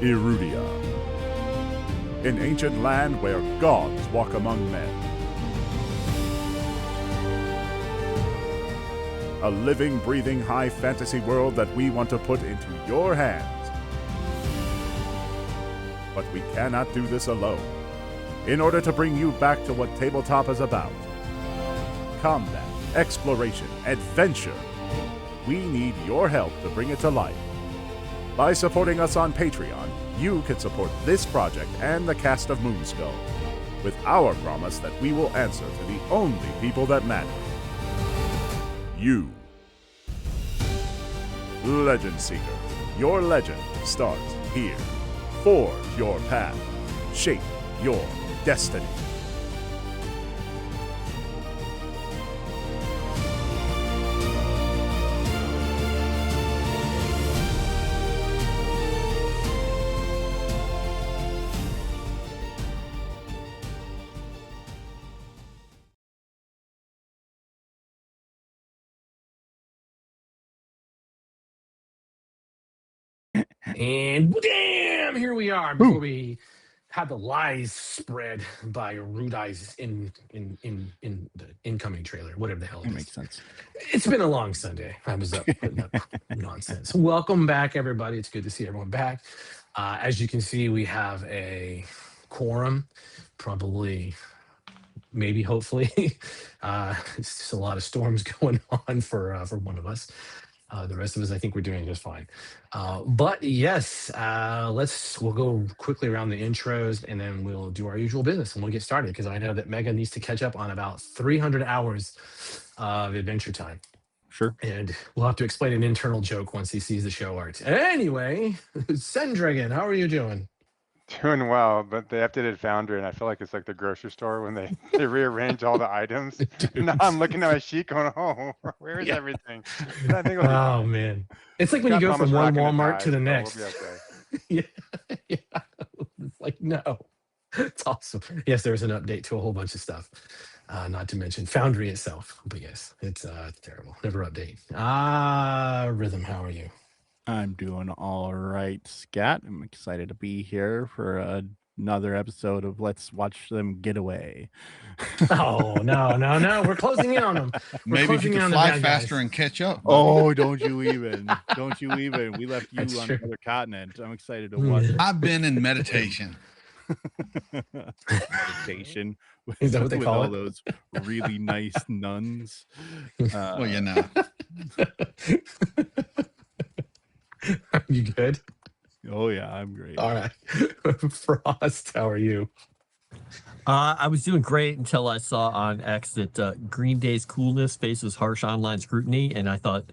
Erudia, an ancient land where gods walk among men. A living, breathing, high fantasy world that we want to put into your hands. But we cannot do this alone. In order to bring you back to what tabletop is about, combat, exploration, adventure, we need your help to bring it to life. By supporting us on Patreon, you can support this project and the cast of Moonskull, with our promise that we will answer to the only people that matter. You. Legend Seekers, your legend starts here. Forge your path. Shape your destiny. And damn, here we are. Before we had the lies spread by Rude Eyes in the incoming trailer, whatever the hell it is. Makes sense. It's been a long Sunday. I was up putting up nonsense. Welcome back, everybody. It's good to see everyone back. As you can see, we have a quorum, probably, maybe, hopefully. It's just a lot of storms going on for one of us. The rest of us, I think we're doing just fine. But yes, we'll go quickly around the intros and then we'll do our usual business and we'll get started because I know that Mega needs to catch up on about 300 hours of Adventure Time. Sure. And we'll have to explain an internal joke once he sees the show art. Anyway, Sendragon, how are you doing? Doing well, but they updated Foundry, and I feel like it's like the grocery store when they rearrange all the items. Now I'm looking at my sheet going, oh, where is everything? And I think oh, man. It's like when you go from one Walmart to the next. So we'll yeah. It's like, no. It's awesome. Yes, there's an update to a whole bunch of stuff. Not to mention Foundry itself. But yes, it's terrible. Never update. Rhythm, how are you? I'm doing all right, Scat. I'm excited to be here for another episode of Let's Watch Them Get Away. Oh, no. We're closing in on them. Maybe if you can fly faster and catch up. Oh, don't you even. Don't you even. We left you on another continent. I'm excited to watch it. I've been in meditation. Meditation. Is that what they call all it? Those really nice nuns. Well, you know. You good? Oh yeah, I'm great. All right. Frost, how are you? I was doing great until I saw on X that Green Day's coolness faces harsh online scrutiny, and I thought,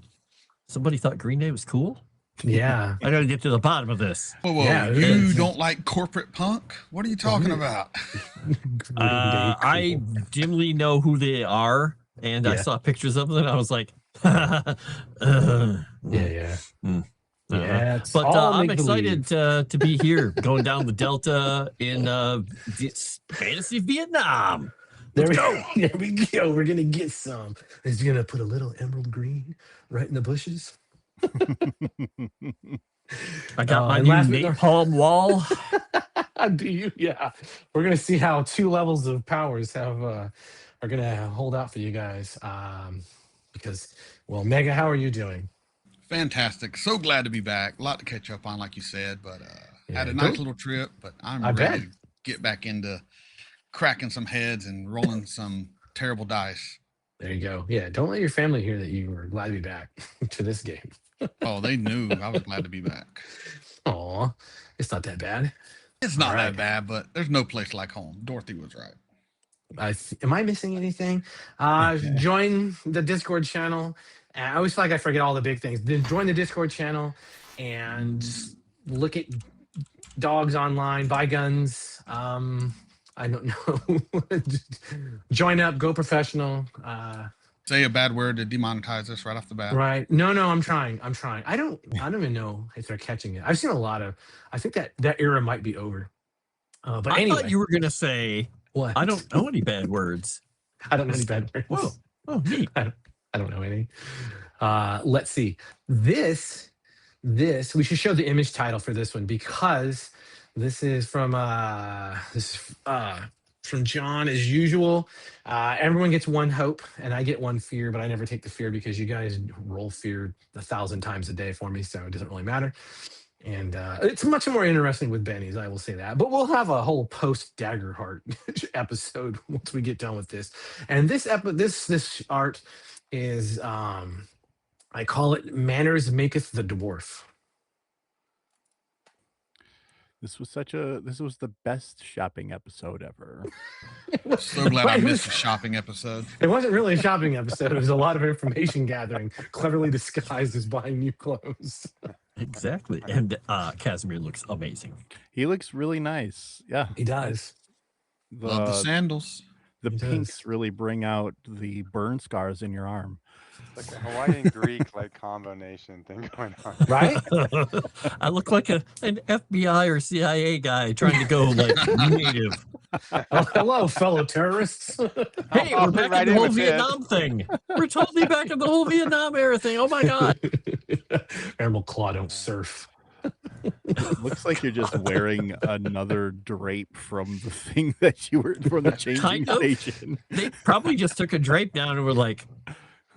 somebody thought Green Day was cool? Yeah. I gotta get to the bottom of this. Whoa, Yeah, you don't like corporate punk? What are you talking about? I dimly know who they are, and I saw pictures of them, and I was like, yeah. Yeah, but I'm excited to be here, going down the Delta in fantasy Vietnam. There we go. We're gonna get some. It's gonna put a little emerald green right in the bushes. I got my new napalm wall. Do you? Yeah. We're gonna see how 2 levels of powers are gonna hold out for you guys. Because, well, Mega, how are you doing? Fantastic. So glad to be back. A lot to catch up on, like you said, but had a nice little trip, but I'm ready to get back into cracking some heads and rolling some terrible dice. There you go. Yeah, don't let your family hear that you were glad to be back to this game. Oh, they knew I was glad to be back. Aw, it's not that bad. It's not that bad, but there's no place like home. Dorothy was right. Am I missing anything? Join the Discord channel. I always feel like I forget all the big things. Then join the Discord channel and look at dogs online, buy guns. I don't know. Join up, go professional. Say a bad word to demonetize us right off the bat. Right. No, I'm trying. I don't even know if they're catching it. I've seen a lot of, I think that era might be over. But I anyway. thought you were going to say, what? I don't know any bad words. I don't know any bad words. Whoa. Oh, neat. I don't know any. Let's see. This we should show the image title for this one because this is from from John as usual. Everyone gets one hope and I get one fear, but I never take the fear because you guys roll fear 1,000 times a day for me, so it doesn't really matter. And it's much more interesting with Benny's, I will say that. But we'll have a whole post Daggerheart episode once we get done with this. And this art is I call it Manners Maketh the Dwarf. This was the best shopping episode ever. So glad I missed the shopping episode. It wasn't really a shopping episode. It was a lot of information gathering, cleverly disguised as buying new clothes. Exactly. And Kasimir looks amazing. He looks really nice. Yeah. He does. Love the sandals. The pinks really bring out the burn scars in your arm. It's like a Hawaiian Greek like combination thing going on. Right? I look like an FBI or CIA guy trying to go like native. Hello, fellow terrorists. Hey, we're back in the whole Vietnam thing. We're totally back in the whole Vietnam era thing. Oh my God. Emerald Claw don't surf. Looks like you're just wearing another drape from the thing that you were from the changing station. They probably just took a drape down and were like,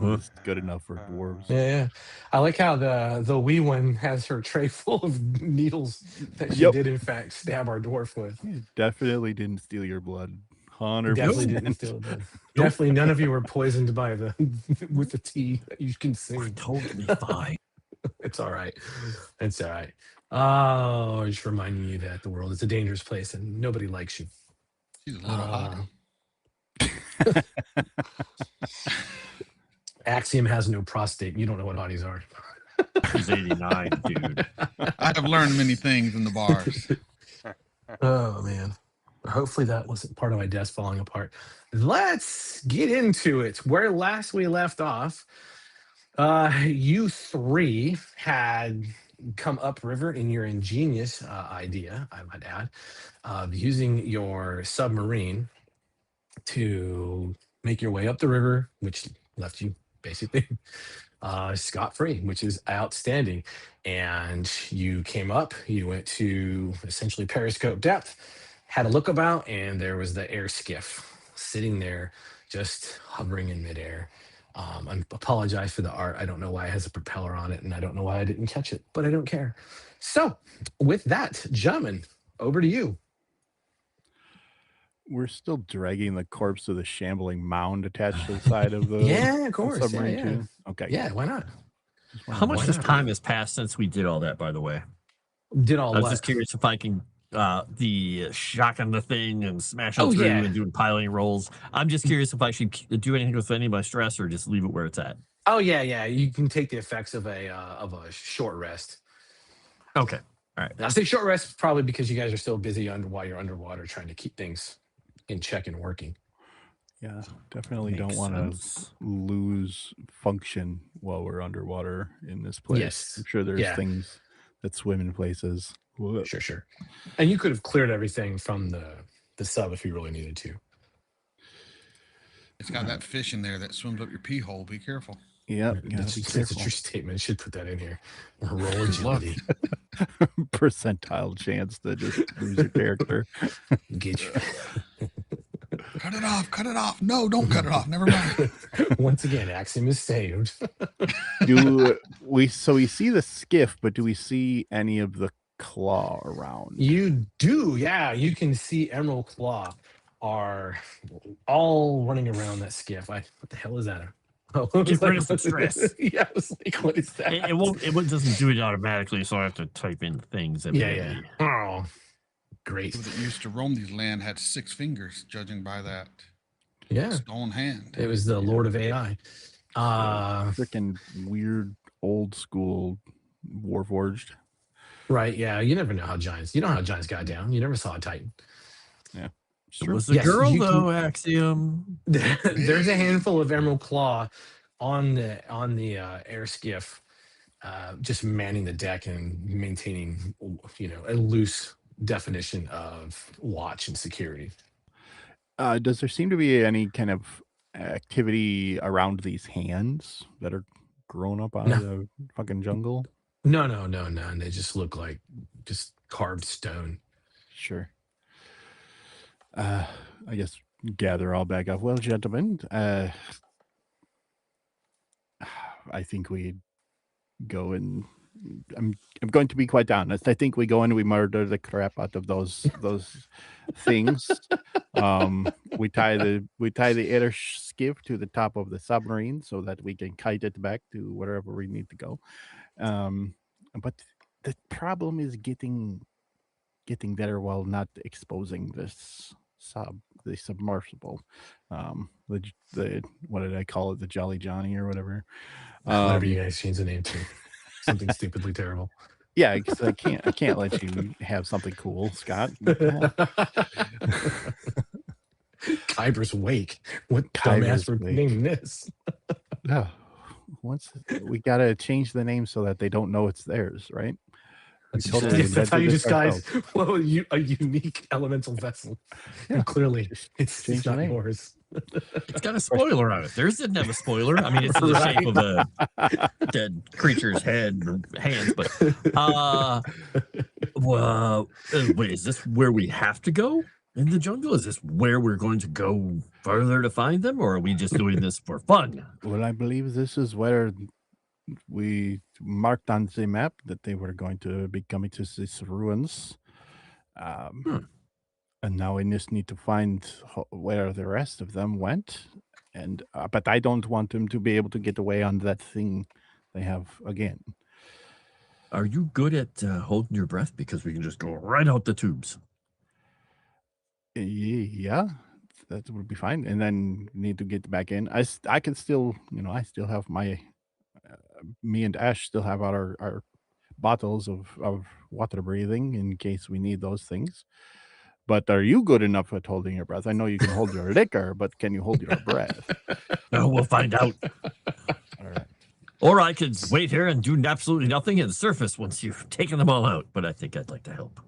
it's good enough for dwarves. Yeah. I like how the wee one has her tray full of needles that she did in fact stab our dwarf with. You definitely didn't steal your blood. 100%. Definitely didn't steal blood. Definitely none of you were poisoned by with the tea that you consumed. we're totally fine. It's all right. It's all right. Oh, just reminding you that the world is a dangerous place and nobody likes you. She's a little hot. Axiom has no prostate. You don't know what hotties are. He's 89, dude. I have learned many things in the bars. Oh, man. Hopefully that wasn't part of my desk falling apart. Let's get into it. Where last we left off, you three had come upriver in your ingenious idea, I might add, of using your submarine to make your way up the river, which left you basically scot-free, which is outstanding. And you came up, you went to essentially periscope depth, had a look about, and there was the air skiff sitting there just hovering in midair. I apologize for the art. I don't know why it has a propeller on it, and I don't know why I didn't catch it, but I don't care. So with that, gentlemen, over to you. We're still dragging the corpse of the shambling mound attached to the side of the of course. submarine Yeah. too. Okay. Yeah, why not? How much time has passed since we did all that, by the way? Did all I was what? just curious if I can the shocking the thing and smashing through and doing piloting rolls. I'm just curious if I should do anything with any of my stress or just leave it where it's at. Oh yeah. You can take the effects of a short rest. Okay. All right. I say short rest probably because you guys are still busy while you're underwater trying to keep things in check and working. Yeah, definitely don't want to lose function while we're underwater in this place. Yes. I'm sure there's things that swim in places. Whoa. Sure. And you could have cleared everything from the sub if you really needed to. It's got that fish in there that swims up your pee hole. Be careful. Yep. That's a true statement. I should put that in here. Roll agility. Percentile chance to just lose your character. Get you. Cut it off. No, don't cut it off. Never mind. Once again, Axiom is saved. We see the skiff, but do we see any of the claw around? You do, yeah. You can see Emerald Claw are all running around that skiff. What the hell is that? Oh, get rid of some stress. Yeah, I was like, what is that? It doesn't do it automatically, so I have to type in things. Yeah. Oh, great. People that used to roam these land had 6 fingers, judging by that stone hand. It was the Lord of AI. Freaking weird old school Warforged. Right, yeah. You never know how giants got down. You never saw a Titan. Yeah. It was a girl, though, Axiom. There's a handful of Emerald Claw on the air skiff, just manning the deck and maintaining, a loose definition of watch and security. Does there seem to be any kind of activity around these hands that are grown up out of the fucking jungle? No. They just look like just carved stone. Sure. I guess gather all back up. Well, gentlemen, I think we go and I'm going to be quite honest. I think we go and we murder the crap out of those things. We tie the air skiff to the top of the submarine so that we can kite it back to wherever we need to go. But the problem is getting there while not exposing this the submersible. The what did I call it? The Jolly Johnny or whatever. Whatever you guys change the name to. Something stupidly terrible. Yeah, because I can't let you have something cool, Scott. Kyber's Wake. What Kyber's dumbass for Wake. naming this? No, once we gotta change the name so that they don't know it's theirs, right? That's how you disguise a unique elemental vessel. Yeah. And clearly, it's Change the not name. yours. It's got a spoiler on it. Theirs didn't have a spoiler. I mean, it's in the shape of a dead creature's head or hands. But wait, is this where we have to go in the jungle? Is this where we're going to go further to find them, or are we just doing this for fun? Well, I believe this is where we marked on the map that they were going to be coming to these ruins. And now we just need to find where the rest of them went. And but I don't want them to be able to get away on that thing they have again. Are you good at holding your breath? Because we can just go right out the tubes. Yeah, that would be fine. And then need to get back in. I can still, I still have my, me and Ash still have our bottles of water breathing in case we need those things. But are you good enough at holding your breath? I know you can hold your liquor, but can you hold your breath? No, we'll find out. All right. Or I could wait here and do absolutely nothing and surface once you've taken them all out. But I think I'd like to help.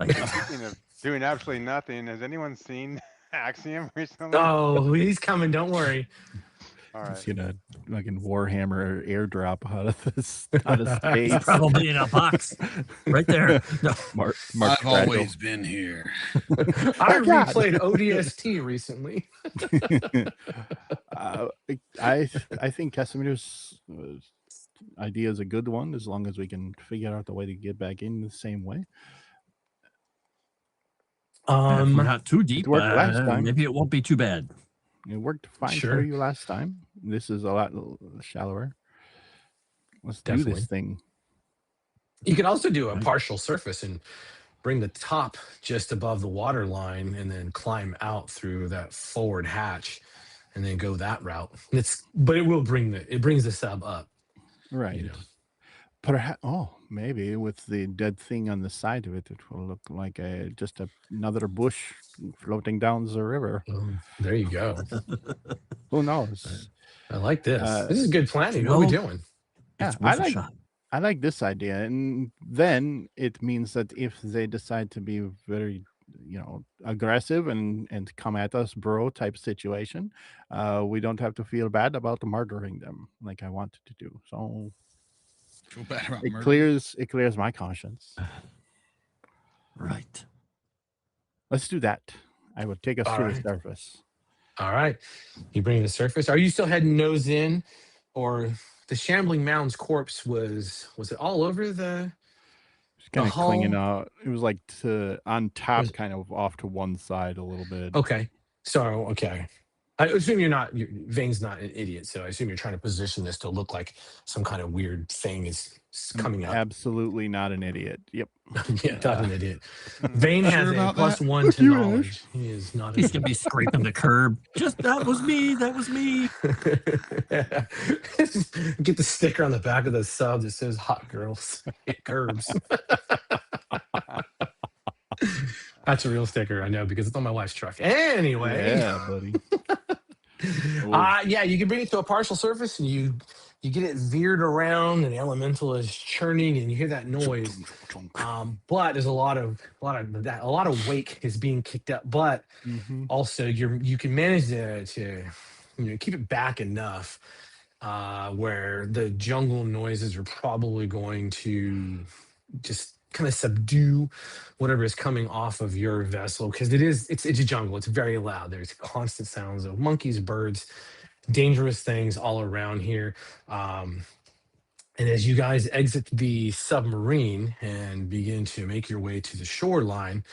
Speaking of doing absolutely nothing, has anyone seen Axiom recently? Oh, he's coming. Don't worry. All right. Just gonna fucking Warhammer airdrop out of space. It's probably in a box right there. No. Mark I've Fragile. always been here. I replayed ODST recently. I think Kasimir's idea is a good one as long as we can figure out a way to get back in the same way. If we're not too deep. It worked last time. Maybe it won't be too bad. It worked fine Sure. for you last time. This is a lot shallower. Let's do Definitely. this thing. You could also do a partial surface and bring the top just above the water line and then climb out through that forward hatch and then go that route. But it will brings the sub up. Right. You know. Perhaps, maybe with the dead thing on the side of it, it will look like just another bush floating down the river. There you go. Who knows? I like this. This is good planning. What are we doing? Yeah, It's worth a shot. I like this idea. And then it means that if they decide to be very, aggressive and come at us, bro type situation, we don't have to feel bad about murdering them like I wanted to do. So Feel bad about it murder. clears my conscience. Right. Let's do that. I would take us All through right. the surface. All right. You bring the surface. Are you still heading nose in, or the shambling mound's corpse was it all over the? Just kind of hull? clinging out. It was like on top, Was- kind of off to one side a little bit. Okay. So okay. I assume Vane's not an idiot, so I assume you're trying to position this to look like some kind of weird thing is coming up. Absolutely not an idiot. Yep. Yeah, not an idiot. Vane has Sure a about plus that? 1 to you, knowledge. He is not He's an going to be scraping the curb. Just, that was me. That was me. Get the sticker on the back of the sub that says "Hot Girls Hit Curbs." That's a real sticker, I know, because it's on my wife's truck. Anyway, Yeah, buddy. yeah, you can bring it to a partial surface, and you get it veered around, and the elemental is churning, and you hear that noise. But there's a lot of wake is being kicked up, but Mhm. also you can manage to keep it back enough where the jungle noises are probably going to just kind of subdue whatever is coming off of your vessel, because it's a jungle. It's very loud. There's constant sounds of monkeys, birds, dangerous things all around here. And as you guys exit the submarine and begin to make your way to the shoreline,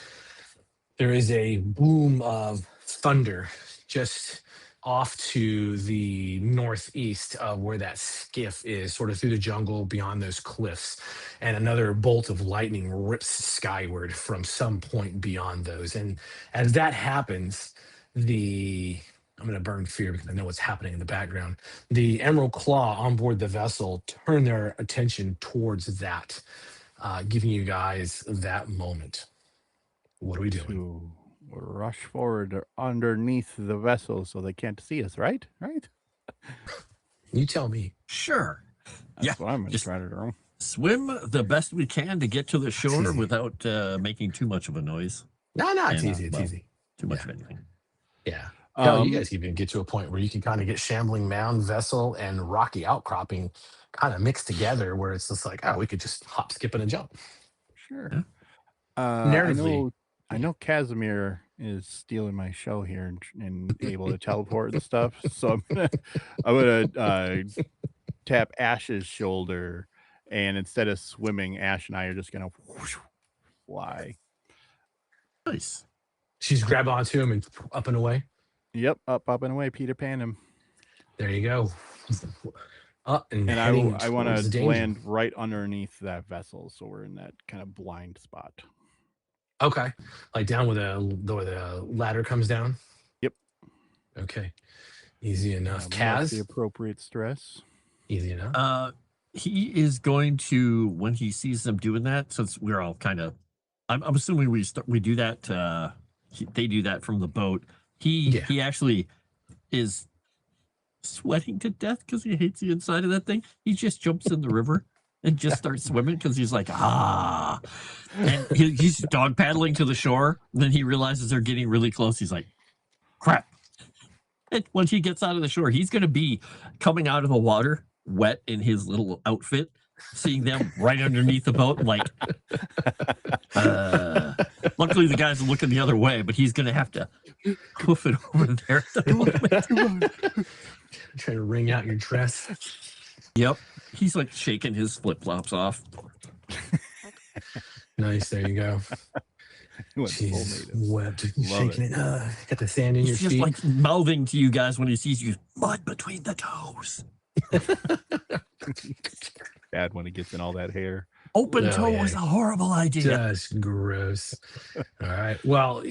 there is a boom of thunder just off to the northeast of where that skiff is, sort of through the jungle beyond those cliffs. And another bolt of lightning rips skyward from some point beyond those. And as that happens, I'm going to burn fear because I know what's happening in the background. The Emerald Claw on board the vessel turn their attention towards that, giving you guys that moment. What are we doing? To rush forward underneath the vessel so they can't see us, right? Right? You tell me. Sure. That's what I'm going to just try to do. swim the best we can to get to the shore without making too much of a noise. No, it's easy. It's easy. Too much of anything. Yeah. You guys can even get to a point where you can kind of get shambling mound, vessel, and rocky outcropping kind of mixed together, where it's just like, oh, we could just hop, skip, and a jump. Sure. Yeah. Narratively. I know Kasimir is stealing my show here and able to teleport and stuff. So I'm gonna tap Ash's shoulder, and instead of swimming, Ash and I are just gonna fly. Nice. She's grab onto him and up and away. Yep, up and away, Peter Pan him. There you go. Up and I I want to land right underneath that vessel, so we're in that kind of blind spot. Okay, like down where the ladder comes down. Yep. Okay, easy enough. That's the Kaz, appropriate stress. easy enough. He is going to, when he sees them doing that, since we're all kind of, I'm assuming we do that. They do that from the boat. He actually is sweating to death because he hates the inside of that thing. He just jumps in the river and just starts swimming because he's like, and he's dog paddling to the shore. Then he realizes they're getting really close. He's like, crap. And when he gets out of the shore, he's going to be coming out of the water wet in his little outfit, seeing them right underneath the boat. Like, luckily the guys are looking the other way, but he's going to have to hoof it over there. Trying to wring out your dress. Yep. He's like shaking his flip-flops off. Nice. There you go. Jeez, wet. Shaking it. Got the sand in your feet. He's just like mouthing to you guys when he sees you. Mud between the toes. Bad when it gets in all that hair. Open toe was a horrible idea. Just gross. All right. Well,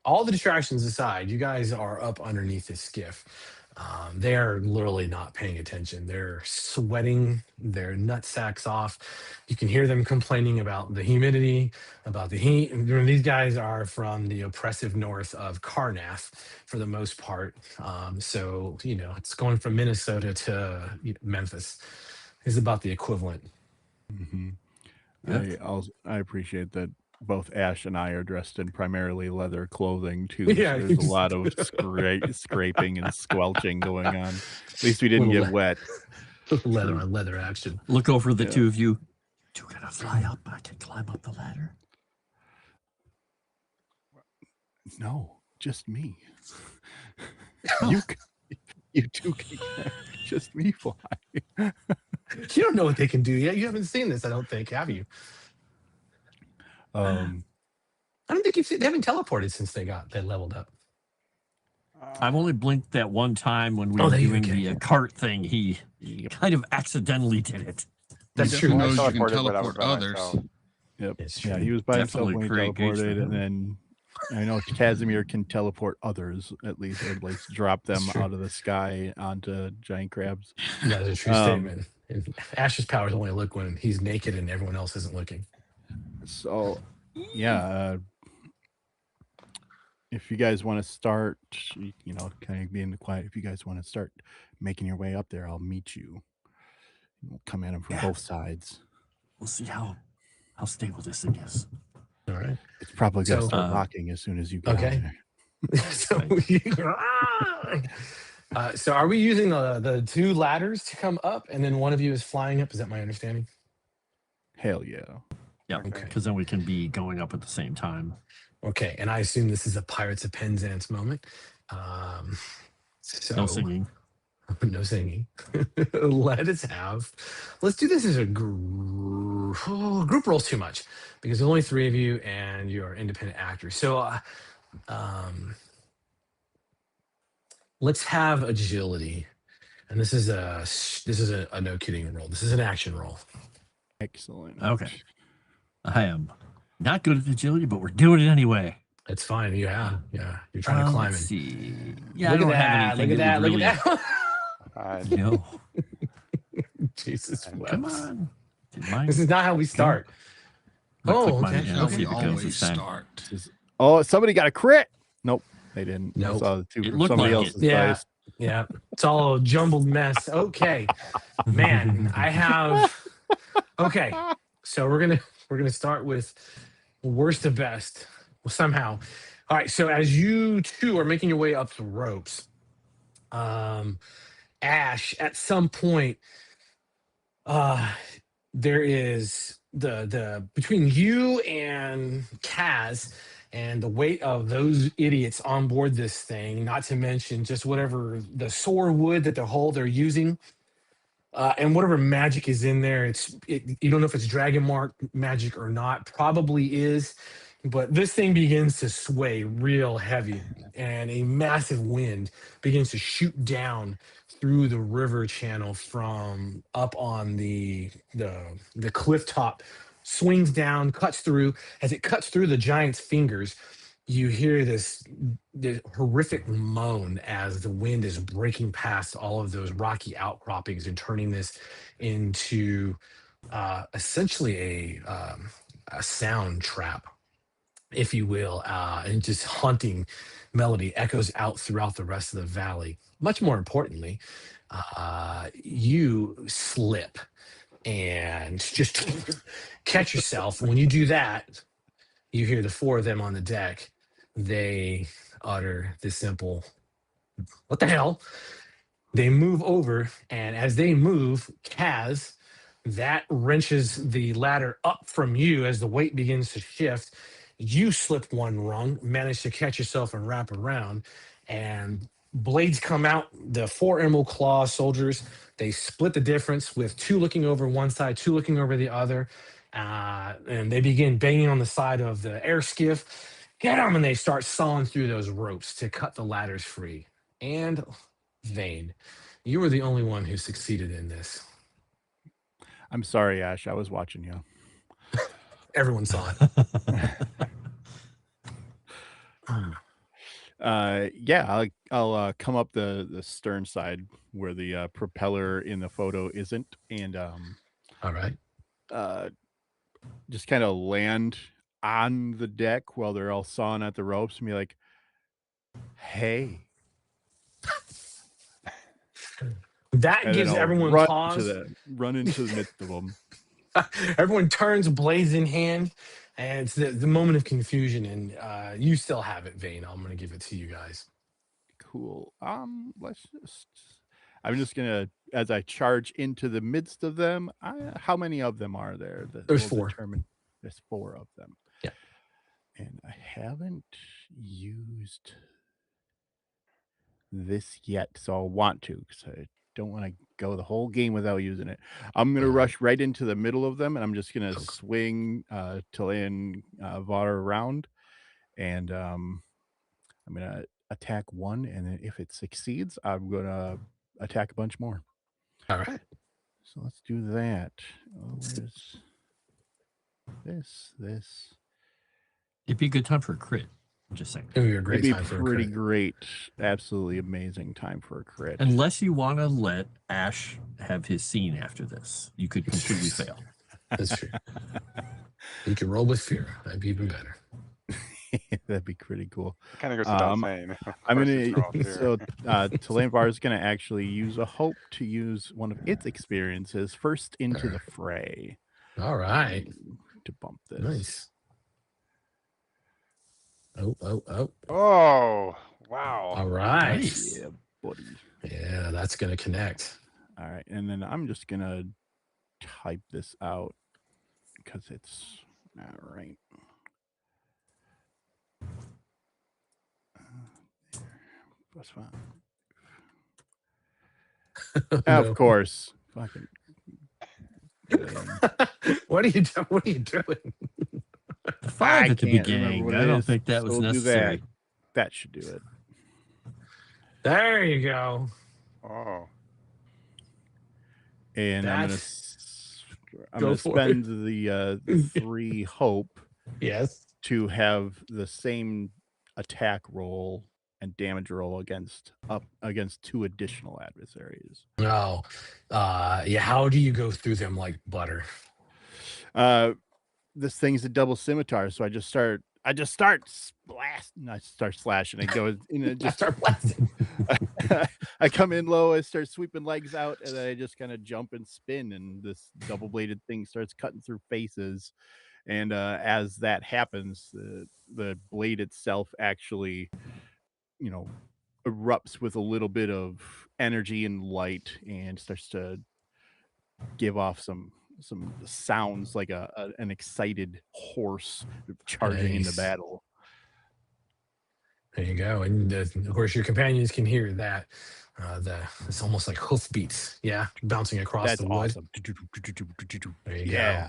all the distractions aside, you guys are up underneath this skiff. They are literally not paying attention. They're sweating their nut sacks off. You can hear them complaining about the humidity, about the heat. These guys are from the oppressive north of Karnath for the most part. So, it's going from Minnesota to Memphis is about the equivalent. Mm-hmm. Yep. I appreciate that both Ash and I are dressed in primarily leather clothing too. Yeah, so there's a lot of scraping and squelching going on. At least we didn't get wet. Leather on leather action. Look over the two of you. You're gonna fly up. I can climb up the ladder. No, just me. Oh. You two can just me fly. You don't know what they can do yet. You haven't seen this, I don't think, have you? I don't think you've seen. They haven't teleported since they leveled up. I've only blinked that one time when we were doing the cart thing. He kind of accidentally did it. That's true. Who knows you can teleported, but I teleport was by others. myself. Yep. It's Yeah, true. he was by himself Definitely when he create gauge for teleported, him. and then I know Kasimir can teleport others at least drop them That's true. out of the sky onto giant crabs. That is a true statement. And Ash's powers only look when he's naked and everyone else isn't looking. So, yeah, if you guys want to start, kind of being quiet. If you guys want to start making your way up there, I'll meet you. We'll come at them from both sides. We'll see how stable this thing is. All right. It's probably going to So, start rocking as soon as you get out okay. there. So So are we using the 2 ladders to come up, and then one of you is flying up? Is that my understanding? Hell yeah. Yeah, Okay. because then we can be going up at the same time. Okay, and I assume this is a Pirates of Penzance moment. So No singing. No singing. Let's do this as a group roll's too much because there's only 3 of you and you're independent actors. So let's have agility. And this is a no kidding roll. This is an action roll. Excellent. Okay. I am not good at agility, but we're doing it anyway. It's fine. Yeah. You're trying to climb Let's it. see. Yeah, Look I don't at have that. anything Look at that. would Look really, at that. No. Jesus. Come Wes. on. This is not how we start. Oh, okay. Yeah, How see we if it goes this always time. start. Oh, somebody got a crit. Nope, they didn't. Nope. I saw the 2 It from looked somebody like else's it. Yeah. dice. Yeah. It's all a jumbled mess. Okay. Man, I have okay. So we're gonna start with worst to best. Well, somehow. All right. So as you 2 are making your way up the ropes, Ash, at some point, there is the between you and Kaz and the weight of those idiots on board this thing, not to mention just whatever the sore wood that they're using, and whatever magic is in there. You don't know if it's dragonmarked magic or not. Probably is, but this thing begins to sway real heavy, and a massive wind begins to shoot down through the river channel from up on the cliff top, swings down, cuts through. As it cuts through the giant's fingers, you hear this horrific moan as the wind is breaking past all of those rocky outcroppings and turning this into essentially a sound trap, if you will, and just haunting melody echoes out throughout the rest of the valley. Much more importantly, you slip and just catch yourself. When you do that, you hear the 4 of them on the deck. They utter the simple, "What the hell?" They move over, and as they move, Kaz, that wrenches the ladder up from you as the weight begins to shift. You slip 1 rung, manage to catch yourself and wrap around, and blades come out. The 4 Emerald Claw soldiers, they split the difference with 2 looking over one side, 2 looking over the other, and they begin banging on the side of the air skiff. Get them, and they start sawing through those ropes to cut the ladders free. And Vane, you were the only one who succeeded in this. I'm sorry, Ash. I was watching you. Everyone saw it. Yeah, I'll come up the stern side where the propeller in the photo isn't, and All right. just kind of land on the deck while they're all sawing at the ropes and be like, "Hey." That And gives then I'll everyone run pause. run into the midst of them. Everyone turns, blades in hand, and it's the moment of confusion. And you still have it, Vane. I'm going to give it to you guys. Cool. I'm just gonna, as I charge into the midst of them. How many of them are there? There's 4. There's 4 of them. Yeah. And I haven't used this yet, so I'll want to, because I don't want to go the whole game without using it. I'm gonna rush right into the middle of them, and I'm just gonna swing till in Var around, and I'm gonna attack 1, and then if it succeeds, I'm gonna attack a bunch more. All right. So let's do that. Oh, where's this? It'd be a good time for a crit. I'm just saying. It would be a great It'd be time for a pretty crit. great. Absolutely amazing time for a crit. Unless you want to let Ash have his scene after this, you could completely fail. That's true. You can roll with fear. That'd be even better. That'd be pretty cool. Kind of goes without saying. I'm gonna so Talanvar is gonna actually use a hope to use one of its experiences first into the fray. All right. To bump this. Nice. Oh. Oh, wow. All right. Nice. Yeah, buddy. Yeah, that's going to connect. All right, and then I'm just going to type this out because it's all right. +5. No. Of course. Fucking. What are you doing? What are you doing? 5 at the can't remember beginning. what I it don't is, think that so was we'll do necessary. That should do it. There you go. Oh. And I'm Go gonna for spend the 3 hope Yes. to have the same attack roll and damage roll against 2 additional adversaries. Oh, yeah. How do you go through them like butter? This thing's a double scimitar, so I just start blasting. I start slashing. It goes, just start blasting. I come in low. I start sweeping legs out, and then I just kind of jump and spin, and this double-bladed thing starts cutting through faces. And as that happens, the blade itself actually, erupts with a little bit of energy and light, and starts to give off some sounds like an excited horse charging into battle. There you go. And of course, your companions can hear that. It's almost like hoofbeats, bouncing across the wood. Awesome. There you go.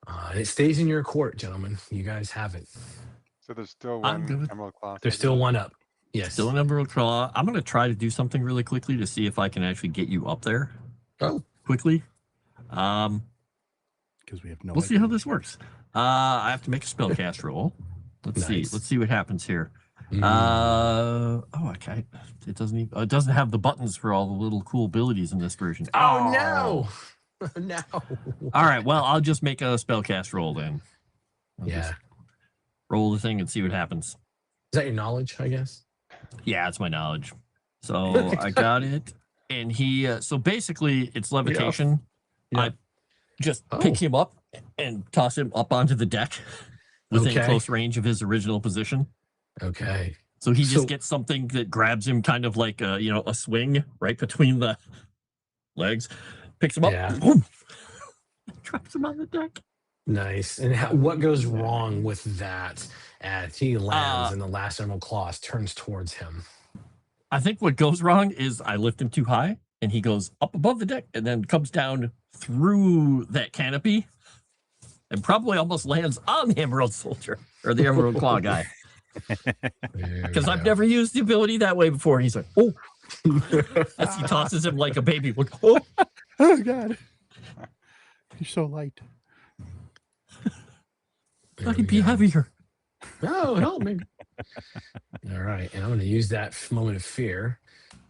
And it stays in your court, gentlemen. You guys have it. So there's still one Emerald Claw. There's still one up. Yes. Still an Emerald Claw. I'm going to try to do something really quickly to see if I can actually get you up there. Oh, quickly. Because we have no. We'll see how this works. I have to make a spellcast roll. Let's see. Let's see what happens here. Okay. It doesn't have the buttons for all the little cool abilities in this version. Oh no. No. All right. Well, I'll just make a spellcast roll then. I'll roll the thing and see what happens. Is that your knowledge, I guess? Yeah, it's my knowledge. So I got it. And he, so basically it's levitation. Yeah. I just pick him up and toss him up onto the deck within close range of his original position. Okay. So he just gets something that grabs him kind of like a swing right between the legs, picks him up, boom, drops him on the deck. Nice. And what goes wrong with that as he lands and the last Emerald Claw turns towards him? I think what goes wrong is I lift him too high and he goes up above the deck and then comes down through that canopy and probably almost lands on the Emerald Soldier or the Emerald Claw guy. Because I've never used the ability that way before. And he's like, oh, as he tosses him like a baby. Oh, God. You're so light. Let him be heavier. Oh, help me. All right. And I'm going to use that moment of fear.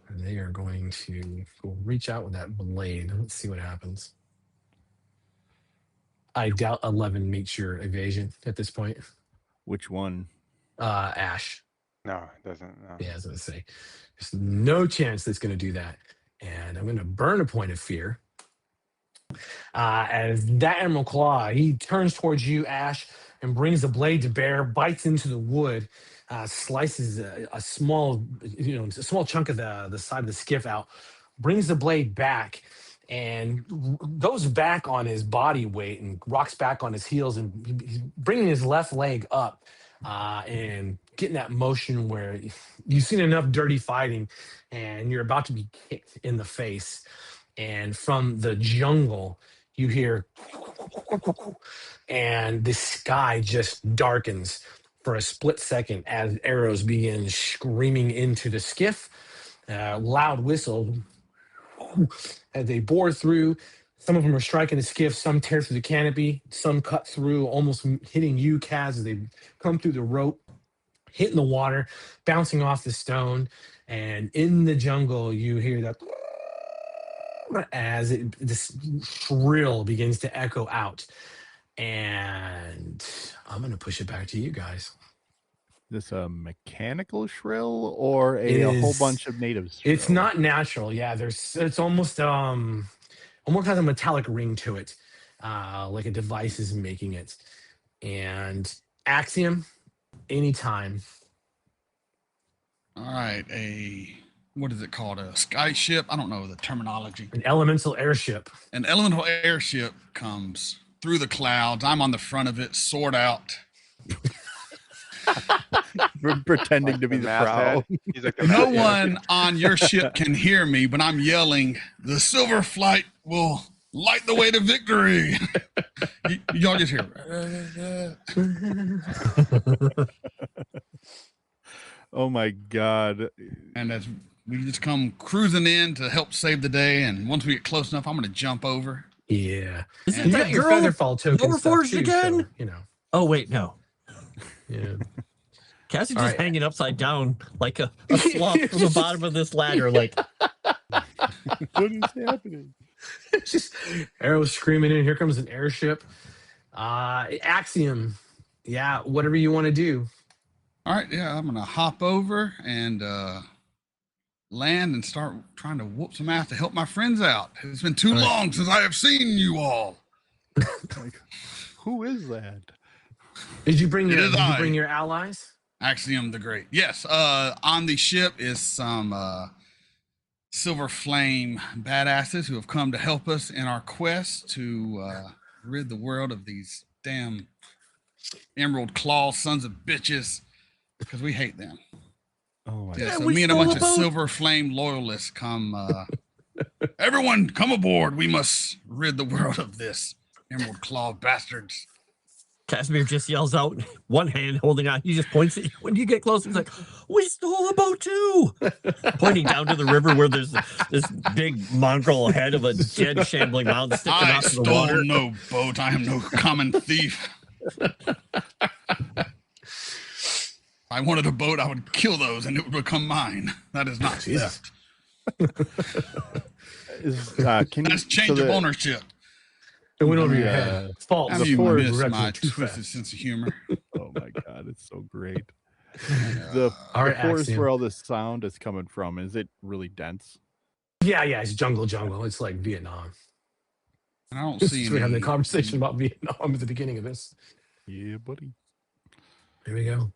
And they are going to go reach out with that blade. Let's see what happens. I doubt 11 meets your evasion at this point. Which one? No, Ash. it doesn't. No. Yeah, I was going to say. There's no chance that's going to do that. And I'm going to burn a point of fear. As that Emerald Claw, he turns towards you, Ash, and brings the blade to bear, bites into the wood, slices a small chunk of the side of the skiff out, brings the blade back, and goes back on his body weight and rocks back on his heels, and he's bringing his left leg up and getting that motion where you've seen enough dirty fighting, and you're about to be kicked in the face. And from the jungle, you hear, and the sky just darkens for a split second as arrows begin screaming into the skiff. Loud whistle as they bore through. Some of them are striking the skiff, some tear through the canopy, some cut through, almost hitting you, Kaz, as they come through the rope, hitting the water, bouncing off the stone. And in the jungle, you hear that as this shrill begins to echo out. And I'm going to push it back to you guys. Is this a mechanical shrill or a whole bunch of natives? It's not natural. Yeah, it's almost has a metallic ring to it, like a device is making it. And Axiom, anytime. All right, a what is it called? A sky ship? I don't know the terminology. An elemental airship. An elemental airship comes through the clouds. I'm on the front of it, sword out. Pretending to be the prow. He's like No one on your ship can hear me, but I'm yelling, "The Silver Flight will light the way to victory." Y'all just hear. Oh my God. And as we just come cruising in to help save the day, and once we get close enough, I'm going to jump over. Yeah. Isn't You that got your girl Featherfall token stuff overforged too, again? so, you know. Oh wait, no. Yeah. Cassie's All just right. hanging upside down like a sloth from the bottom of this ladder. Like, What is happening? Just arrows screaming in. Here comes an airship. Axiom. Yeah, whatever you want to do. All right, yeah, I'm going to hop over and land and start trying to whoop some ass to help my friends out. It's been too long since I have seen you all. Like, who is that? Did you bring It your is did you I. bring your allies? Axiom the Great. Yes, on the ship is some Silver Flame badasses who have come to help us in our quest to rid the world of these damn Emerald Claw sons of bitches, because we hate them. Oh my Yeah, Yeah, so we me and a stole bunch the of boat. Silver Flame loyalists come. Everyone, come aboard. We must rid the world of this Emerald Claw bastards. Kasimir just yells out, one hand holding on. He just points at you. When you get close, he's like, "We stole a boat too!" Pointing down to the river where there's this big mongrel head of a dead shambling mountain sticking I out of the stole water. no boat. I am no common thief. If I wanted a boat, I would kill those and it would become mine. That is not Jesus. theft. Can That's you, change of ownership. It went over your Yeah. head. False. Have you before missed We're my actually too twisted fast. sense of humor? Oh my God, it's so great. The All right, forest Axiom. where all this sound is coming from, is it really dense? Yeah, it's jungle. It's like Vietnam. I don't see We're having a any. conversation about Vietnam at the beginning of this. Yeah, buddy. Here we go.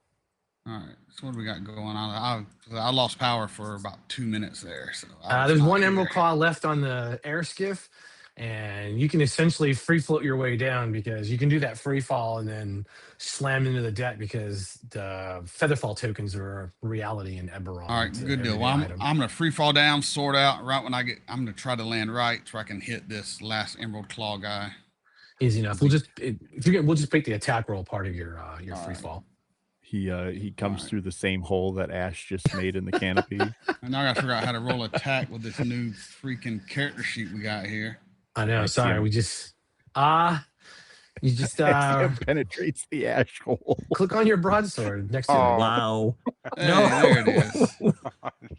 All right, so what do we got going on? I lost power for about 2 minutes there. So There's one Emerald Claw left on the air skiff, and you can essentially free float your way down, because you can do that free fall and then slam into the deck, because the Featherfall tokens are a reality in Eberron. All right, It's an good deal. everyday Well, item. I'm gonna free fall down, sword out. Right when I get, I'm gonna try to land right so I can hit this last Emerald Claw guy. Easy enough. We'll just we'll just make the attack roll part of your free right. fall. He comes Alright. through the same hole that Ash just made in the canopy. And now I gotta figure out how to roll attack with this new freaking character sheet we got here. I know. I Sorry, see. we just you just Axiom penetrates the ash hole. click on your broadsword next to Oh. it. Wow. Hey, No. there it is.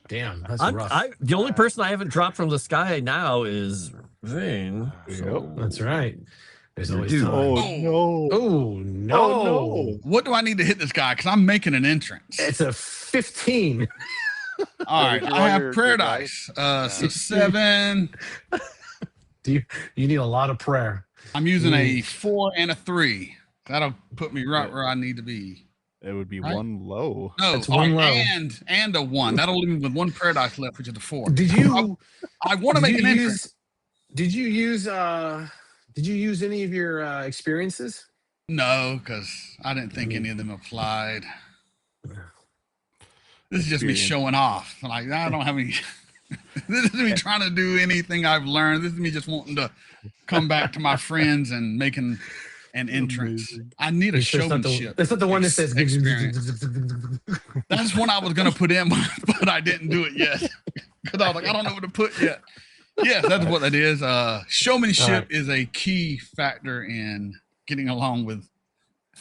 Damn, that's I'm, rough. the only person I haven't dropped from the sky now is Vane. So- That's right. There's always Dude. time. Oh Oh. no! Oh no. Oh, no. What do I need to hit this guy? Because I'm making an entrance. It's a 15. All right, did you I roll have your prayer dice? dice. So 7. You need a lot of prayer. I'm using a 4 and a 3. That'll put me right where I need to be. It would be Right. one low. No, That's all one right, low. and a 1. That'll leave me with 1 prayer dice left, which is a 4. Did you I want to make an entrance. Did you use any of your experiences? No, because I didn't think any of them applied. This is just me showing off. Like, I don't have any. This is me trying to do anything I've learned. This is me just wanting to come back to my friends and making an entrance. Amazing. I need a You sure showmanship. That's not the one that says experience. That's one I was going to put in, but I didn't do it yet. Because I was like, I don't know what to put yet. Yes, that's what that is. Showmanship is a key factor in getting along with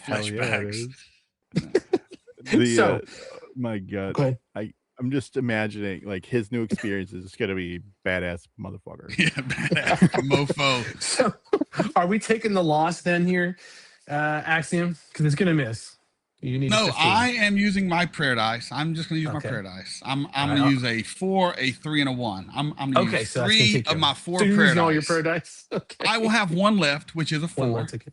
Hell yeah, it flashbacks. is. So- My God, Go ahead. I'm just imagining like his new experiences is gonna be badass motherfucker. Yeah, badass mofo. So, are we taking the loss then here, Axiom? Because it's gonna miss. You need. No, 15. I am using my prayer dice. I'm just going to use my Okay. prayer dice. I'm All going right. to use a 4, a 3, and a 1. I'm going to use So that's gonna 3 take of you. my 4 So you're prayer using all your dice. prayer dice. Okay. I will have 1 left, which is a 4. One left, okay.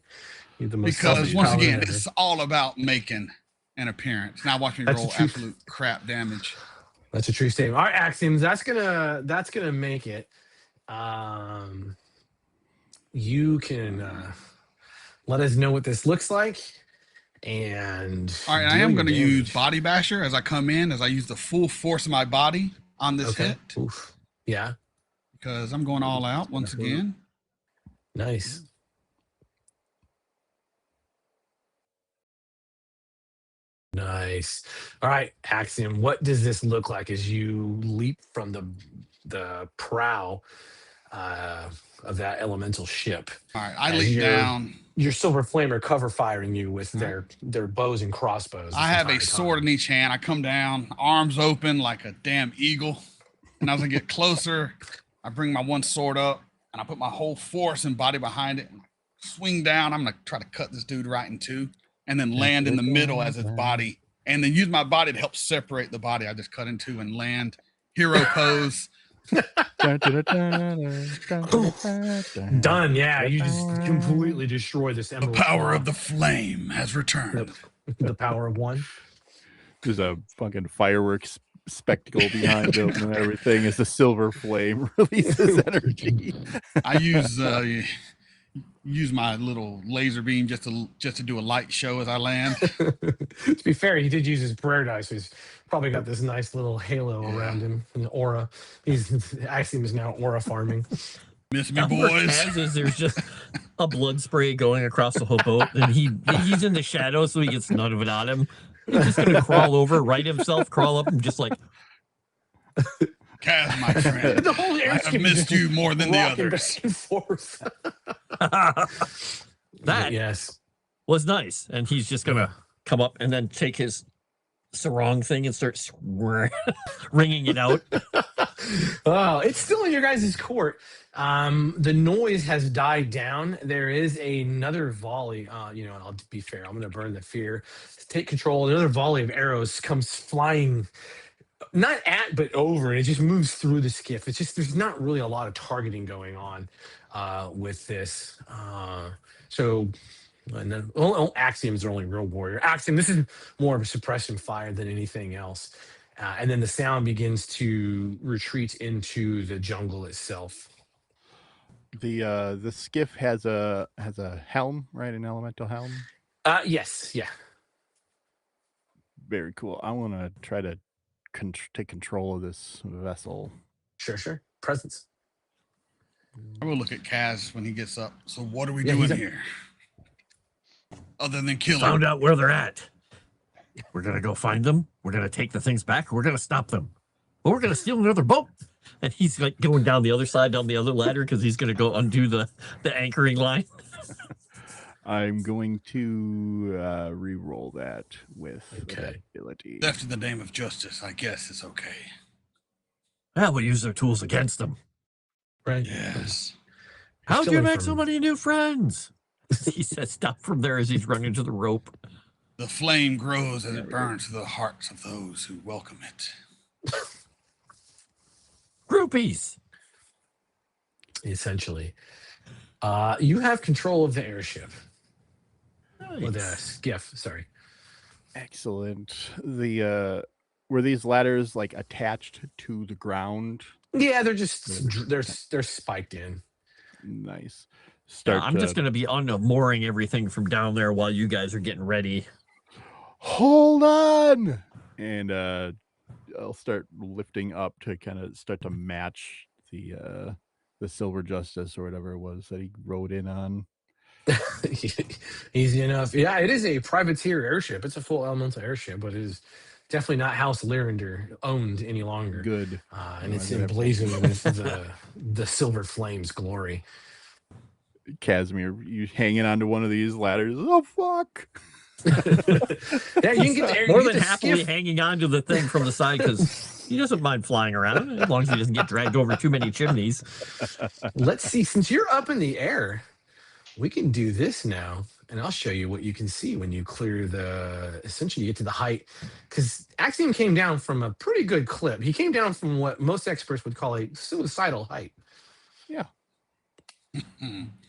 You're the most Because selfish once paladin again, ever. it's all about making an appearance. Now watch me That's roll the truth. absolute crap damage. That's a true statement. All right, Axioms. That's gonna make it. You can let us know what this looks like, and all right, I am going to use Body Basher as I come in, as I use the full force of my body on this hit. Oof. Yeah. Because I'm going all out once again. Nice. Nice. All right, Axiom. What does this look like as you leap from the prow of that elemental ship? All right, I leap down. Your silver flamer cover firing you with their bows and crossbows. I have a sword in each hand. I come down, arms open like a damn eagle. And as I get closer, I bring my one sword up and I put my whole force and body behind it and swing down. I'm going to try to cut this dude right in two and then land in the middle as his body, and then use my body to help separate the body I just cut in two and land hero pose. Done. Yeah, you just completely destroy this emerald. The power of the flame has returned. The power of one. There's a fucking fireworks spectacle behind him and everything as the silver flame releases energy. I use my little laser beam just to do a light show as I land. To be fair, he did use his prayer dice, so he's probably got this nice little halo around him, an aura. Axiom is now aura farming. Miss me, boys. There's just a blood spray going across the whole boat, and he's in the shadows, so he gets none of it on him. He's just gonna crawl over, right himself, crawl up, and just like. Kaz, my friend, the whole I have missed you more than the others. That was nice, and he's just gonna come up and then take his sarong thing and start ringing it out. Oh, it's still in your guys' court. The noise has died down. There is another volley. And I'll be fair. I'm going to burn the fear. Take control. Another volley of arrows comes flying. Not at, but over, and it just moves through the skiff. It's just there's not really a lot of targeting going on with this. And then Axiom's their only real warrior. Axiom, this is more of a suppression fire than anything else. And then the sound begins to retreat into the jungle itself. The skiff has a helm, right? An elemental helm. Yes, yeah. Very cool. I want to try to take control of this vessel. Sure. Presence. I will look at Kaz when he gets up. So what are we doing here? Other than killing. Found out where they're at. We're gonna go find them. We're gonna take the things back. We're gonna stop them. But we're gonna steal another boat. And he's like going down the other side, down the other ladder, because he's gonna go undo the anchoring line. I'm going to re-roll that with ability. Theft in the name of justice, I guess, is okay. Well, we'll use their tools against them. Right. Yes. How'd you make so many new friends? He says, stop from there as he's running to the rope. The flame grows as it burns to the hearts of those who welcome it. Groupies. Essentially. You have control of the airship. Nice. Or the skiff, sorry. Excellent. Were these ladders like attached to the ground? Yeah, they're just they're spiked in. Nice. I'm just going to be mooring everything from down there while you guys are getting ready. Hold on. And I'll start lifting up to kind of start to match the Silver Justice or whatever it was that he rode in on. Easy enough. Yeah, it is a privateer airship. It's a full elemental airship, but it is definitely not House Lyrander owned any longer. Good. And it's emblazoned with the silver flames glory. Kasimir, you hanging onto one of these ladders? Oh fuck! Yeah, you can get there. More than happily hanging onto the thing from the side because he doesn't mind flying around as long as he doesn't get dragged over too many chimneys. Let's see. Since you're up in the air, we can do this now, and I'll show you what you can see when you clear essentially you get to the height, because Axiom came down from a pretty good clip. He came down from what most experts would call a suicidal height. Yeah.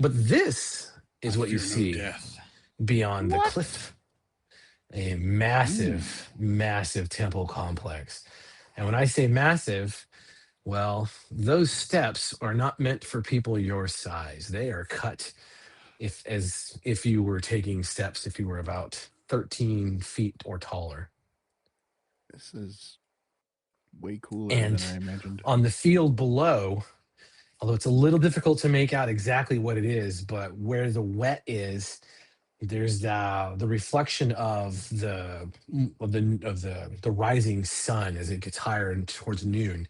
But this is what you see beyond the cliff. A massive temple complex. And when I say massive, well, those steps are not meant for people your size. They are cut if you were taking steps, if you were about 13 feet or taller. This is way cooler And than I imagined. on the field below, although it's a little difficult to make out exactly what it is, but where the wet is, there's the reflection of the rising sun as it gets higher and towards noon.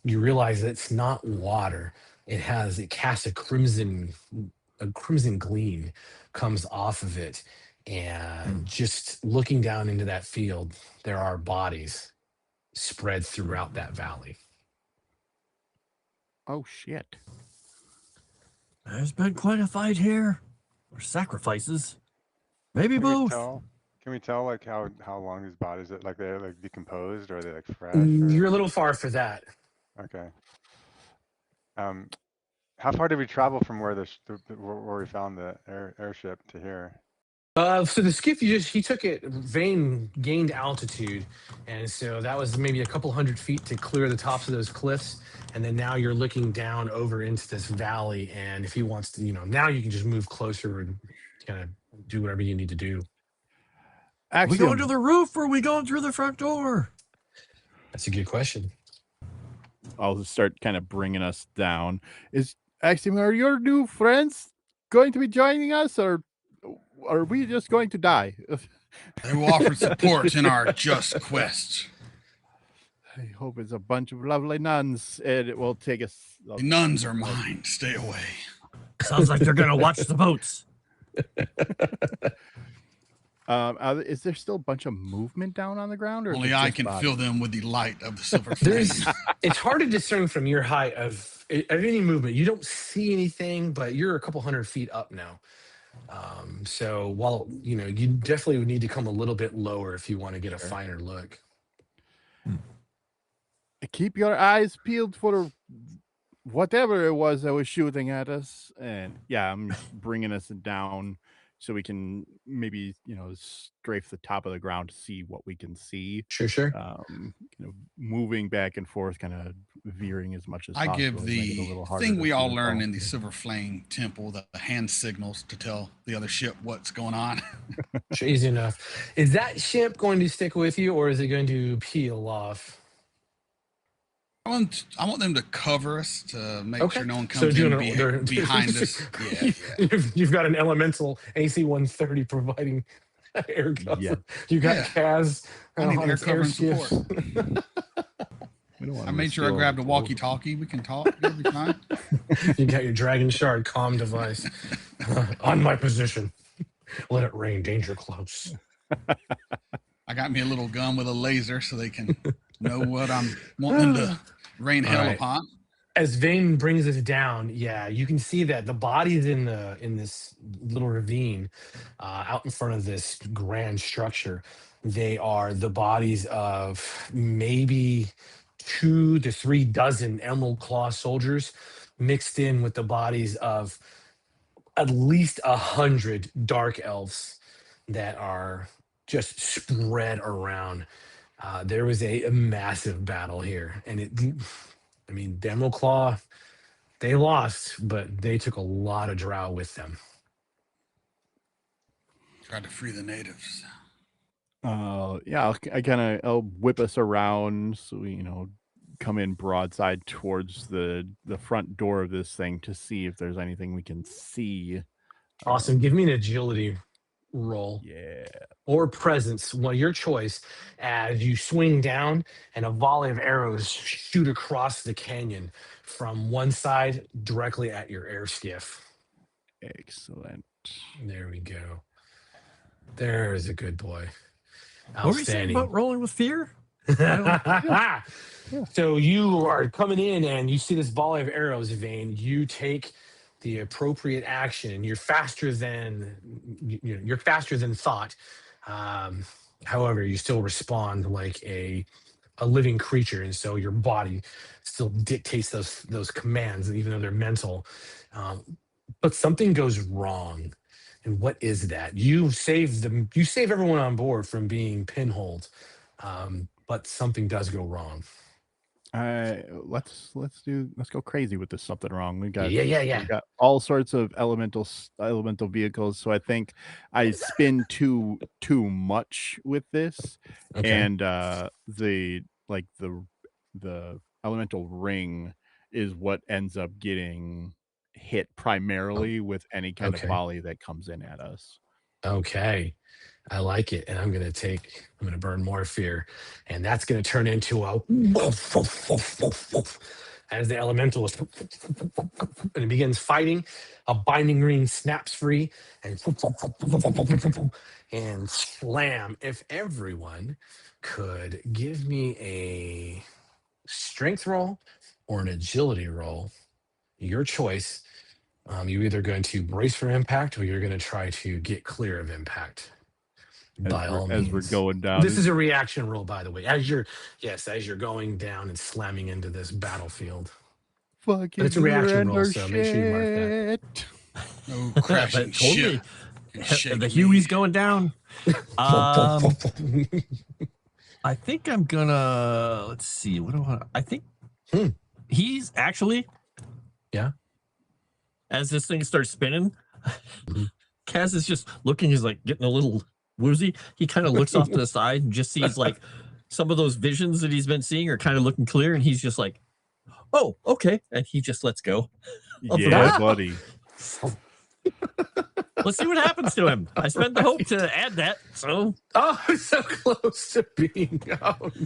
You realize that it's not water. It casts a crimson gleam comes off of it. And just looking down into that field, there are bodies spread throughout that valley. Oh shit. There's been quite a fight here. Or sacrifices. Maybe Can both. Can we tell like how long these bodies are, like they're like decomposed or are they like fresh? You're a little far for that. Okay. How far did we travel from where where we found the airship to here? So the skiff, he took it, Vane gained altitude. And so that was maybe a couple 100 feet to clear the tops of those cliffs. And then now you're looking down over into this valley. And if he wants to, now you can just move closer and kind of do whatever you need to do. Are we going to the roof or are we going through the front door? That's a good question. I'll just start kind of bringing us down. Is Axiom, are your new friends going to be joining us, or are we just going to die? They will offer support in our just quest. I hope it's a bunch of lovely nuns, and it will take us. The nuns are mine. Stay away. Sounds like they're going to watch the boats. Is there still a bunch of movement down on the ground? Or only I can fill them with the light of the silver flame. It's hard to discern from your height of any movement. You don't see anything, but you're a couple 100 feet up now. So while you definitely would need to come a little bit lower if you want to get a finer look. Keep your eyes peeled for whatever it was that was shooting at us. And yeah, I'm bringing us down so we can maybe, strafe the top of the ground to see what we can see. Sure. Moving back and forth, kind of veering as much as possible. I give the thing we all learned in the Silver Flame Temple, the hand signals to tell the other ship what's going on. Easy enough. Is that ship going to stick with you, or is it going to peel off? I want them to cover us to make sure no one comes in behind us. Yeah. You've got an elemental AC 130 providing air cover. Yeah. You got Kaz. I need air cover and support. I made sure I grabbed a walkie-talkie. We can talk. It'll be fine. You got your Dragon Shard comm device on my position. Let it rain. Danger close. I got me a little gun with a laser so they can know what I'm wanting them to rain hell upon. As Vane brings us down, you can see that the bodies in this little ravine out in front of this grand structure, they are the bodies of maybe 2 to 3 dozen Emerald Claw soldiers mixed in with the bodies of at least 100 dark elves that are just spread around. There was a massive battle here, and the Emerald Claw, they lost, but they took a lot of drow with them. Tried to free the natives. I'll whip us around so we, come in broadside towards the front door of this thing to see if there's anything we can see. Awesome. Give me an agility roll. Yeah. Or presence, your choice, as you swing down and a volley of arrows shoot across the canyon from one side directly at your air skiff. Excellent. There we go. There's a good boy. What were you saying about rolling with fear? So you are coming in and you see this volley of arrows, Vane. You take the appropriate action. You're faster than thought. However, you still respond like a living creature, and so your body still dictates those commands, even though they're mental. But something goes wrong, and what is that? You save everyone on board from being pinholed, but something does go wrong. Let's go crazy with this something wrong. We got yeah. We got all sorts of elemental vehicles. So I think I spin too much with this, and the elemental ring is what ends up getting hit primarily with any kind of volley that comes in at us. Okay. I like it. And I'm going to burn more fear. And that's going to turn into a as the elemental is, and it begins fighting. A binding ring snaps free and slam. If everyone could give me a strength roll or an agility roll, your choice. You're either going to brace for impact or you're going to try to get clear of impact. As we're going down. This is a reaction roll, by the way. As you're going down and slamming into this battlefield. But it's a reaction roll, so make sure you mark that. No crashing ship. The Huey's going down. I think I'm gonna. Let's see. What do I think? He's actually. Yeah. As this thing starts spinning, Kaz is just looking. He's like getting a little woozy. He kind of looks off to the side and just sees like some of those visions that he's been seeing are kind of looking clear, and he's just like, "Oh, okay," and he just lets go. Yeah, buddy. Let's see what happens to him. I spent the hope to add that. So, I'm so close to being.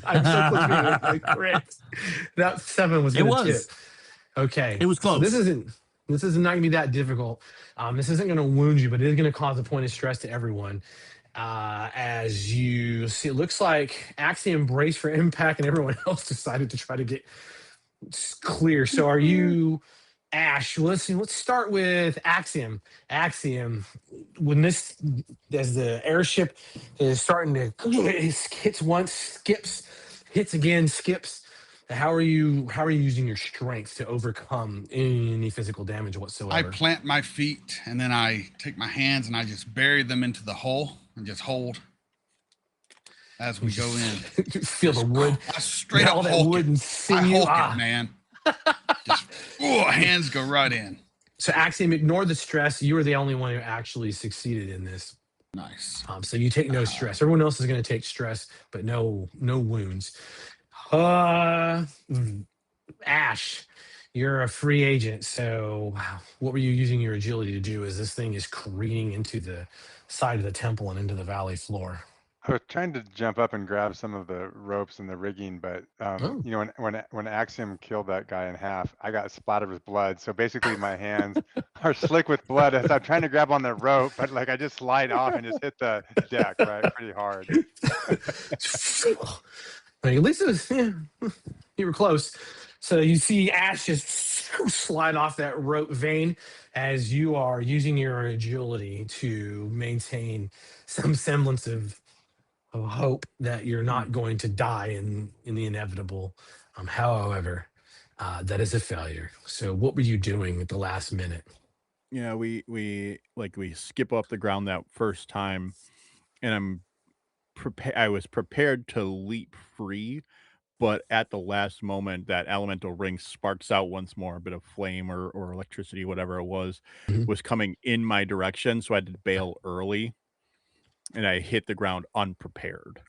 I'm so close to being like crit. That 7 was. It was. Okay. It was close. So this is not going to be that difficult. This isn't going to wound you, but it is going to cause a point of stress to everyone. As you see, it looks like Axiom braced for impact and everyone else decided to try to get clear. So are you, Ash? Let's start with Axiom. Axiom, as the airship is starting to, it hits once, skips, hits again, skips. How are you using your strength to overcome any physical damage whatsoever? I plant my feet and then I take my hands and I just bury them into the hole and just hold as we go in. Feel the wood. I straight up all that Hulk wood and sinew. I Hulk it, man. Just hands go right in. So Axiom, ignore the stress. You were the only one who actually succeeded in this. Nice. So you take no stress. Everyone else is going to take stress, but no wounds. Ash, you're a free agent. So what were you using your agility to do as this thing is careening into the side of the temple and into the valley floor? I was trying to jump up and grab some of the ropes and the rigging, but you know, when Axiom killed that guy in half, I got splattered with blood. So basically my hands are slick with blood as I'm trying to grab on the rope, but like I just slide off and just hit the deck, right, pretty hard. At least it was, you were close. So you see Ash just slide off that rope, Vane, as you are using your agility to maintain some semblance of hope that you're not going to die in the inevitable. However, that is a failure. So what were you doing at the last minute? Yeah, we skip off the ground that first time, and I was prepared to leap free, but at the last moment, that elemental ring sparks out once more. A bit of flame or electricity, whatever it was coming in my direction. So I had to bail early, and I hit the ground unprepared.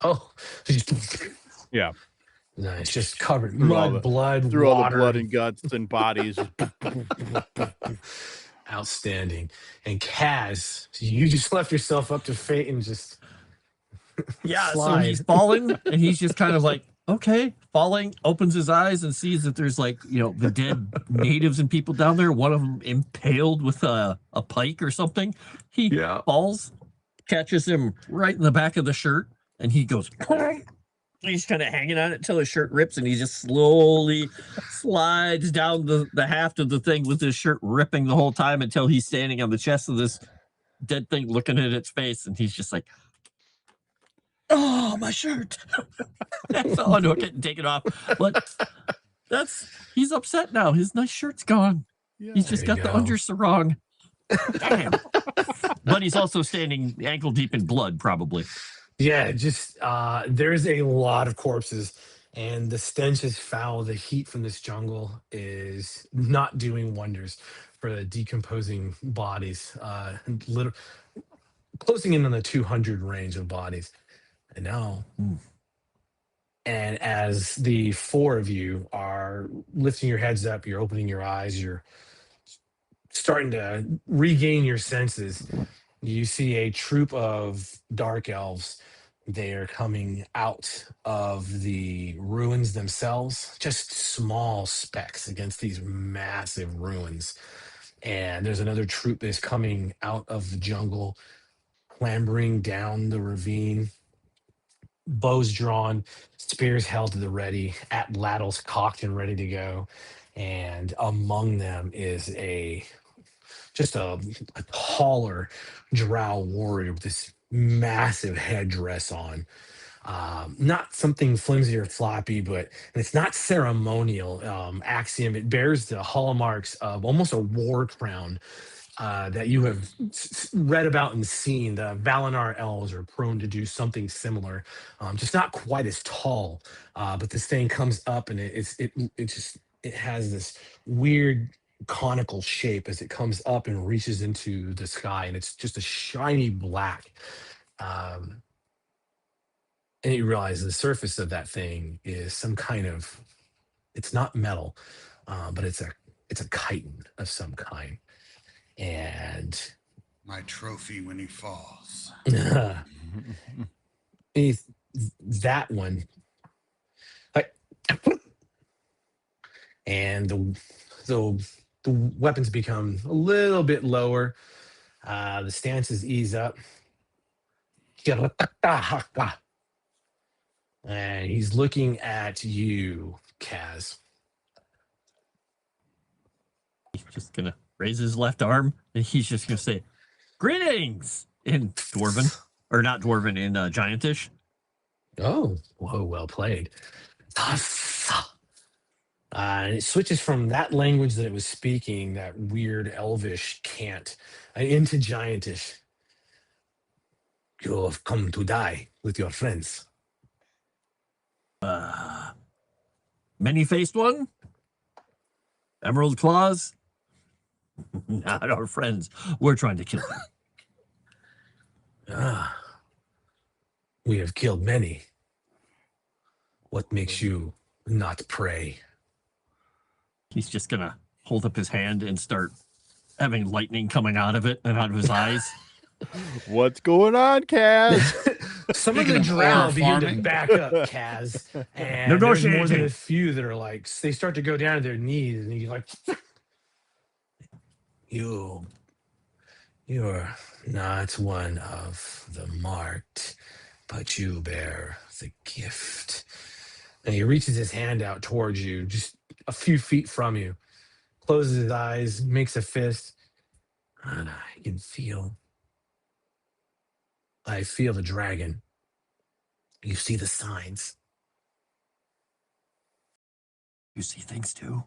Oh, yeah. Nice. Just covered mud, blood, through water. All the blood and guts and bodies. Outstanding. And Kaz, you just left yourself up to fate and just yeah. slide. So he's falling, and he's just kind of like, okay, falling. Opens his eyes and sees that there's like, you know, the dead natives and people down there. One of them impaled with a pike or something. He falls, catches him right in the back of the shirt, and he goes. He's kind of hanging on it until his shirt rips, and he just slowly slides down the haft of the thing with his shirt ripping the whole time until he's standing on the chest of this dead thing looking at its face, and he's just like, oh, my shirt. Oh, no, getting taken off. But he's upset now. His nice shirt's gone. Yeah, he's just got the undersarong. Damn. But he's also standing ankle deep in blood, probably. Yeah, just there's a lot of corpses, and the stench is foul. The heat from this jungle is not doing wonders for the decomposing bodies. Closing in on the 200 range of bodies. And now, and as the four of you are lifting your heads up, you're opening your eyes, you're starting to regain your senses. You see a troop of dark elves. They are coming out of the ruins themselves, just small specks against these massive ruins. And there's another troop that's coming out of the jungle, clambering down the ravine, bows drawn, spears held to the ready, at ladles cocked and ready to go. And among them is just a taller drow warrior with this massive headdress on. Not something flimsy or floppy, but and it's not ceremonial. Axiom, it bears the hallmarks of almost a war crown that you have read about and seen. The Valinor elves are prone to do something similar, just not quite as tall. But this thing comes up and it has this weird conical shape as it comes up and reaches into the sky, and it's just a shiny black. And you realize the surface of that thing is some kind of, it's not metal, but it's a chitin of some kind. And My trophy when he falls. beneath that one, like, and the weapons become a little bit lower. The stances ease up. And he's looking at you, Kaz. He's just gonna raise his left arm and he's just gonna say, "Greetings!" in Dwarven, or not Dwarven, in Giantish. Oh, whoa, well played. And it switches from that language that it was speaking, that weird elvish cant, into Giantish. You have come to die with your friends. Many-faced one? Emerald Claws? Not our friends. We're trying to kill them. We have killed many. What makes you not prey? He's just gonna hold up his hand and start having lightning coming out of it and out of his eyes. What's going on, Kaz? Some of the drow begin to back up, Kaz. And there's more than a few that are like, they start to go down to their knees, and he's like, You're not one of the marked, but you bear the gift. And he reaches his hand out towards you, just a few feet from you, closes his eyes, makes a fist. And I feel the dragon. You see the signs. You see things too?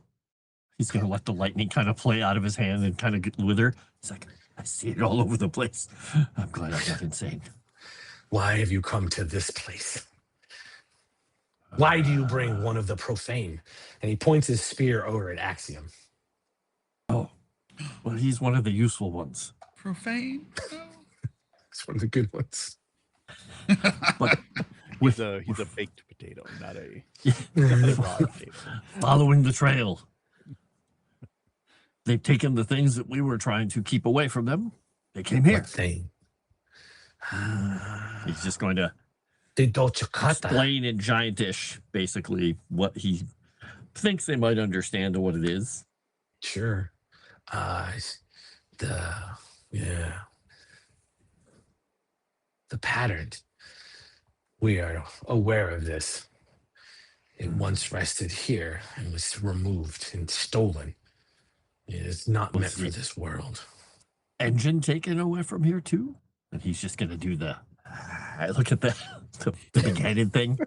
He's going to let the lightning kind of play out of his hand and kind of get wither. He's like, I see it all over the place. I'm glad I'm not insane. Why have you come to this place? Why do you bring one of the profane? And he points his spear over at Axiom. Oh, well, he's one of the useful ones. Profane? It's one of the good ones. But he's a baked potato, not a raw potato. Following the trail. They've taken the things that we were trying to keep away from them. They came here. What thing? He's just going to explain in Giantish, basically, what he thinks they might understand or what it is. Sure. The pattern. We are aware of this. It once rested here and was removed and stolen. It is not meant for this world. Engine taken away from here too? And he's just going to do the, look at the big-headed thing.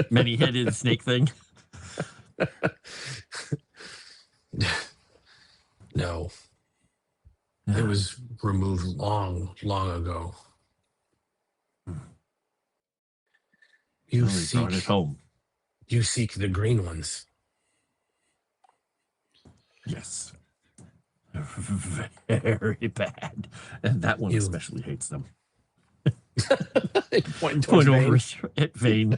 Many-headed snake thing. No. It was removed long, long ago. You brought it home. You seek the green ones. Yes. Very bad. And that one especially hates them. Point over at Vane.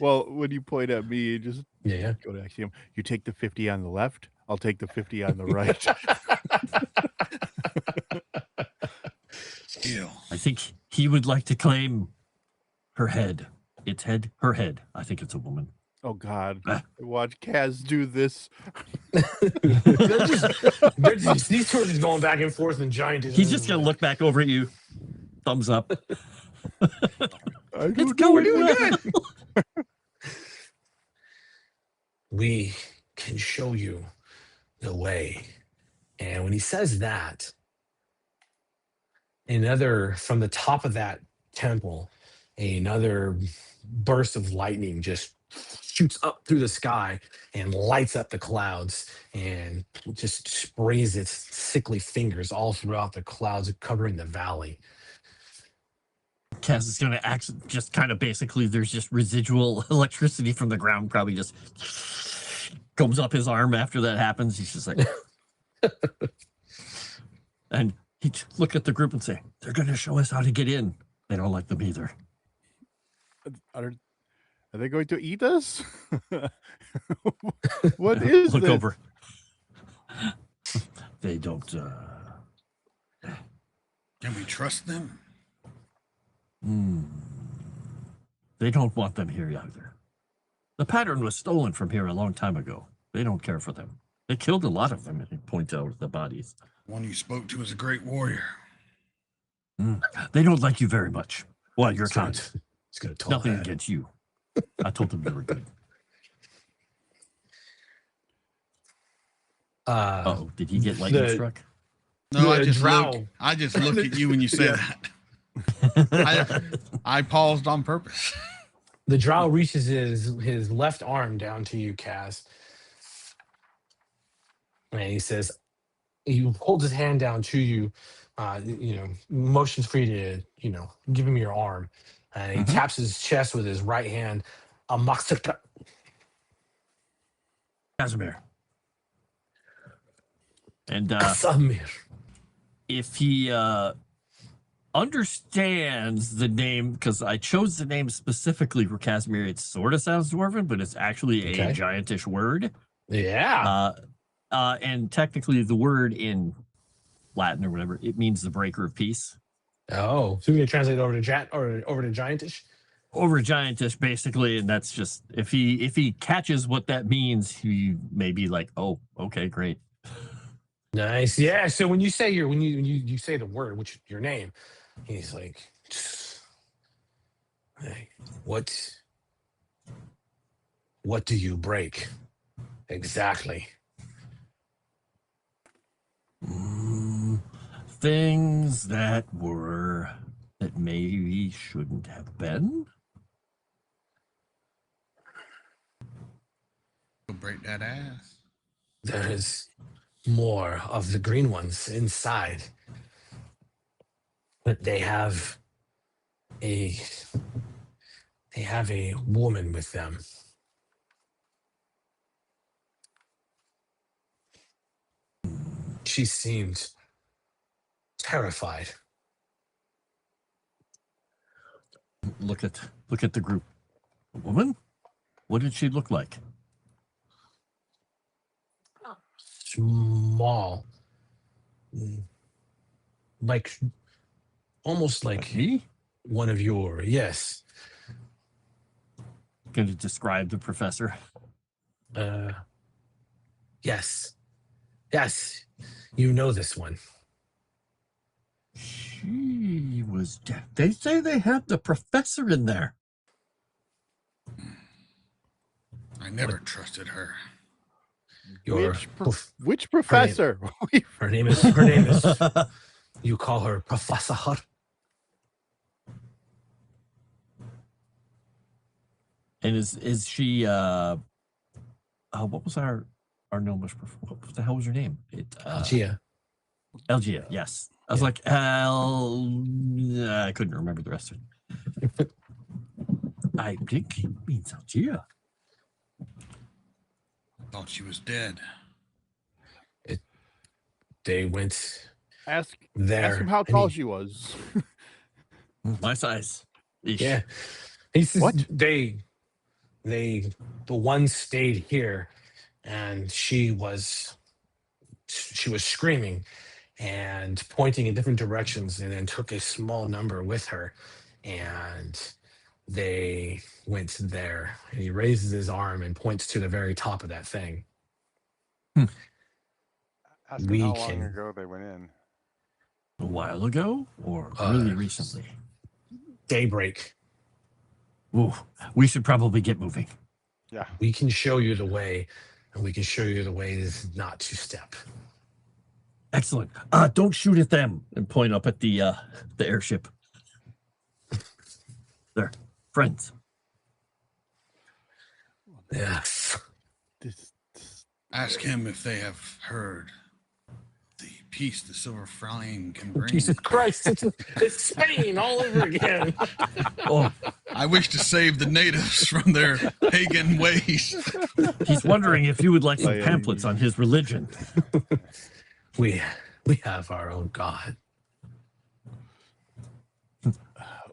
Well, when you point at me, you just go to Axiom. You take the 50 on the left. I'll take the 50 on the right. I think he would like to claim her head. Its head, her head. I think it's a woman. Oh God! Watch Kaz do this. These two are just going back and forth and giant. He's just gonna look back over at you. Thumbs up. It's going good. We can show you the way. And when he says that, from the top of that temple, another burst of lightning just shoots up through the sky and lights up the clouds and just sprays its sickly fingers all throughout the clouds covering the valley. Kaz is going to act just kind of basically, there's just residual electricity from the ground, probably just comes up his arm after that happens. He's just like, and he look at the group and say, they're going to show us how to get in. They don't like them either. Are they going to eat us? What is Look this? over. They don't. Can we trust them? They don't want them here either. The pattern was stolen from here a long time ago. They don't care for them. They killed a lot of them, and he points out the bodies. One you spoke to is a great warrior. They don't like you very much. Well, you're kind. It's gonna talk nothing that. against you. I told them you were good. Did he get lightning struck? No, I just looked at you when you said that. I paused on purpose. The drow reaches his left arm down to you, Kaz. And he says, he holds his hand down to you, motions for you to, give him your arm. And he taps his chest with his right hand. Kasimir. And Kasimir. If he understands the name, because I chose the name specifically for Kasimir, it sort of sounds dwarven, but it's actually a giantish word. Yeah. And technically the word in Latin or whatever, it means the breaker of peace. Oh, so we're gonna translate it over to giantish? Over giantish, basically, and that's just if he catches what that means, he may be like, oh, okay, great. Nice. Yeah. So when you say you say the word, which your name, he's like, hey, what do you break? Exactly. Things that maybe shouldn't have been. Break that ass. There is more of the green ones inside, but they have a woman with them. She seemed terrified. Look at the group. A woman? What did she look like? Small, like almost like me? One of your, yes. Going to describe the professor? Yes, you know this one. She was dead. They say they had the professor in there. I never trusted her. Which professor? Her name is. You call her Professor. And is she? What was our gnomish? What the hell was her name? Algia. Algia. Yes. I was like, I couldn't remember the rest of it. I think he means Algia. Thought she was dead. They went Ask there. him how tall she was. My size. Eesh. Yeah. He says What? the one stayed here, and she was screaming and pointing in different directions, and then took a small number with her, and they went there. And he raises his arm and points to the very top of that thing. Ask him how long ago they went in. A while ago, or really recently? Daybreak. Ooh, we should probably get moving. Yeah. We can show you the way, and we can show you the ways not to step. Excellent. Don't shoot at them, and point up at the airship. They're friends. Yes. Ask him if they have heard the peace the silver flame can bring. Jesus Christ, it's Spain all over again. Oh, I wish to save the natives from their pagan ways. he's wondering if you would like some pamphlets on his religion. We have our own God.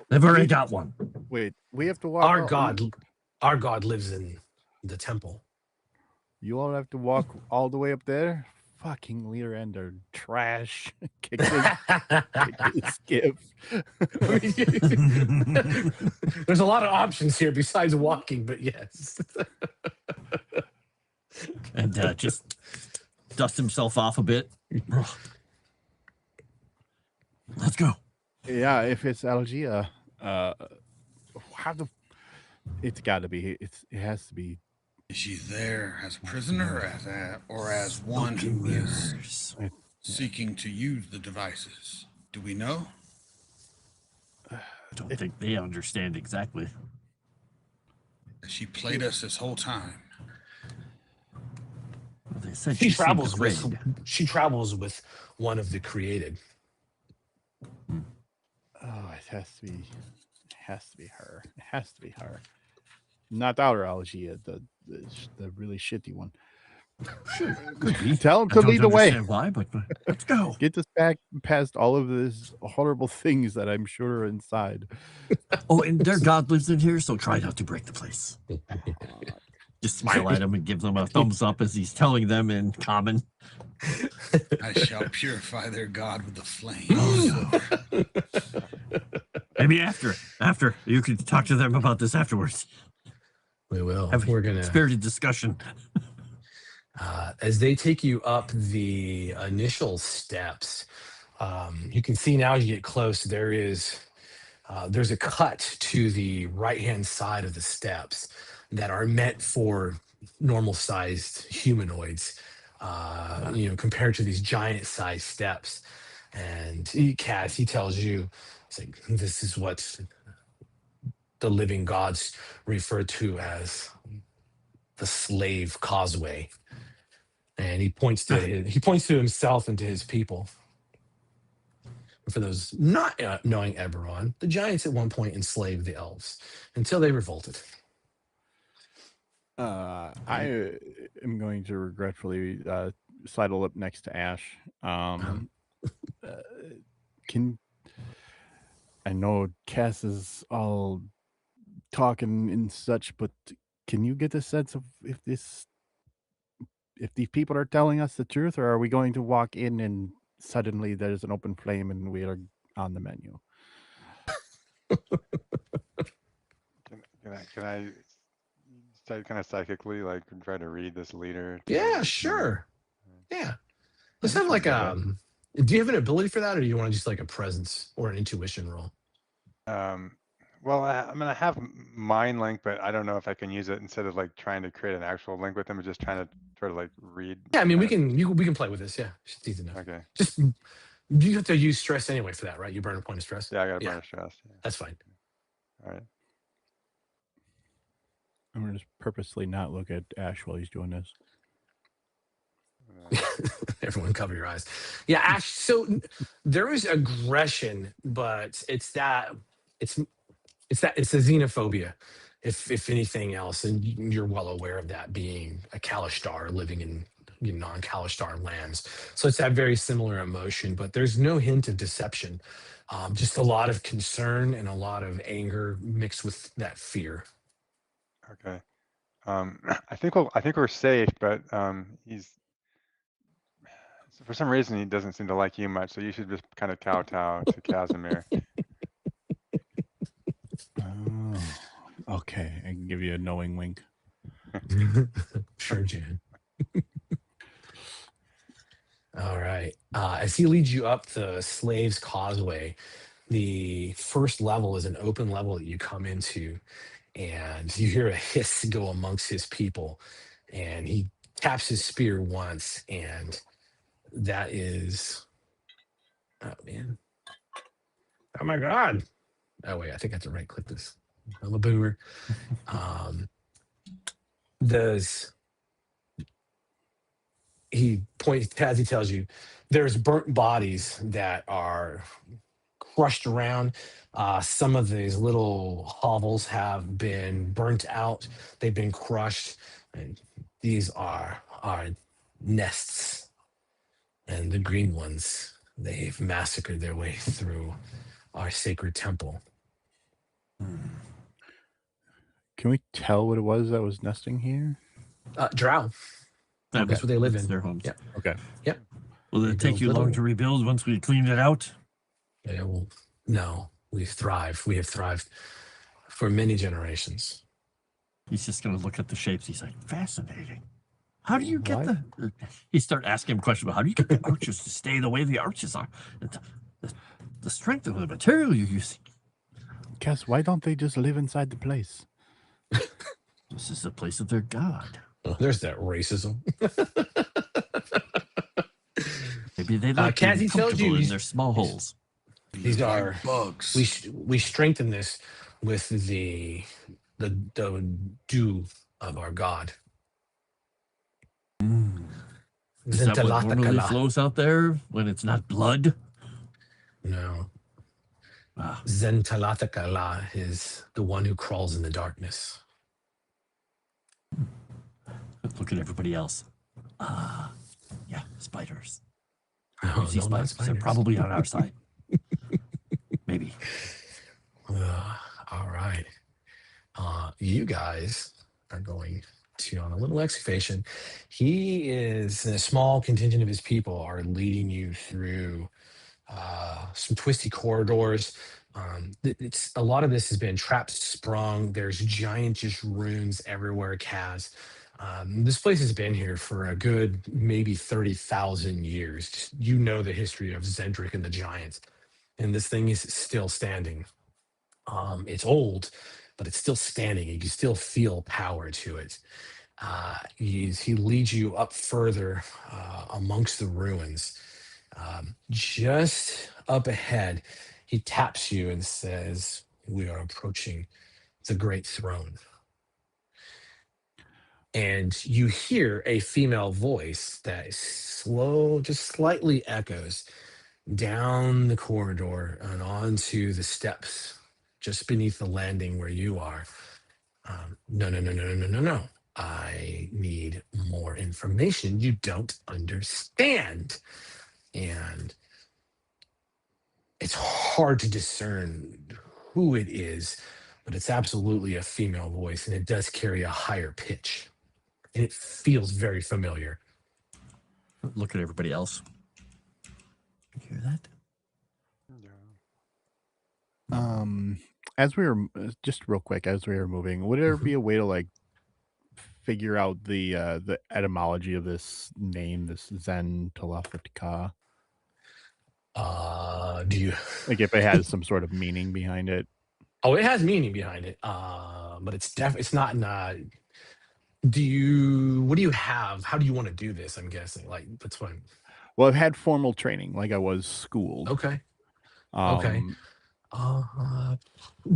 They've already got one. Wait, we have to walk. Our God lives in the temple. You all have to walk all the way up there? Fucking leader and their trash. Kick his skiff. There's a lot of options here besides walking, but yes. And just dust himself off a bit. Let's go. Yeah, if it's Algia, it's got to be. It has to be. Is she there as a prisoner or as one who is seeking to use the devices? Do we know? I don't think they understand exactly. She played us this whole time. Well, they said she travels with one of the created. Oh, it has to be. It has to be her. It has to be her. Not our Algia, the really shitty one. Tell him to lead the way. Why, but let's go. Get us back past all of these horrible things that I'm sure are inside. Oh, and their God lives in here, so try not to break the place. Just smile at him and give them a thumbs up as he's telling them in common. I shall purify their God with the flames. Maybe after you can talk to them about this afterwards. We will. We're gonna spirited discussion. As they take you up the initial steps, you can see now as you get close, there's a cut to the right-hand side of the steps that are meant for normal-sized humanoids, compared to these giant-sized steps. And he tells you, it's like, this is what the living gods refer to as the slave causeway. And he points to himself and to his people. For those not knowing Eberron, the giants at one point enslaved the elves until they revolted. I am going to regretfully sidle up next to Ash. I know Cass is all talking and such, but can you get a sense of if these people are telling us the truth, or are we going to walk in and suddenly there's an open flame and we are on the menu? Can I start kind of psychically, like, try to read this leader? Yeah, sure. Yeah. Let's have like do you have an ability for that, or do you want to just like a presence or an intuition roll? Well, I have mind link, but I don't know if I can use it instead of like trying to create an actual link with them, just trying to try to like read. Yeah, I mean, we can play with this. Yeah, it's easy enough. Okay. Just you have to use stress anyway for that, right? You burn a point of stress. Yeah, I got a point of stress. Yeah. That's fine. All right. I'm gonna just purposely not look at Ash while he's doing this. Everyone cover your eyes. Yeah, Ash, so there is aggression, but it's a xenophobia. if anything else, and you're well aware of that, being a Kalishtar living in non-Kalishtar lands. So it's that very similar emotion, but there's no hint of deception. Just a lot of concern and a lot of anger mixed with that fear. Okay. I think we're safe, but he's for some reason he doesn't seem to like you much, so you should just kind of kowtow to Kasimir. Oh, okay. I can give you a knowing wink. Sure, Jan. All right. As he leads you up the Slaves Causeway, the first level is an open level that you come into, and you hear a hiss go amongst his people, and he taps his spear once, and that is, oh man, oh my god, oh wait, I think I have to right click this. I'm a boomer. He points as he tells you there's burnt bodies that are crushed around. Some of these little hovels have been burnt out. They've been crushed. And these are our nests. And the green ones, they've massacred their way through our sacred temple. Can we tell what it was that was nesting here? Drow. That's what they live in. Their homes. Yep. Okay. Yep. Will it take you long to rebuild once we clean it out? Yeah, well, no, we thrive. We have thrived for many generations. He's just going to look at the shapes. He's like, fascinating. How do you get He start asking him questions about how do you get the arches to stay the way the arches are? The strength of the material you're using. Cass, why don't they just live inside the place? This is the place of their god. Oh, there's that racism. Maybe they like being comfortable in their small holes. These are bugs. We strengthen this with the dew of our god. Is that what normally flows out there when it's not blood? No. Zentalatakala is the one who crawls in the darkness. Look at everybody else. Yeah, spiders. Oh, See spiders. They're probably on our side. Maybe. All right. You guys are going to on a little excavation. He is, and a small contingent of his people are leading you through some twisty corridors. It's a lot of this has been trapped, sprung. There's giant just runes everywhere. Kaz. This place has been here for a good maybe 30,000 years. You know the history of Zendrick and the giants, and this thing is still standing. It's old, but it's still standing. You can still feel power to it. He leads you up further amongst the ruins. Just up ahead, he taps you and says, "We are approaching the great throne." And you hear a female voice that is slow, just slightly echoes down the corridor and onto the steps just beneath the landing where you are. No. I need more information. You don't understand. And it's hard to discern who it is, but it's absolutely a female voice, and it does carry a higher pitch. And it feels very familiar. Look at everybody else. You hear that? As we were just real quick, as we were moving, would there be a way to like figure out the etymology of this name, this Zen Talafatika? Do you like if it has some sort of meaning behind it? Oh, it has meaning behind it. But it's not in what do you have? How do you want to do this? I'm guessing. Like that's what Well, I've had formal training, like I was schooled. Okay. Okay.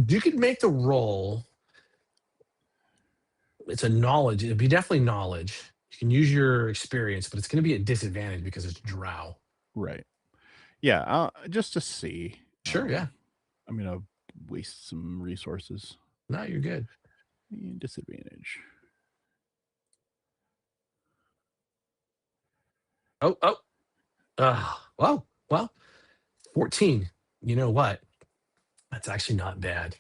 You could make the roll. It's a knowledge. It'd be definitely knowledge. You can use your experience, but it's going to be a disadvantage because it's drow. Right. Yeah. Just to see. Sure. Yeah. I'm gonna waste some resources. No, you're good. Disadvantage. Well, 14. You know what? That's actually not bad.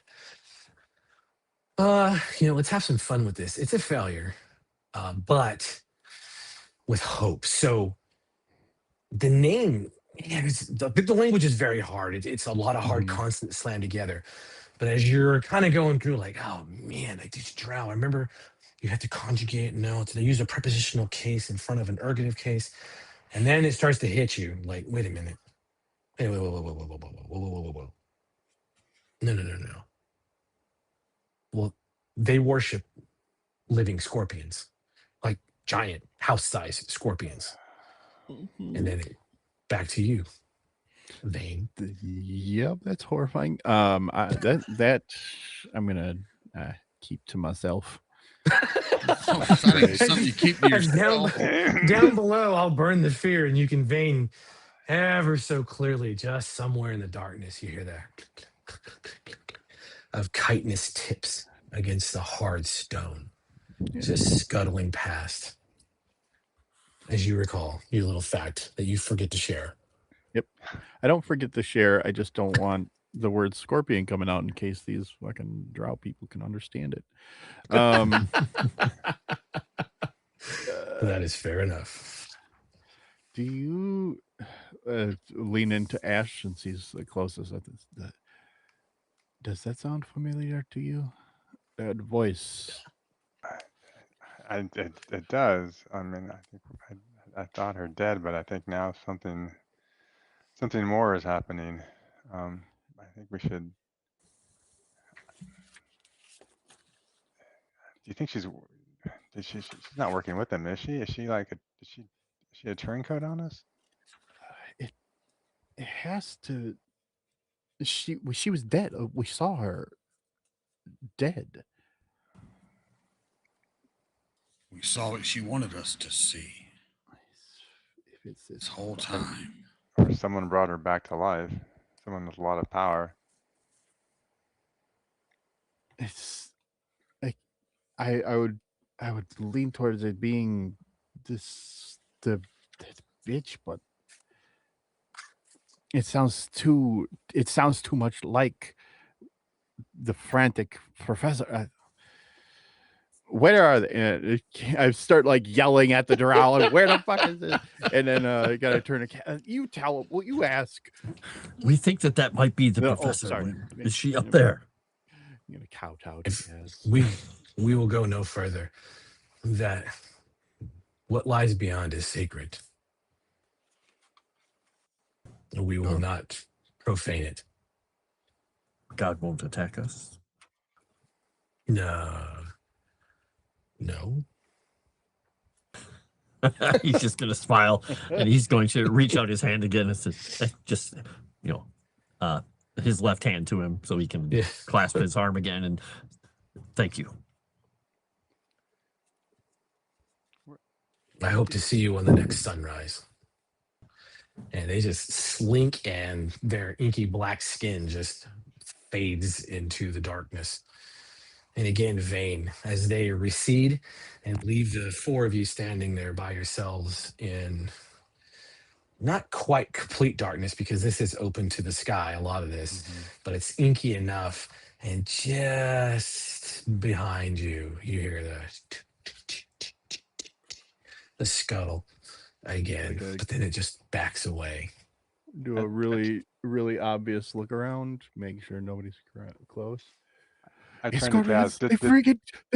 Let's have some fun with this. It's a failure, but with hope. So the name, the language is very hard. It's a lot of hard consonants slammed together. But as you're kind of going through, like, oh man, I did drow. I remember you had to conjugate notes. They use a prepositional case in front of an ergative case, and then it starts to hit you. Like, wait a minute. Hey, whoa. No. Well, they worship living scorpions, like giant house-sized scorpions. And then back to you, Vane. Yep, that's horrifying. That I'm gonna keep to myself. Something you keep to yourself. Down below, I'll burn the fear, and you can Vane ever so clearly, just somewhere in the darkness, you hear that of chitinous tips against the hard stone, just scuttling past. As you recall, your little fact that you forget to share. Yep. I don't forget to share. I just don't want the word scorpion coming out in case these fucking drow people can understand it. That is fair enough. Do you lean into Ash since he's the closest? Does that sound familiar to you? That voice. It does. I mean, I thought her dead, but I think now something more is happening. I think we should. Do you think she's not working with them? Is she? Is she like is she a turncoat on us? It has to. She was dead. We saw her dead. We saw what she wanted us to see. If it's this whole time. Or someone brought her back to life. Someone with a lot of power. It's like I would lean towards it being this bitch, but it sounds too much like the frantic professor. Where are they? I start like yelling at the drow. Where the fuck is this? And then I gotta turn to you. Tell him. Well, you ask. We think that might be the professor. Sorry. Is she up there? I'm gonna kowtow. We will go no further. That what lies beyond is sacred. We will not profane it. God won't attack us. No. He's just going to smile, and he's going to reach out his hand again and just, his left hand to him so he can clasp his arm again. And thank you. I hope to see you on the next sunrise. And they just slink, and their inky black skin just fades into the darkness. And again, Vane, as they recede and leave the four of you standing there by yourselves in not quite complete darkness, because this is open to the sky, a lot of this, but it's inky enough. And just behind you, you hear the scuttle again, but then it just backs away. Do a really, really obvious look around, make sure nobody's close. I turned to Jazz. They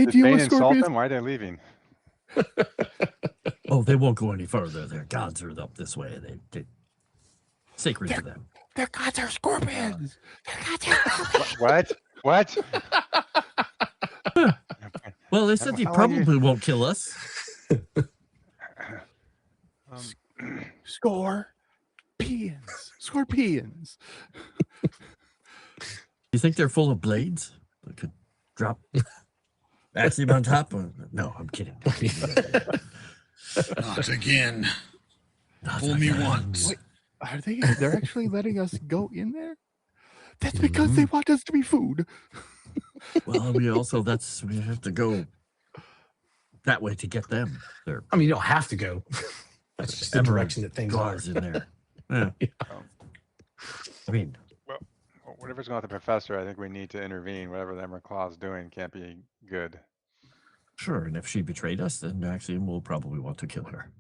deal with insult them? Why are they leaving? Oh, they won't go any further. Their gods are up this way. They sacred to them. Their gods are scorpions. What? Well, they said they probably won't kill us. Scorpions. You think they're full of blades? I could drop Axiom on top. No, I'm kidding. Not again. Fool me once. Wait, are they? They're actually letting us go in there? That's because they want us to be food. Well, we have to go that way to get them there. I mean, you don't have to go. That's just the direction that things are. In there. Yeah. I mean, well, whatever's going on with the professor, I think we need to intervene. Whatever the Emerald Claw's doing can't be good. Sure, and if she betrayed us, then Axiom will probably want to kill her.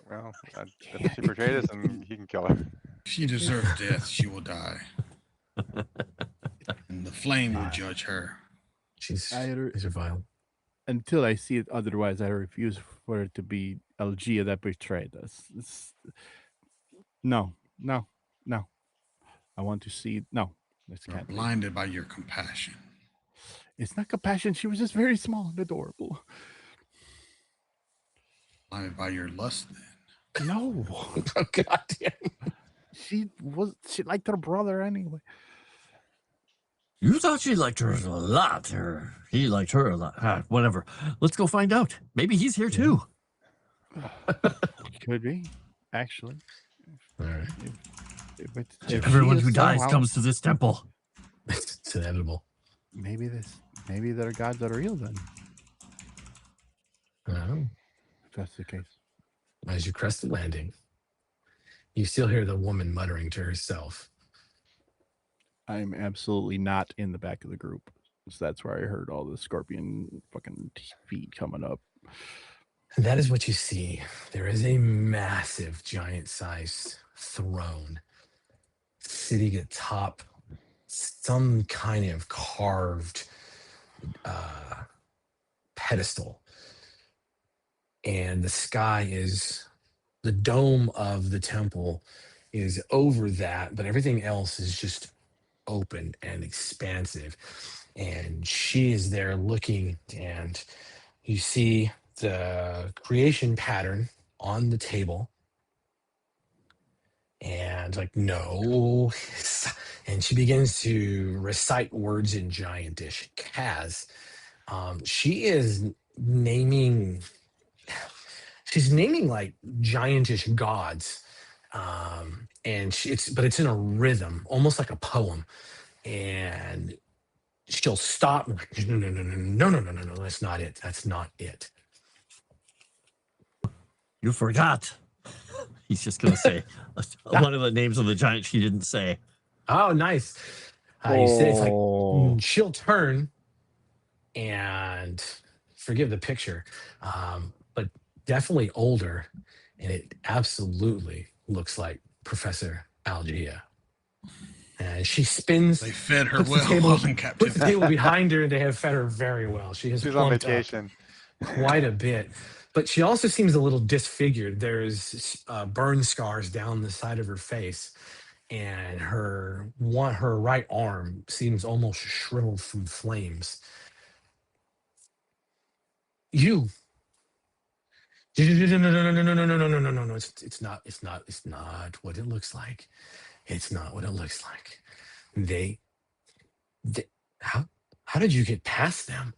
Well, if she betrayed us, then he can kill her. If she deserves death, she will die. And the flame will judge her. These are vile. Until I see it otherwise, I refuse for it to be Algia that betrayed us. No. I want to see. No. You're blinded by your compassion. It's not compassion. She was just very small and adorable. Blinded by your lust, then. No. Oh, God damn. She liked her brother anyway. You thought she liked her a lot, or he liked her a lot. Whatever. Let's go find out. Maybe he's here too. Could be, actually. All right. If everyone who dies comes to this temple. It's inevitable. Maybe their gods are real then. If that's the case. As you crest the landing, you still hear the woman muttering to herself. I'm absolutely not in the back of the group. So that's where I heard all the scorpion fucking feet coming up. That is what you see. There is a massive, giant-sized throne sitting atop some kind of carved pedestal. And the dome of the temple is over that, but everything else is just open and expansive. And she is there looking, and you see the creation pattern on the table. And like, no. And she begins to recite words in Giantish. Kaz, she is naming... She's naming like giantish gods, and but it's in a rhythm, almost like a poem. And she'll stop. No, that's not it. That's not it. You forgot. He's just gonna say one of the names of the giant she didn't say. Oh, nice. You say it's like she'll turn and forgive the picture, but definitely older, and it absolutely looks like Professor Algia. And she spins. They fed her well while in captivity. Puts the table behind her, and they have fed her very well. She's on vacation quite a bit, but she also seems a little disfigured. There's burn scars down the side of her face, and her right arm seems almost shriveled from flames. You. No. It's not what it looks like. It's not what it looks like. How did you get past them?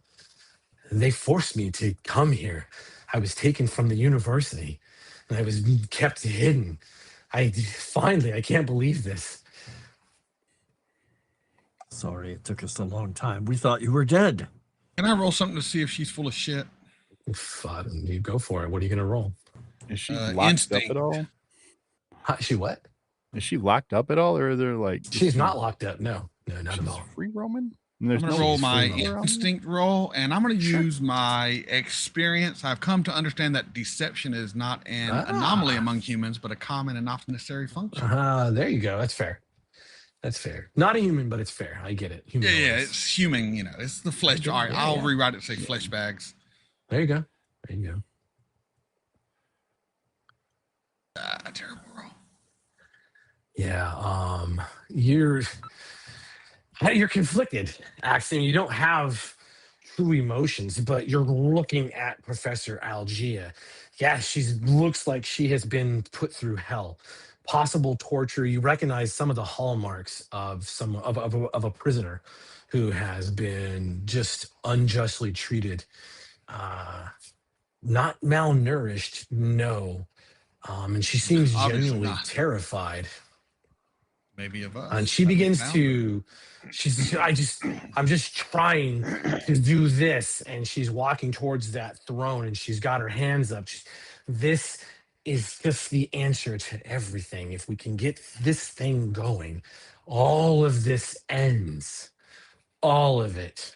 They forced me to come here. I was taken from the university, and I was kept hidden. I can't believe this. Sorry it took us a long time. We thought you were dead. Can I roll something to see if she's full of shit? You go for it. What are you going to roll? Is she locked up at all? She what? Is she locked up at all, or are there like? She's not locked up. No, not at all. Free roaming. I'm going to roll my instinct roll, and I'm going to use my experience. I've come to understand that deception is not an anomaly among humans, but a common and often necessary function. There you go. That's fair. Not a human, but it's fair. I get it. Yeah, it's human. It's the flesh. All right, I'll rewrite it to say flesh bags. There you go. Terrible roll. Yeah, you're conflicted, Axiom. You don't have true emotions, but you're looking at Professor Algia. Yeah, she looks like she has been put through hell. Possible torture. You recognize some of the hallmarks of a prisoner who has been just unjustly treated. Not malnourished, no. And she seems genuinely terrified. Maybe of us. And she begins to, I'm just trying to do this. And she's walking towards that throne and she's got her hands up. This is just the answer to everything. If we can get this thing going, all of this ends. All of it.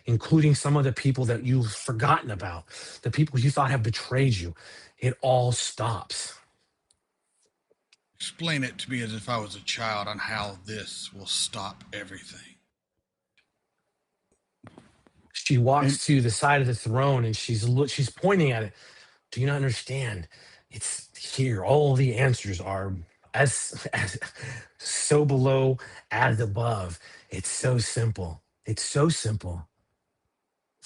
Including some of the people that you've forgotten about, the people you thought have betrayed you. It all stops. Explain it to me as if I was a child on how this will stop everything. She walks to the side of the throne and she's pointing at it. Do you not understand? It's here. All the answers are as so below as above. It's so simple. It's so simple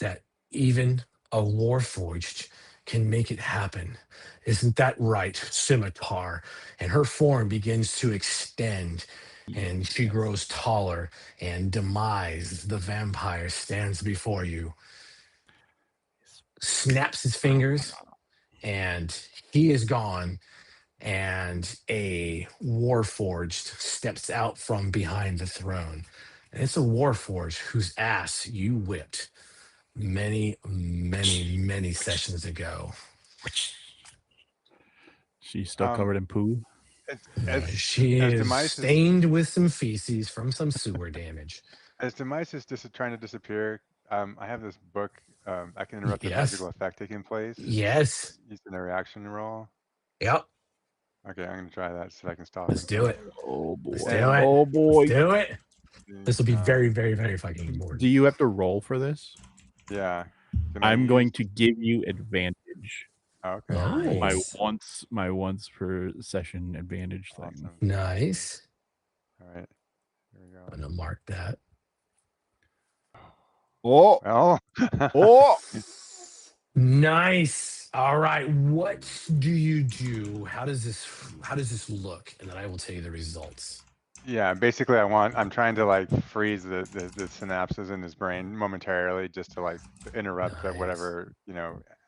that even a Warforged can make it happen. Isn't that right, Scimitar? And her form begins to extend and she grows taller, and Demise, the vampire, stands before you, snaps his fingers, and he is gone, and a Warforged steps out from behind the throne. And it's a Warforged whose ass you whipped many, many, many sessions ago. She's still covered in poo. She is stained with some feces from some sewer damage. As Demise is trying to disappear, I have this book. I can interrupt the magical effect taking place. Yes. Using a reaction roll. Yep. Okay, I'm going to try that so I can stop. Let's do it. Oh boy. Let's do it. Oh boy. Let's do it. This will be very, very, very fucking important. Do you have to roll for this? Yeah. I'm going to give you advantage. Okay. Nice. My once per session advantage thing. Awesome. Nice. All right. Here we go. I'm gonna mark that. Oh. Oh. Oh. Nice. All right. What do you do? How does this look? And then I will tell you the results. Yeah, basically I'm trying to like freeze the synapses in his brain momentarily just to like interrupt that whatever,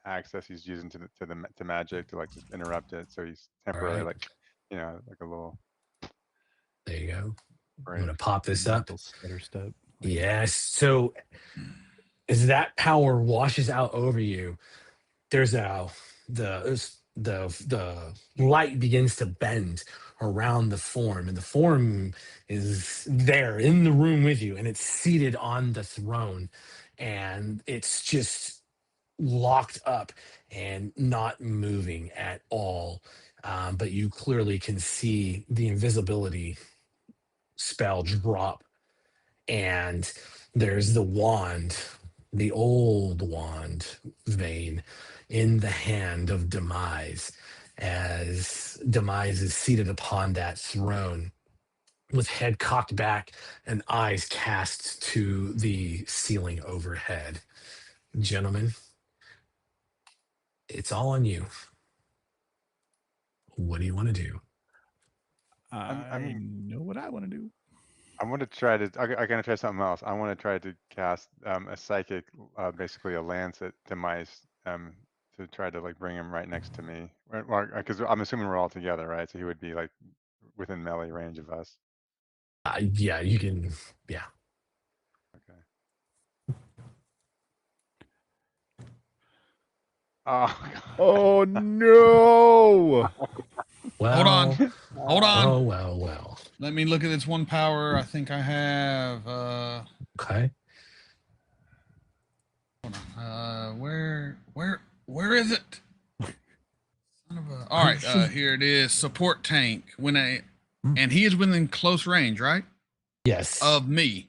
access he's using to magic to like just interrupt it. So he's temporarily like a little. There you go. Right. I'm gonna pop this up. Better step. Yes. So as that power washes out over you, there's the light begins to bend around the form, and the form is there in the room with you, and it's seated on the throne, and it's just locked up and not moving at all. But you clearly can see the invisibility spell drop, and there's the wand, the old wand, Vane, in the hand of Demise, as Demise is seated upon that throne with head cocked back and eyes cast to the ceiling overhead. Gentlemen, it's all on you. What do you want to do? I know what I want to do. I want to try to. I'm gonna try something else. I want to try to cast a psychic, basically a lance at Demise, to try to like bring him right next to me. Because I'm assuming we're all together, right? So he would be like within melee range of us. Yeah, you can. Yeah. Okay. Oh. God. Oh no! Well, Hold on. Oh well. Let me look at this one power. I think I have. Okay. Hold on. Where is it? Son of a... All right. Here it is. Support tank. And he is within close range, right? Yes. Of me.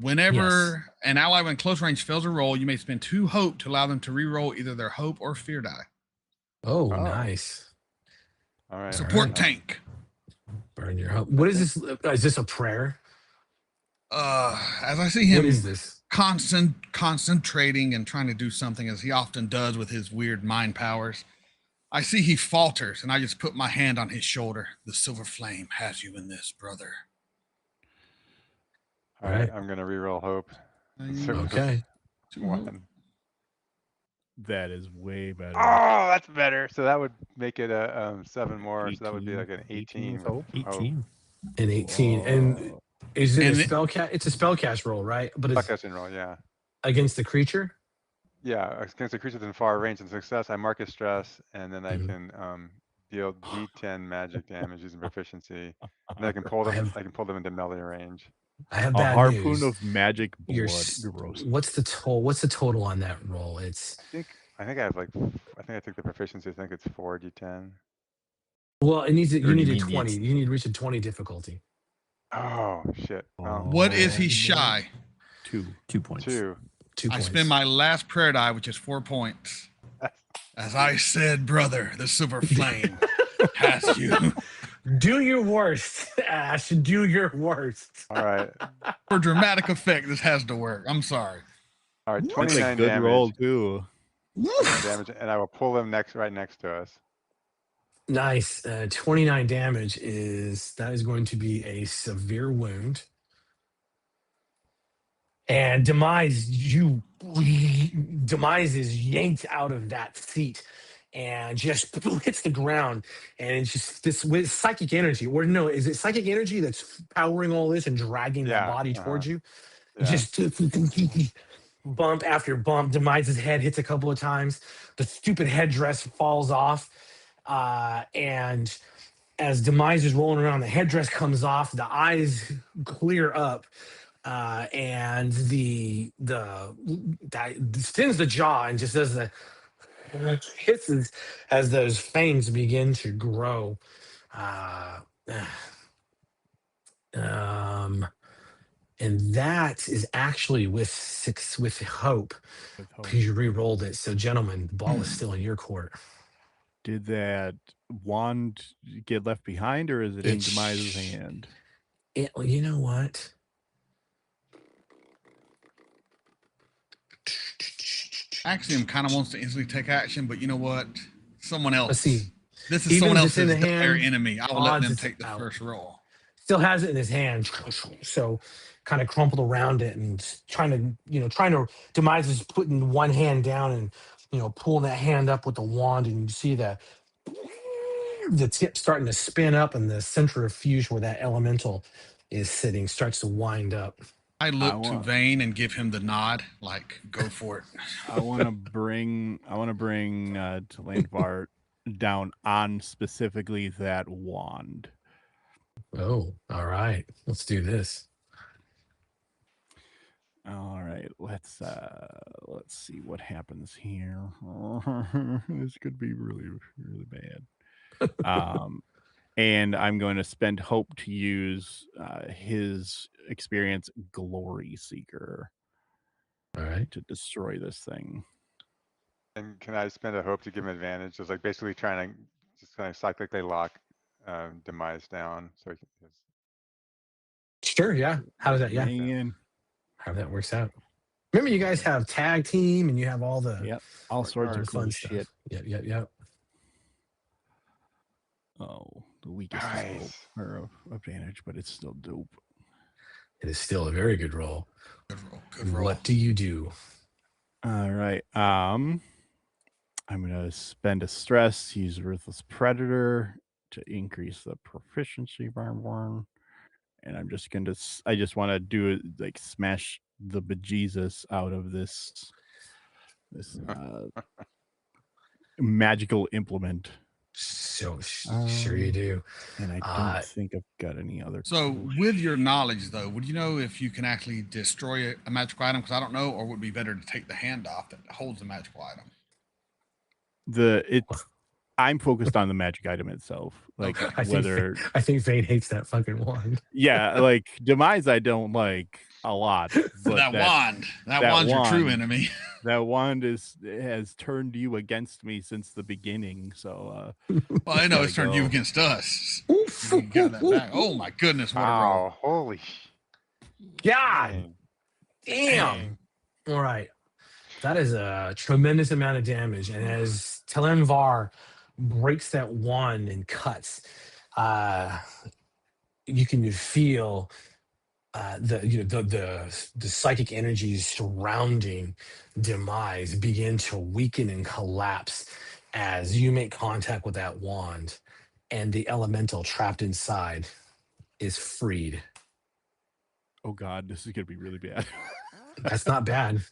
Whenever an ally in close range fails a roll, you may spend 2 hope to allow them to re-roll either their hope or fear die. Oh, nice. All right. Support tank. Burn your hope. What is this? Is this a prayer? As I see him, what is this? Concentrating and trying to do something as he often does with his weird mind powers, I see he falters, and I just put my hand on his shoulder. The silver flame has you in this, brother. All right. I'm gonna re-roll hope. Okay. 1. That is way better. Oh, that's better. So that would make it a 7 more. 18, so that would be like an 18. 18. An 18. And Whoa. is it And a it- spellcast? It's a spellcast roll, right? But it's Spellcasting roll, yeah. against the creature? Yeah, against a creature within far range and success, I mark a stress, and then I Mhm. can deal D10 magic damage using proficiency. And then I can pull them into melee range. I have A bad harpoon news. of magic Your blood. s- Gross. What's the total? What's the total on that roll? It's I think I have like I think I took the proficiency. I think it's 4d10. well, it needs Or you do need you a mean 20. it's- You need to reach a 20 difficulty. Oh shit. Well, what is he Oh, shy? 2. 2 points. 2. 2 I points. spend my last prayer die, which is 4 points. As I said, brother, the silver flame has you. Do your worst, Ash. Do your worst. All right. For dramatic effect, this has to work. I'm sorry. All right. That's 29 a good damage. roll too. 29 damage, and I will pull him right next to us. Nice. 29 damage that is going to be a severe wound. And Demise is yanked out of that seat and just hits the ground. And it's just this with psychic energy. Or no, is it psychic energy that's powering all this and dragging that body towards you? Yeah. Just bump after bump. Demise's head hits a couple of times. The stupid headdress falls off. And as Demise is rolling around, the headdress comes off, the eyes clear up, and that spins the jaw and just does the hisses as those fangs begin to grow. And that is actually with hope With hope. because you re-rolled it. So, gentlemen, the ball is still in your court. Did that wand get left behind, or is it in Demise's hand? Well, you know what? Axiom kind of wants to instantly take action, but you know what? Someone else. Let's see. This is Even someone if it's in else's the dire hand, enemy. I will let odds them it's take the out. first roll. Still has it in his hand, so kind of crumpled around it and trying to. Demise is putting one hand down and pulling that hand up with the wand, and you see the tip starting to spin up, and the centrifuge where that elemental is sitting starts to wind up. I look to Vane and give him the nod, like, go for it. I want to bring Talandvar down on specifically that wand. Oh, all right. Let's do this. All right, let's see what happens here. This could be really, really bad. And I'm going to spend hope to use his experience Glory Seeker. All right. To destroy this thing. And can I spend a hope to give him advantage? Just like basically trying to just kind of cyclically lock Demise down. So he can Sure, yeah. How does that? Yeah. How that works out. Remember, you guys have tag team and you have all the all sorts of fun cool stuff. shit. Yep. Oh, the weakest is hope or advantage, but it's still dope. It is still a very good roll. Good roll. What do you do? All right. I'm gonna spend a stress, use Ruthless Predator to increase the proficiency by 1. And I'm just gonna I just want to do it like smash the bejesus out of this magical implement. So sure you do. And I don't think I've got any other. So with your knowledge, though, would you know if you can actually destroy a magical item? Because I don't know, or would it be better to take the hand off that holds the magical item? I'm focused on the magic item itself. Like I think Vane hates that fucking wand. Yeah, like Demise I don't like a lot. But that wand's your true enemy. That wand has turned you against me since the beginning. So well, I know it's turned you against us. You got that back. Oh my goodness, what a roll. Holy God. Damn. All right. That is a tremendous amount of damage. And as Talandvar breaks that wand and cuts, you can feel the psychic energies surrounding Demise begin to weaken and collapse as you make contact with that wand, and the elemental trapped inside is freed. Oh God, this is gonna be really bad. That's not bad.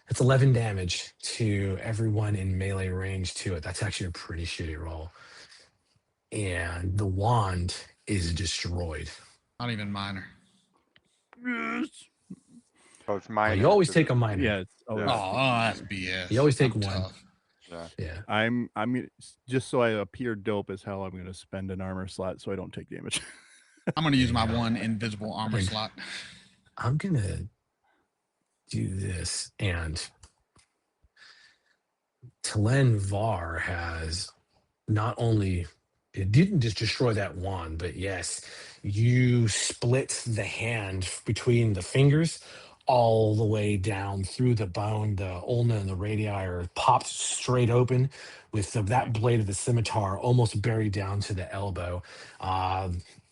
That's 11 damage to everyone in melee range to it. That's actually a pretty shitty roll. And the wand is destroyed. Not even minor. So it's minor. You always take a minor. Yeah. Oh, that's BS. You always take I'm one. tough. Yeah. I'm just so I appear dope as hell. I'm gonna spend an armor slot so I don't take damage. I'm gonna use my one invisible armor slot. I'm gonna do this, and Telen Var has not only, it didn't just destroy that wand, but yes, you split the hand between the fingers all the way down through the bone. The ulna and the radii are popped straight open with that blade of the scimitar almost buried down to the elbow.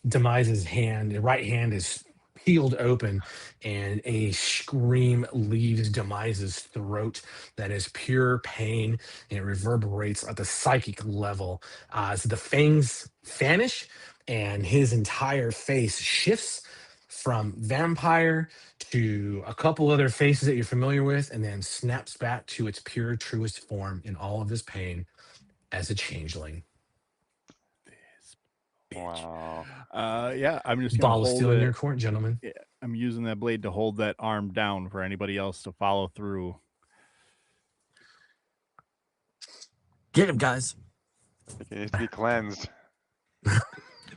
Demise's hand, the right hand, is peeled open, and a scream leaves Demise's throat that is pure pain, and it reverberates at the psychic level. So the fangs vanish, and his entire face shifts from vampire to a couple other faces that you're familiar with, and then snaps back to its pure, truest form in all of his pain as a changeling. Wow. Yeah, I'm just Ball gonna is hold still it. in your court, gentlemen. Yeah, I'm using that blade to hold that arm down for anybody else to follow through. Get him, guys. It needs to be cleansed. All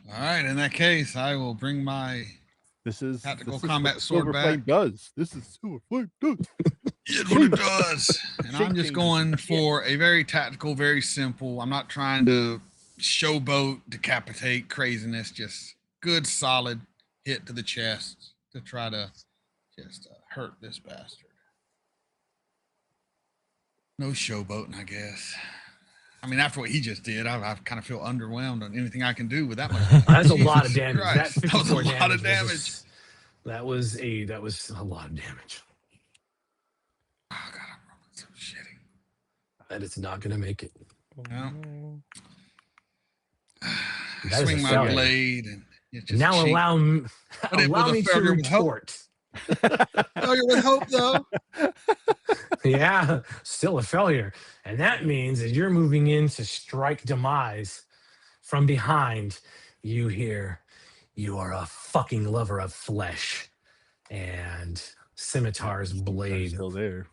right, in that case, I will bring my tactical combat sword back. Flame does. This is Silver Flame does. It's what it does. And I'm just going for a very tactical, very simple. I'm not trying to showboat, decapitate, craziness. Just good, solid hit to the chest to try to just hurt this bastard. No showboating, I guess. I mean, after what he just did, I kind of feel underwhelmed on anything I can do with that much. That's a lot of damage. Christ, that was a lot of damage. That was a lot of damage. Oh God, I'm rolling so shitty. That is not going to make it. No. That Swing is a my failure. blade and it just Now cheap. allow me to retort. Failure with hope, though. Yeah, still a failure. And that means as you're moving in to strike Demise from behind, you hear, "You are a fucking lover of flesh." And Scimitar's blade. Still there.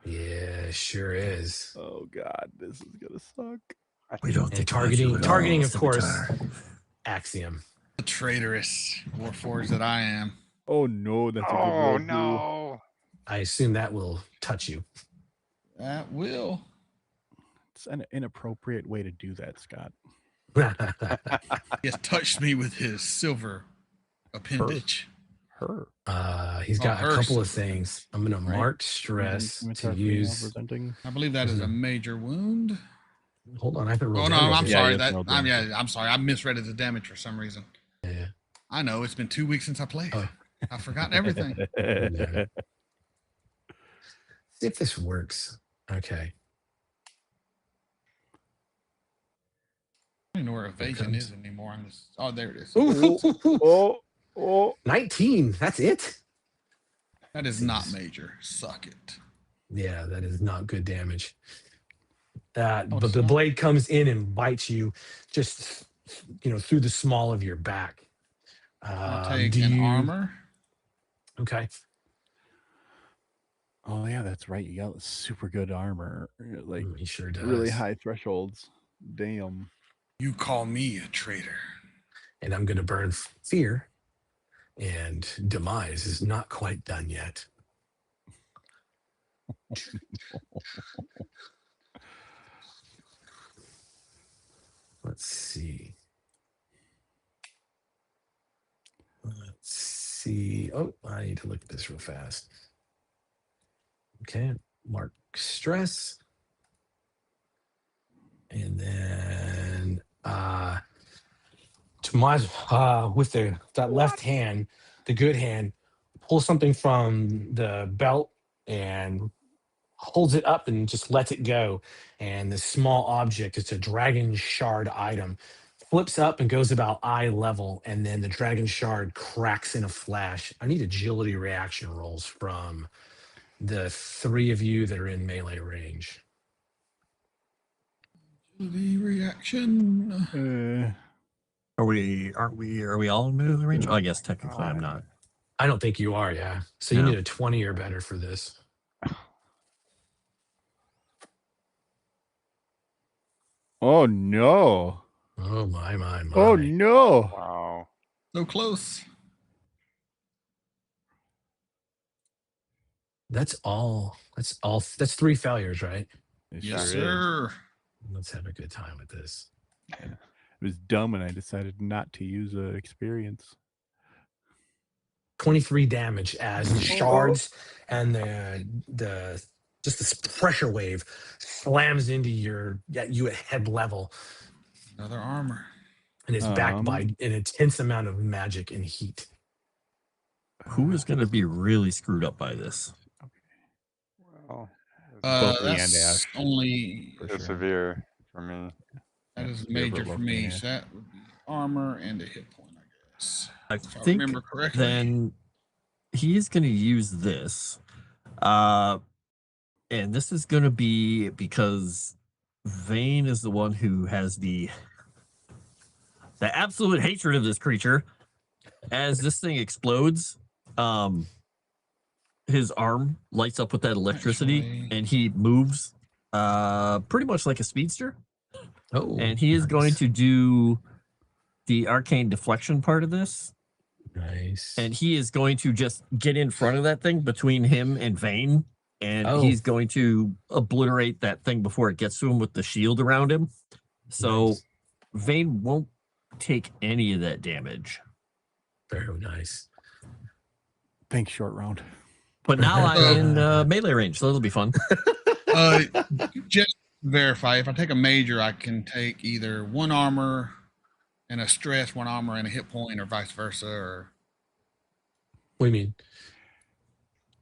Yeah, sure is. Oh God, this is gonna suck. We don't And think targeting, of course, Scimitar. Axiom. The traitorous warforged that I am. Oh no, that's a good Oh roll, no. I assume that will touch you. That will. It's an inappropriate way to do that, Scott. He has touched me with his silver appendage. Her. He's got a her couple of silver things. I'm going to mark stress to use. I believe that is a major wound. Hold on, I have to roll. Oh no, damage. I'm Yeah, sorry. that's That no I'm sorry. I misread it as damage for some reason. Yeah. I know it's been 2 weeks since I played. Oh. I've forgotten everything. Yeah. See if this works. Okay. I don't even know where evasion is anymore. I'm just. Oh, there it is. Oh, 19. That's it. That is not major. Suck it. Yeah, that is not good damage. But it's the not? blade comes in and bites you just, through the small of your back. I'll take an armor. Okay. Oh yeah, that's right. You got super good armor, like He sure does. really high thresholds. Damn. You call me a traitor. And I'm going to burn fear. And Demise is not quite done yet. Let's see. Oh, I need to look at this real fast. Okay, mark stress. And then Tomas, with that left hand, the good hand, pulls something from the belt and holds it up and just lets it go. And the small object, it's a dragon shard item, flips up and goes about eye level, and then the dragon shard cracks in a flash. I need agility reaction rolls from the 3 of you that are in melee range. The reaction. Are we all in melee range? Oh, I guess technically I'm not. I don't think you are, yeah. So you need a 20 or better for this. Oh no. Oh my. Oh no. Wow. So close. That's all. That's 3 failures, right? Yes, sir. Let's have a good time with this. It was dumb and I decided not to use experience. 23 damage as the shards and the just this pressure wave slams into you at head level. Another armor. And it's backed by an intense amount of magic and heat. Who is going to be really screwed up by this? Well, that's only severe for me. That is major for me. So that would be armor and a hit point, I guess. I If I think remember correctly. then he's going to use this. And this is going to be because Vane is the one who has the absolute hatred of this creature. As this thing explodes, his arm lights up with that electricity, and he moves pretty much like a speedster. Oh, and he is going to do the arcane deflection part of this. Nice. And he is going to just get in front of that thing between him and Vane. And he's going to obliterate that thing before it gets to him with the shield around him. So Vane won't take any of that damage. Very nice. Thanks, short round. But now I'm in melee range, so it'll be fun. Just to verify, if I take a major, I can take either 1 armor and a stress, 1 armor and a hit point, or vice versa. Or what do you mean?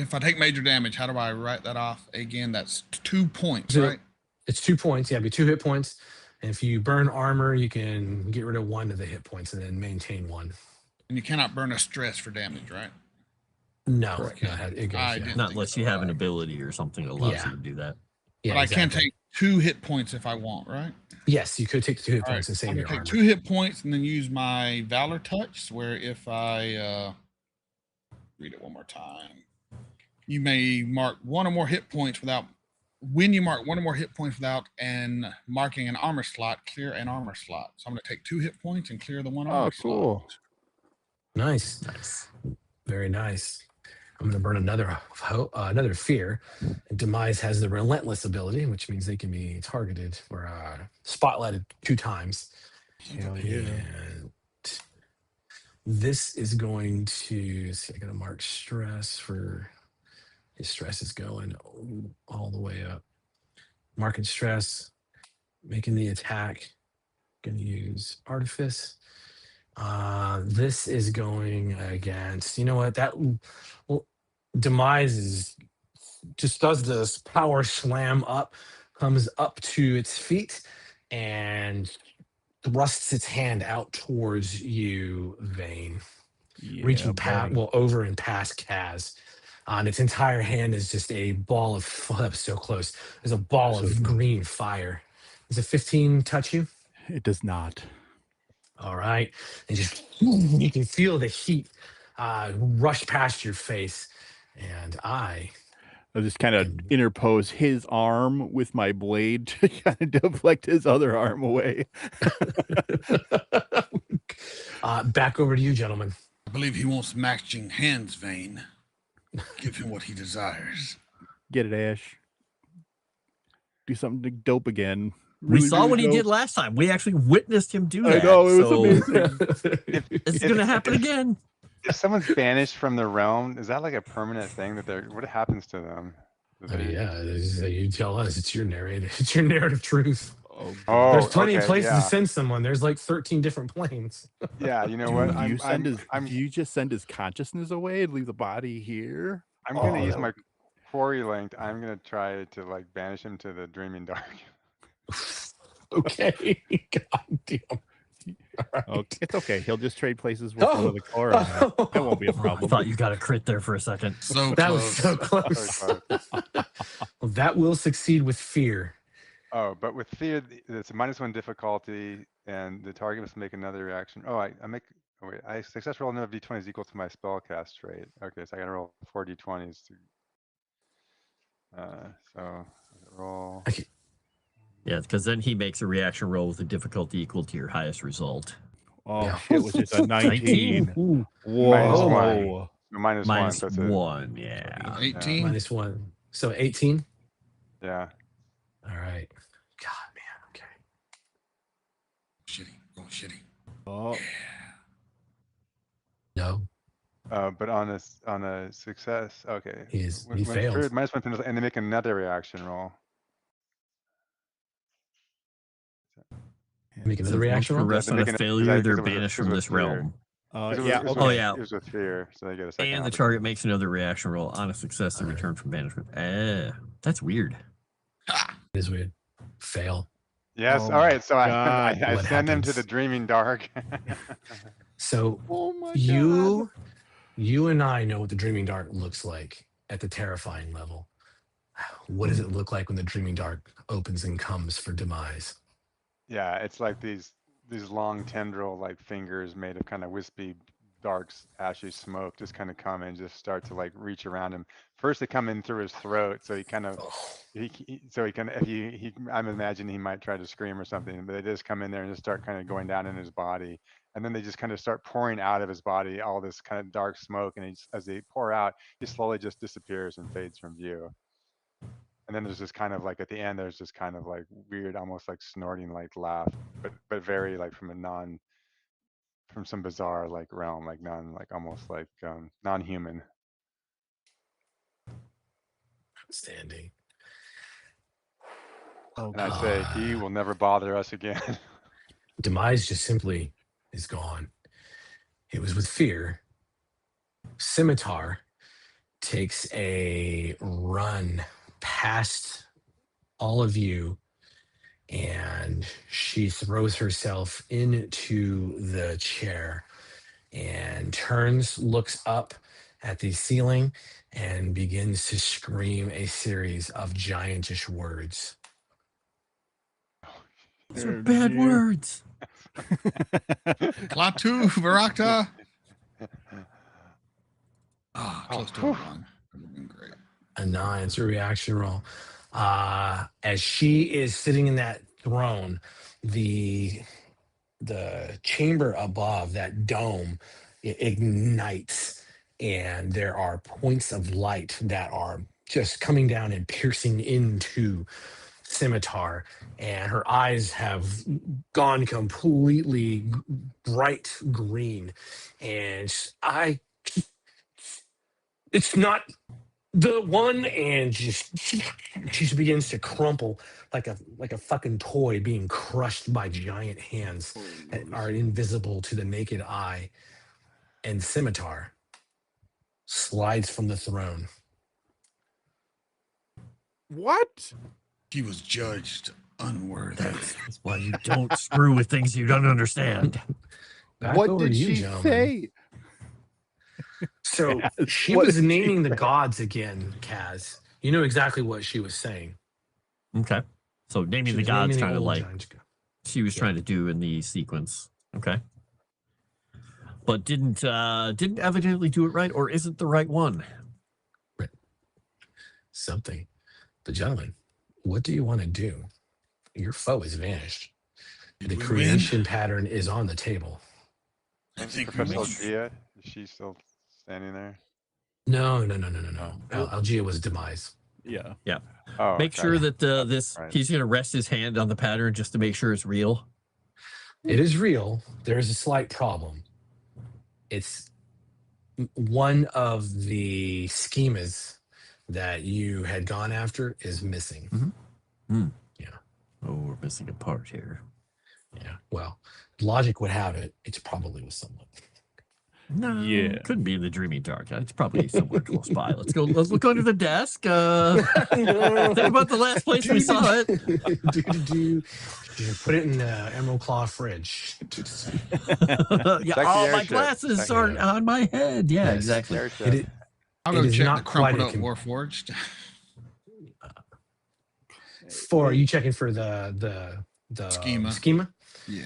If I take major damage, how do I write that off? Again, that's 2 points, So right? It's 2 points. Yeah, it'd be 2 hit points. And if you burn armor, you can get rid of 1 of the hit points and then maintain 1. And you cannot burn a stress for damage, right? No, Okay. it goes, Not unless you have an ability or something that allows you to do that. Yeah, but I can take 2 hit points if I want, right? Yes, you could take the 2 hit points and save I'm your gonna armor. take 2 hit points and then use my Valor Touch, where if I read it one more time, you may mark 1 or more hit points without. When you mark 1 or more hit points without and marking an armor slot, clear an armor slot. So I'm going to take 2 hit points and clear the 1 armor cool. slot. Nice. Very nice. I'm going to burn another fear. And Demise has the relentless ability, which means they can be targeted or spotlighted 2 times. Hell yeah. And this is going to see. I got to mark stress for his stress is going all the way up. Marking stress, making the attack. Going to use artifice. This is going against, you know what, that Demise is just does this power slam up, comes up to its feet and thrusts its hand out towards you, Vane. Yeah, Reaching over and past Kaz. And its entire hand is just a ball of, that was so close. There's a ball of green fire. Does a 15 touch you? It does not. All right. And just, you can feel the heat rush past your face. And I'll just kind of interpose his arm with my blade to kind of deflect his other arm away. Back over to you, gentlemen. I believe he wants matching hands, Vane. Give him what he desires. Get it, Ash. Do something dope again. We saw what he did last time. We actually witnessed him do that. I know, it was amazing. It's going to happen again. If someone's banished from the realm, is that like a permanent thing that what happens to them? You tell us. It's your narrative. It's your narrative truth. Oh, there's plenty of places to send someone. There's like 13 different planes. Yeah, you know what? Do you just send his consciousness away and leave the body here? I'm gonna use my quarry length. I'm gonna try to like banish him to the dreaming dark. Okay. God damn. Okay, it's okay. He'll just trade places with one of the core. That won't be a problem. I thought you got a crit there for a second. So That was close. so close. Very close. Well, that will succeed with fear. Oh, but with fear, it's a -1 difficulty, and the target must make another reaction. Oh, I make. Oh wait, I success roll another d20 is equal to my spell cast rate. Okay, so I gotta roll 4 d20s to. So roll. Okay. Yeah, because then he makes a reaction roll with a difficulty equal to your highest result. Oh Yeah. shit! Was it a 19? Ooh, Whoa! -1. Minus So it's 1, yeah. 18. -1. So 18. yeah. All right. God, man. Okay. Shitty. Roll shitty. Oh, No, But on a success, okay. he When failed. feared, -1 penalty, and they make another reaction roll. Make another So reaction once roll. progress Yeah, on a they make failure, they're because it was banished from this fear. realm. yeah. It was Okay. yeah. It was with fear, so they get a second. And the opportunity. target makes another reaction roll. On a success, they return from banishment. That's weird. Ha! It is weird. Fail. Yes. Oh all right. So I God. What send them to happens? the dreaming dark. So Oh my you and I know what the Dreaming Dark looks like at the terrifying level. What does it look like when the Dreaming Dark opens and comes for demise? Yeah, it's like these long tendril like fingers made of kind of wispy, dark, ashy smoke just kind of come and just start to like reach around him. First, they come in through his throat, so he kind of so he can if he I'm imagining he might try to scream or something, but they just come in there and just start kind of going down in his body, and then they just kind of start pouring out of his body all this kind of dark smoke, and as they pour out, he slowly just disappears and fades from view. And then there's this kind of like at the end, there's this kind of like weird, almost like snorting like laugh, but very like from some bizarre like realm, like almost like non-human. Outstanding. And I say he will never bother us again. Demise just simply is gone. It was with fear. Scimitar takes a run past all of you, and she throws herself into the chair and turns, looks up at the ceiling, and begins to scream a series of giantish words. Those are bad words. Klaatu, Varakta. Close to a 1. That would have been great. A 9. It's a reaction roll. As she is sitting in that throne, the chamber above, that dome, it ignites, and there are points of light that are just coming down and piercing into Scimitar, and her eyes have gone completely bright green, and it's not the one, and she begins to crumple like a fucking toy being crushed by giant hands that are invisible to the naked eye. And Scimitar slides from the throne. What? He was judged unworthy. That's why you don't screw with things you don't understand. Back What over did to you, she gentlemen. say? So Kaz, she what was did she naming the say? gods again, Kaz. You know exactly what she was saying. Okay. So She naming the was gods naming kind of old like giants. she was trying to do in the sequence. Okay. But didn't evidently do it right, or isn't the right one. Right. Something. But gentlemen, what do you want to do? Your foe has vanished. Did The we creation win? pattern is on the table. I think we Professor won. Althea, is she still standing there? No. Oh. Algia was demise. Yeah. Yeah. Oh, Make okay. sure that Right. he's gonna rest his hand on the pattern just to make sure it's real. It is real. There is a slight problem. It's one of the schemas that you had gone after is missing. Yeah. Oh, we're missing a part here. Yeah. Well, logic would have it. It's probably with someone. No, Yeah. couldn't be in the dreamy dark. It's probably somewhere close by. Let's go. Let's look under the desk. Think about the last place we saw it. Put it in the emerald claw fridge. Yeah. Oh, my glasses are on my head. Yeah, exactly. I'll go check the crumpled up Warforged. Are you checking for the schema? Yeah.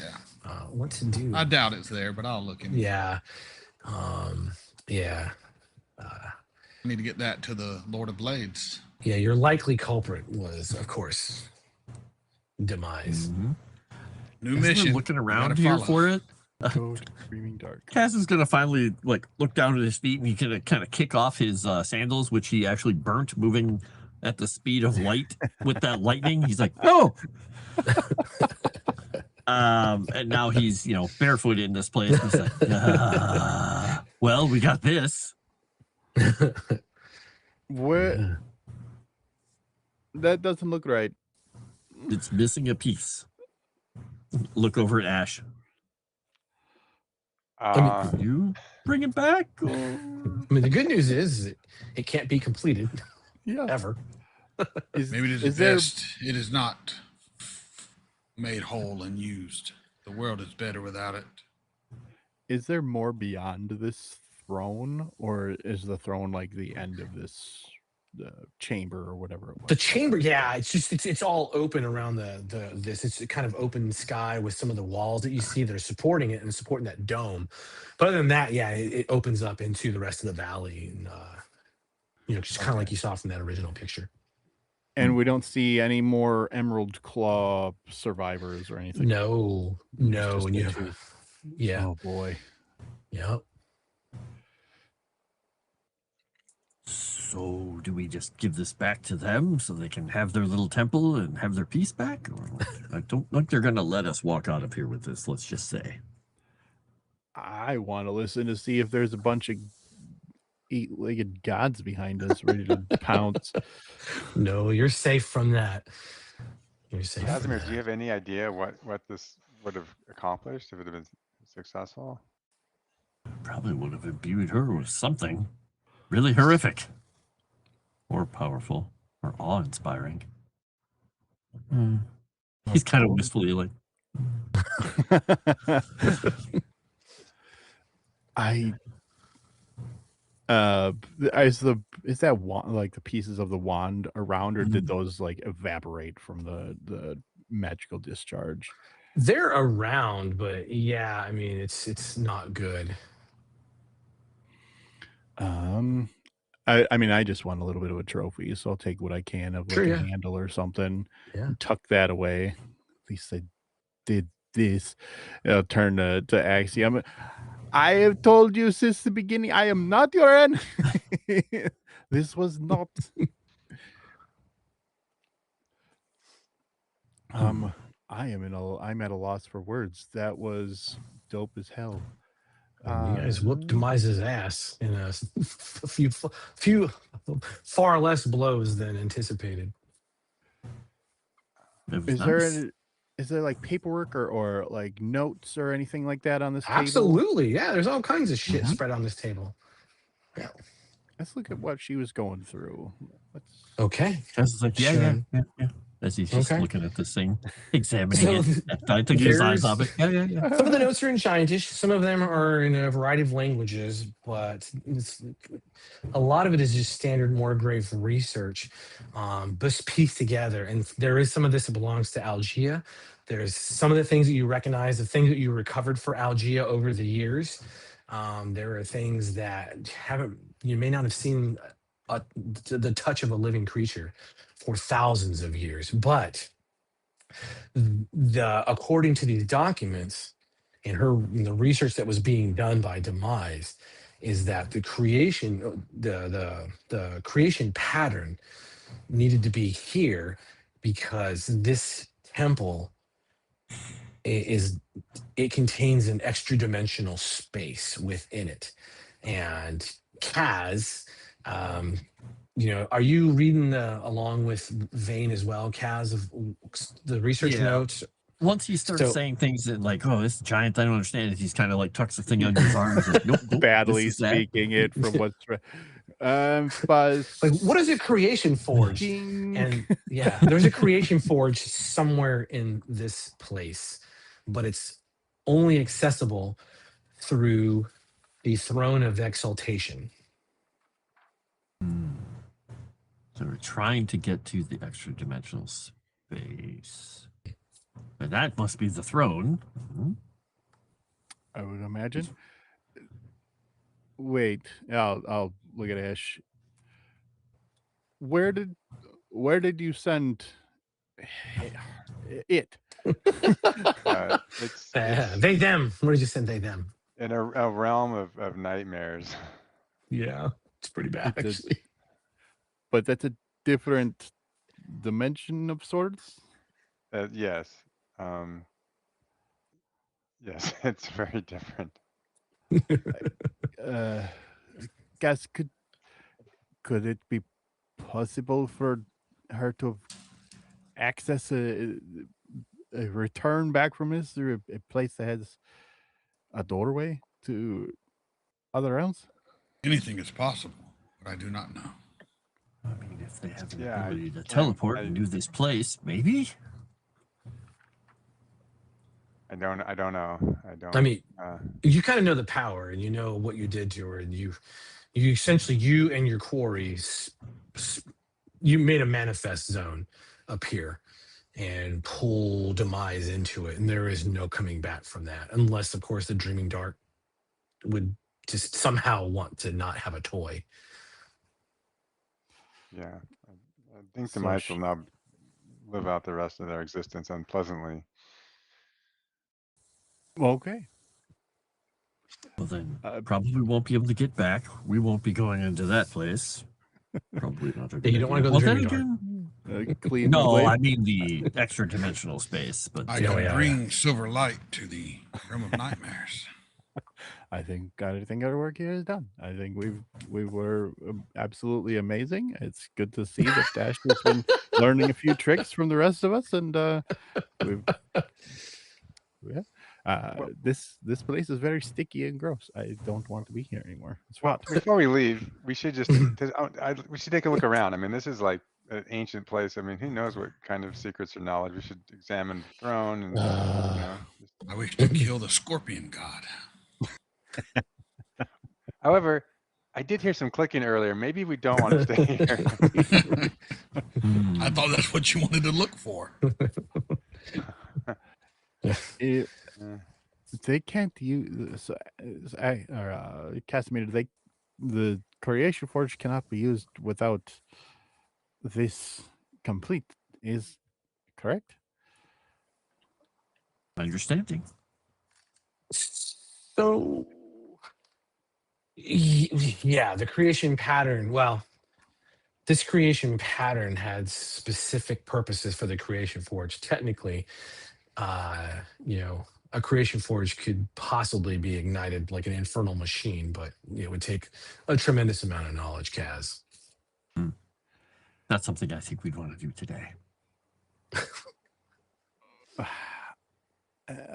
What to do? I doubt it's there, but I'll look in. Yeah. I need to get that to the Lord of Blades. Yeah, your likely culprit was, of course, Demise. Mm-hmm. New mission. Looking around here for it. Go to Screaming Dark. Cass is gonna finally look down at his feet, and he's gonna kind of kick off his sandals, which he actually burnt moving at the speed of light with that lightning. He's like, oh. And now he's barefoot in this place. He's like, well, we got this. Where? That doesn't look right. It's missing a piece. Look over at Ash. Can you bring it back? Or... the good news is it can't be completed. Yeah. Ever. Maybe it is best. It is not made whole and used. The world is better without it. Is there more beyond this throne, or is the throne like the end of this chamber or whatever it was? The chamber, yeah, it's all open around this. It's a kind of open sky with some of the walls that you see that are supporting it and supporting that dome. But other than that, yeah, it opens up into the rest of the valley, and just kind of like you saw from that original picture. And we don't see any more Emerald Claw survivors or anything. No, and yeah. Oh boy. Yep. So do we just give this back to them so they can have their little temple and have their peace back? Or I don't think they're going to let us walk out of here with this, let's just say. I want to listen to see if there's a bunch of eight-legged gods behind us ready to pounce. No, you're safe from that. You're safe. Kasimir, do you have any idea what this would have accomplished if it had been successful? Probably would have imbued her with something really horrific. Or powerful, or awe-inspiring. He's kind of wistfully like. Is that wand, like the pieces of the wand around, or did those evaporate from the magical discharge? They're around, but yeah, I mean it's not good. I just want a little bit of a trophy, so I'll take what I can of a handle or something. Yeah. Tuck that away. At least I did this. I'll turn to Axiom. I have told you since the beginning, I am not your enemy. This was not. I'm at a loss for words. That was dope as hell. You guys whooped Demise's ass in a few far less blows than anticipated. Is there paperwork or notes or anything like that on this table? Absolutely, yeah. There's all kinds of shit spread on this table. Yeah. Let's look at what she was going through. Okay. Just like yeah. As he's just looking at this thing, examining it. I took his eyes off it. Yeah. Some of the notes are in Giantish. Some of them are in a variety of languages, but a lot of it is just standard Morgrave research, but pieced together. And there is some of this that belongs to Algia. There's some of the things that you recognize, the things that you recovered for Algia over the years. There are things that you may not have seen the touch of a living creature for thousands of years, but according to these documents and the research that was being done by Demise, is that the creation pattern needed to be here because this temple it contains an extra dimensional space within it, and Kaz. Are you reading along with Vane as well, Kaz, of the research notes? once he starts saying things that like, oh, this giant, I don't understand it. He's kind of like tucks the thing under his arm. He's like, nope, badly speaking it from what's but like, what is a creation forge? And yeah, there's a creation forge somewhere in this place, but it's only accessible through the throne of exaltation. So we're trying to get to the extra dimensional space. And that must be the throne. I would imagine. Wait, I'll look at Ash. Where did you send it? It's they them. Where did you send they them? In a realm of nightmares. Yeah, it's pretty bad actually. But that's a different dimension of sorts. Yes. Yes, it's very different. Guess could it be possible for her to have access a return back from this through a place that has a doorway to other realms? Anything is possible, but I do not know. I mean, if they have the ability to teleport and do this place, maybe. I don't know. I mean, you kind of know the power, and you know what you did to her, and you essentially, you and your quarries, you made a manifest zone appear and pull demise into it, and there is no coming back from that, unless, of course, the Dreaming Dark would just somehow want to not have a toy. Yeah, I think the mice will now live out the rest of their existence unpleasantly. Okay. Well, then probably won't be able to get back. We won't be going into that place. Probably not. You don't want to go to the Dreaming Dark. No, I mean the extra dimensional space. But I can bring silver light to the realm of nightmares. I think our work here is done. I think we were absolutely amazing. It's good to see that Dash has been learning a few tricks from the rest of us, and this place is very sticky and gross. I don't want to be here anymore. It's hot. Before we leave, we should just we should take a look around. I mean, this is like an ancient place. I mean, who knows what kind of secrets or knowledge? We should examine the throne. And, I wish to kill the scorpion god. However, I did hear some clicking earlier. Maybe we don't want to stay here. I thought that's what you wanted to look for. They can't use Kasimir. The creation forge cannot be used without this complete. Is correct? Understanding. So, yeah, the creation pattern. Well, this creation pattern had specific purposes for the creation forge. Technically, a creation forge could possibly be ignited like an infernal machine, but it would take a tremendous amount of knowledge, Kaz. That's something I think we'd want to do today.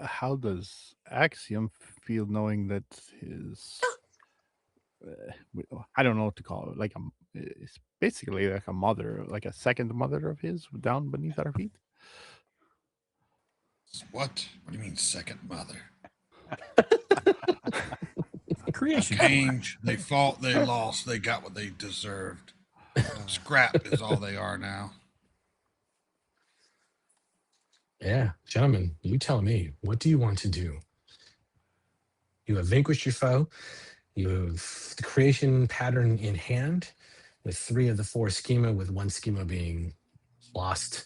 How does Axiom feel knowing that his I don't know what to call it, like it's basically like a mother, like a second mother of his down beneath our feet? What do you mean second mother? Creation came, they fought, they lost, they got what they deserved. Scrap is all they are now. Yeah, gentlemen, you tell me, what do you want to do? You have vanquished your foe. You have the creation pattern in hand with 3 of the 4 schema, with 1 schema being lost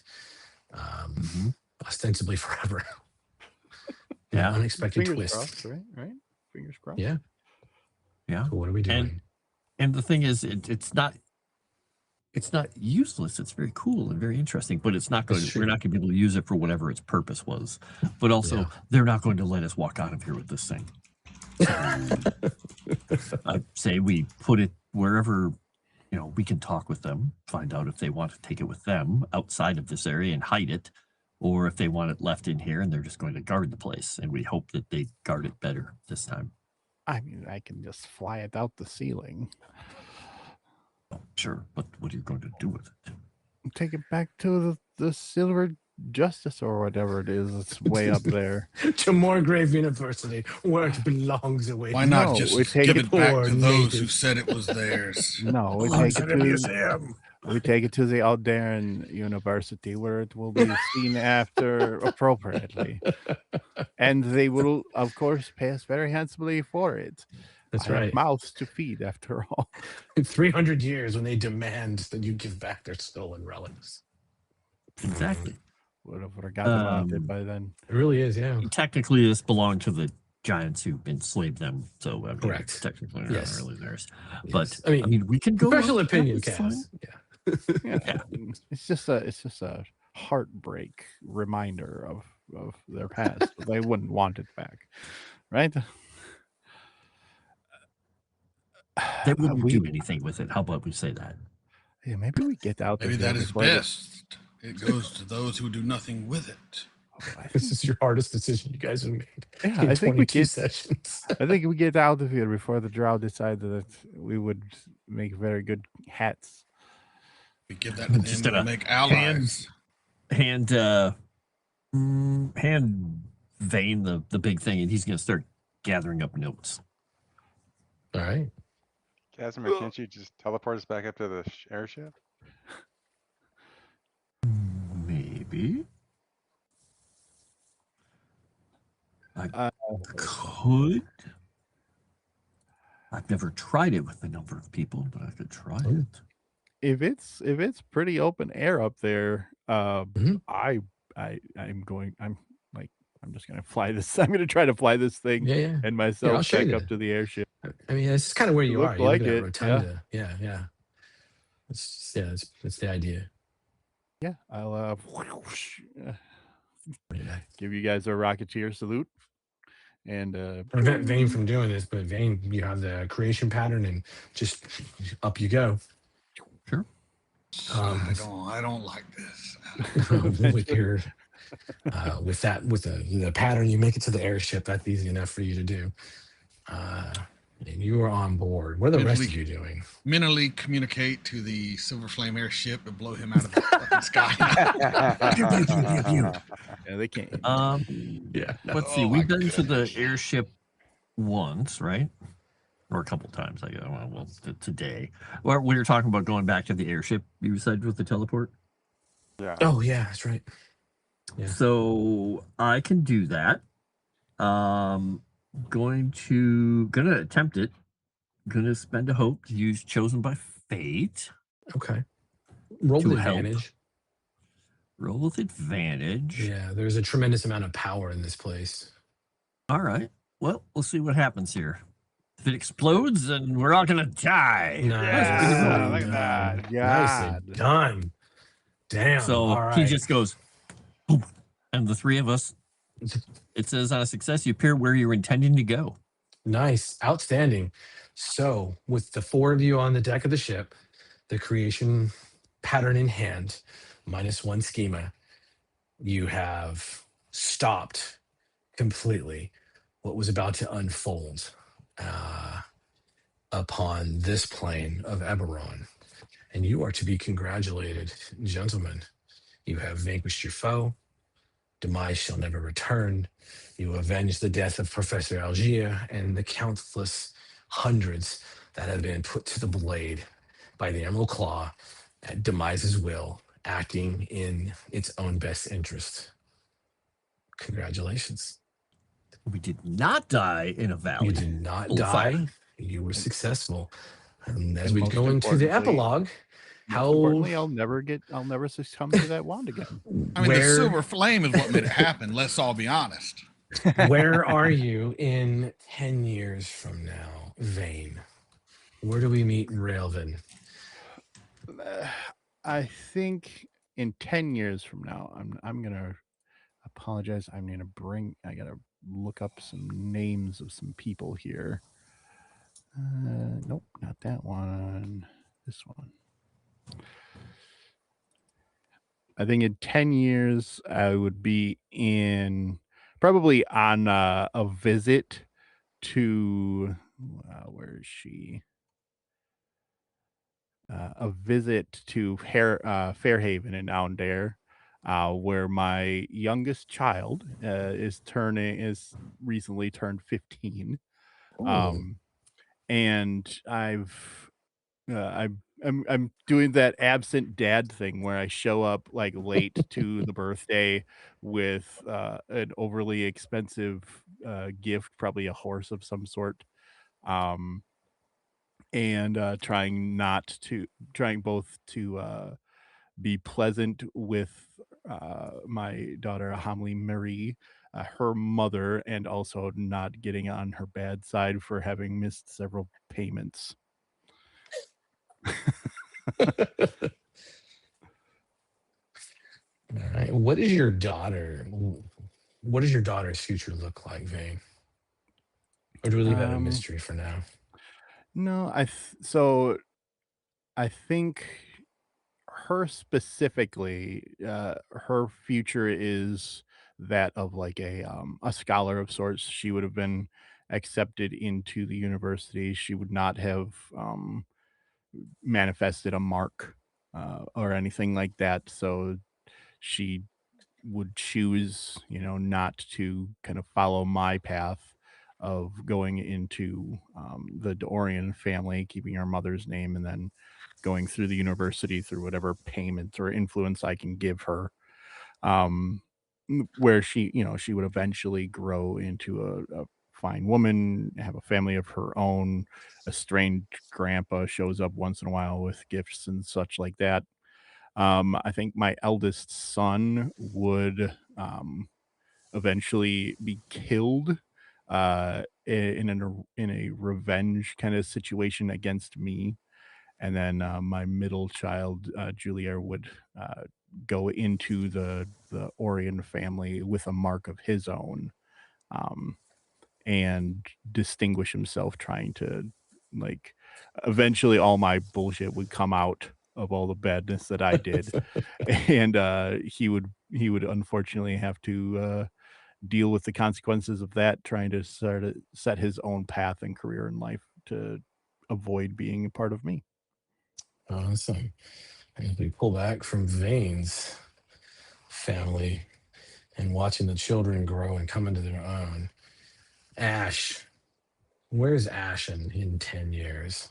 ostensibly forever. Yeah. Unexpected Fingers twist. crossed, right? Fingers crossed. Yeah. Yeah. So what are we doing? And the thing is, it's not useless. It's very cool and very interesting, but it's not going to, we're not going to be able to use it for whatever its purpose was. But also, they're not going to let us walk out of here with this thing. I'd say we put it wherever, we can talk with them, find out if they want to take it with them outside of this area and hide it. or if they want it left in here and they're just going to guard the place. And we hope that they guard it better this time. I mean, I can just fly it out the ceiling. Sure, but what are you going to do with it? Take it back to the Silver Justice or whatever it is. It's way up there. To Moorgrave University, where it belongs away. Why not No, we just take give it it back to for those who natives. said it was theirs? No, we Belongs take it to the to museum. we take it to the Aldaran University where it will be seen after appropriately. And they will, of course, pay us very handsomely for it. That's I have right. mouths to feed, after all. In 300 years, when they demand that you give back their stolen relics. Exactly. Would have forgotten about it by then. It really is, yeah. Technically, this belonged to the giants who enslaved them. So, I mean, Correct. Technically, not Yes. really theirs. Yes. But I mean, we can go. Professional on. opinion, That was fine. Cass. Yeah. Yeah. It's just a heartbreak reminder of their past. But they wouldn't want it back, right? They wouldn't do anything with it. How about we say that? Yeah, maybe we get out. Maybe of here that is before the- best. It goes to those who do nothing with it. Oh, This is your hardest decision you guys have made. Yeah, in I think we 22 get. sessions. I think we get out of here before the Drow decided that we would make very good hats. We give that to Just them gonna and make allies. Hand Vane the big thing, and he's going to start gathering up notes. All right. Kasimir, can't you just teleport us back up to the airship? Maybe. I could. I've never tried it with a number of people, but I could try it. If it's pretty open air up there, Mhm. I'm just gonna fly this. I'm gonna try to fly this thing Yeah. and I'll myself show back you. up to the airship. I mean, it's kind of where you Look are. You're like looking at it, Rotunda. Yeah. It's it's the idea. Yeah, I'll give you guys a Rocketeer salute. And Prevent Vane from doing this, but Vane, you have the creation pattern, and just up you go. Sure. I don't like this. With your with the pattern, you make it to the airship. That's easy enough for you to do. And you are on board. What are the rest of you doing? Mentally communicate to the Silver Flame airship and blow him out of the fucking sky. yeah, they can't. Yeah. Let's see. Oh, We've my been to the goodness. airship once, right? Or a couple times. Today. Well, we were talking about going back to the airship. You said with the teleport. Yeah. Oh yeah, that's right. Yeah. So I can do that. Gonna attempt it. Gonna spend a hope to use Chosen by Fate. Okay. Roll To with help. advantage. Roll with advantage. Yeah, there's a tremendous amount of power in this place. All right. Well, we'll see what happens here. If it explodes, then we're all gonna die. Yeah, Nicely look at done. that. Yeah. Nicely done. Damn. So all right. he just goes, boom, and the three of us. It says on a success, you appear where you're intending to go. Nice. Outstanding. So, with the four of you on the deck of the ship, the creation pattern in hand, -1 schema, you have stopped completely what was about to unfold upon this plane of Eberron. And you are to be congratulated, gentlemen. You have vanquished your foe. Demise shall never return. You avenge the death of Professor Algier and the countless hundreds that have been put to the blade by the Emerald Claw at Demise's will, acting in its own best interest. Congratulations. We did not die in a valley. You did not Full of die. fire. You were successful. And as And we most go into the importantly- epilogue, Most importantly, I'll never succumb to that wand again. I mean, the Where- Silver Flame is what made it happen. Let's all be honest. where are you in 10 years from now, Vane? Where do we meet Raelvin? I think in 10 years from now, I'm gonna apologize. I gotta look up some names of some people here. Nope, not that one. This one. I think in 10 years, I would be probably on a visit to, where is she? A visit to Fairhaven in Allendale, where my youngest child is recently turned 15. And I'm doing that absent dad thing where I show up like late to the birthday with an overly expensive gift, probably a horse of some sort. And trying both to be pleasant with my daughter Hamli Marie, her mother, and also not getting on her bad side for having missed several payments. All right. What does your daughter's future look like, Vane? Or do we leave that a mystery for now? No, so I think her specifically, her future is that of like a scholar of sorts. She would have been accepted into the university. She would not have manifested a mark or anything like that. So she would choose, not to kind of follow my path of going into the Dorian family, keeping her mother's name, and then going through the university through whatever payment or influence I can give her. Where she would eventually grow into a fine woman, have a family of her own. A strange grandpa shows up once in a while with gifts and such like that. I think my eldest son would eventually be killed in a revenge kind of situation against me. And then my middle child, Julia, would go into the Orion family with a mark of his own, and distinguish himself, trying to, like, eventually all my bullshit would come out of all the badness that I did. And he would unfortunately have to deal with the consequences of that, trying to set his own path and career in life to avoid being a part of me. Awesome. As we pull back from Vane's family and watching the children grow and come into their own, Ash, where's Ashen in 10 years?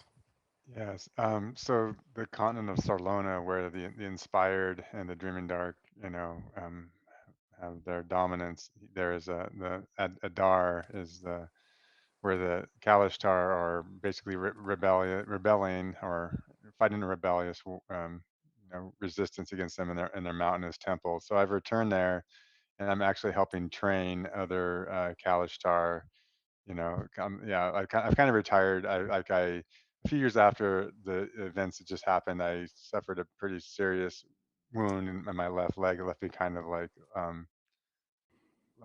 Yes. So the continent of Sarlona, where the inspired and the Dreaming Dark, have their dominance. There is the Adar is where the Kalishtar are basically rebelling or fighting a rebellious resistance against them in their mountainous temple. So I've returned there, and I'm actually helping train other Kalishtar. I've kind of retired. A few years after the events that just happened, I suffered a pretty serious wound in my left leg. It left me kind of like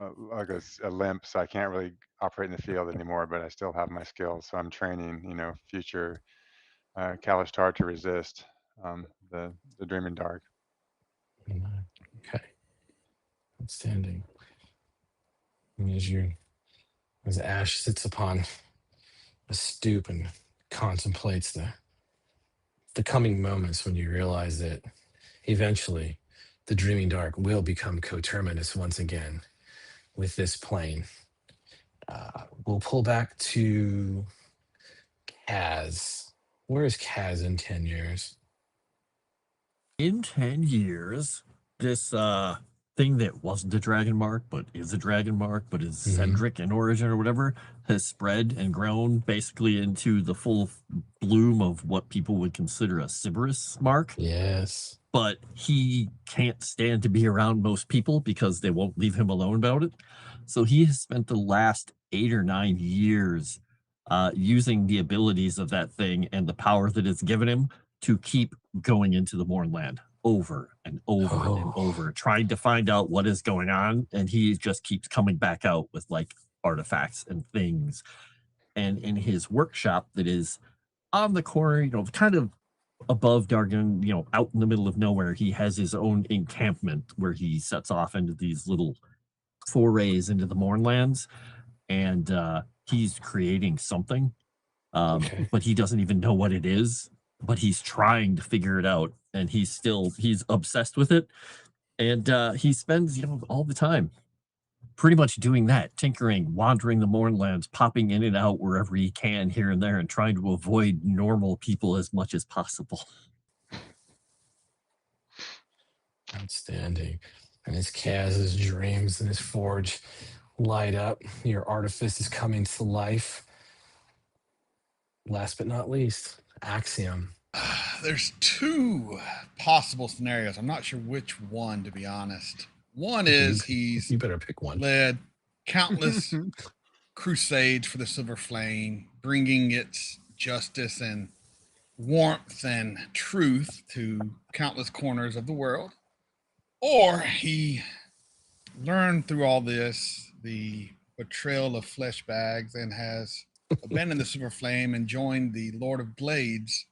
a limp, so I can't really operate in the field anymore. But I still have my skills, so I'm training, future Kalishtar to resist the Dreaming Dark. Okay, outstanding. As Ash sits upon a stoop and contemplates the coming moments, when you realize that eventually the Dreaming Dark will become coterminous once again with this plane. We'll pull back to Kaz. Where is Kaz in 10 years? In 10 years, this thing that wasn't a dragon mark, but is a dragon mark, but is centric in origin or whatever, has spread and grown basically into the full bloom of what people would consider a Sybaris mark. Yes. But he can't stand to be around most people because they won't leave him alone about it. So he has spent the last 8 or 9 years using the abilities of that thing and the power that it's given him to keep going into the Mournland over and over and over, trying to find out what is going on. And he just keeps coming back out with like artifacts and things. And in his workshop that is on the corner, kind of above Dargan, out in the middle of nowhere, he has his own encampment where he sets off into these little forays into the Mournlands, and he's creating something, but he doesn't even know what it is, but he's trying to figure it out, and he's obsessed with it, and he spends all the time pretty much doing that, tinkering, wandering the Mournlands, popping in and out wherever he can here and there, and trying to avoid normal people as much as possible. Outstanding. And as Kaz's dreams and his forge light up, your artifice is coming to life. Last but not least, Axiom. There's two possible scenarios. I'm not sure which one, to be honest. One is you better pick one. Led countless crusades for the Silver Flame, bringing its justice and warmth and truth to countless corners of the world. Or he learned through all this the betrayal of flesh bags and has abandoned the Silver Flame and joined the Lord of Blades,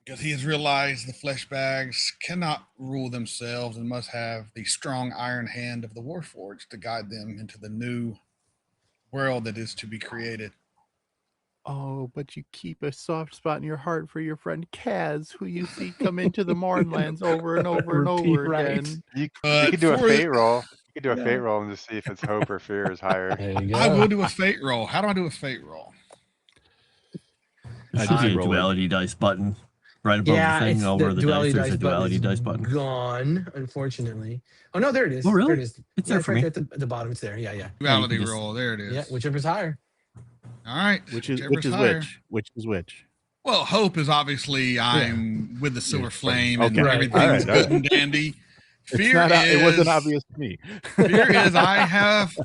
because he has realized the flesh bags cannot rule themselves and must have the strong iron hand of the Warforged to guide them into the new world that is to be created. Oh, but you keep a soft spot in your heart for your friend Kaz, who you see come into the Mournlands over and over and over again. You could do a fate roll. You could do a fate roll and just see if it's hope or fear is higher. I will do a fate roll. How do I do a fate roll? There should be a duality dice button right above the thing over the dice. There's a duality dice button. Gone, unfortunately. Oh no, there it is. Oh really? There it is. It's there for me. Right there at the bottom. It's there. Yeah. Duality roll. There it is. Yeah, whichever's higher. All right. Which is which? Well, hope is obvely I'm with the Silver Flame and Okay. everything's good and dandy. Fear it wasn't obvious to me. Fear is I have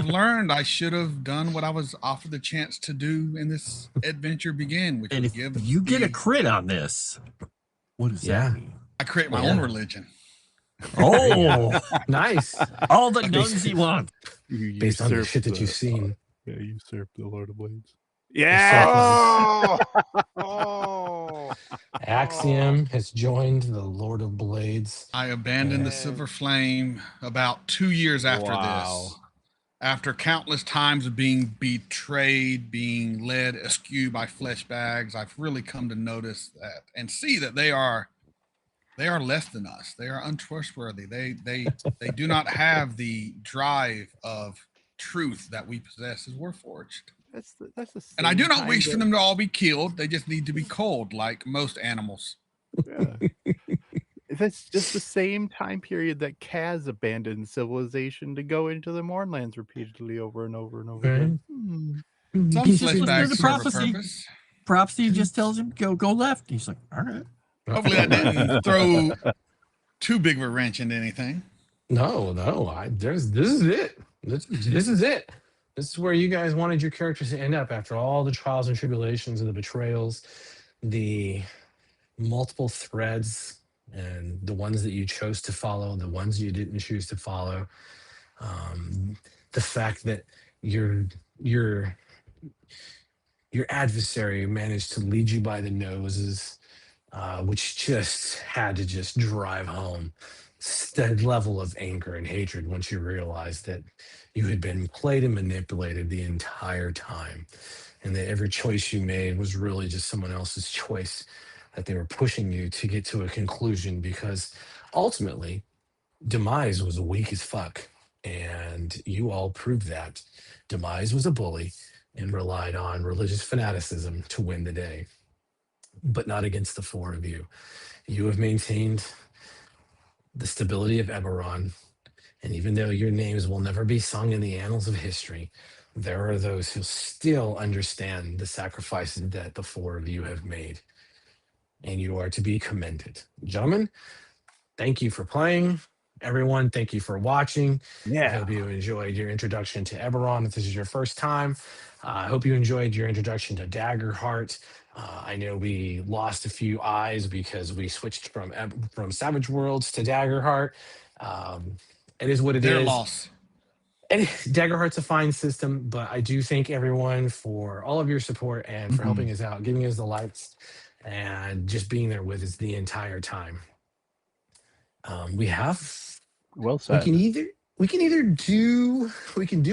learned I should have done what I was offered the chance to do in this adventure begin. Which and if you get a crit on this, what does that mean? I create my own religion. Oh, nice. All the nuns you want. Based on the shit that you've seen. Yeah, usurp the Lord of Blades. Yeah. Axiom has joined the Lord of Blades. I abandoned the Silver Flame about 2 years after this. After countless times of being betrayed, being led askew by flesh bags, I've really come to notice that and see that they are less than us. They are untrustworthy. They do not have the drive of truth that we possess as Warforged. That's the and I do not wish for them to all be killed. They just need to be culled like most animals. Yeah. That's just the same time period that Kaz abandoned civilization to go into the Mournlands repeatedly over and over and over again. Some flesh bags serve a purpose. Prophecy just tells him go left. He's like, all right. Hopefully I didn't throw too big of a wrench into anything. No. This is it. This is it. This is where you guys wanted your characters to end up after all the trials and tribulations and the betrayals, the multiple threads, and the ones that you chose to follow, the ones you didn't choose to follow. The fact that your adversary managed to lead you by the noses, which just had to just drive home the level of anger and hatred once you realized that you had been played and manipulated the entire time, and that every choice you made was really just someone else's choice, that they were pushing you to get to a conclusion, because ultimately Demise was weak as fuck, and you all proved that. Demise was a bully and relied on religious fanaticism to win the day, but not against the four of you. You have maintained the stability of Eberron, and even though your names will never be sung in the annals of history, there are those who still understand the sacrifices that the four of you have made, and you are to be commended. Gentlemen, thank you for playing. Everyone, thank you for watching. I hope you enjoyed your introduction to Eberron. If this is your first time, I hope you enjoyed your introduction to Daggerheart. I know we lost a few eyes because we switched from Savage Worlds to Daggerheart. It is what it is. Their loss. And Daggerheart's a fine system, but I do thank everyone for all of your support and for helping us out, giving us the likes and just being there with us the entire time. We said. We can either do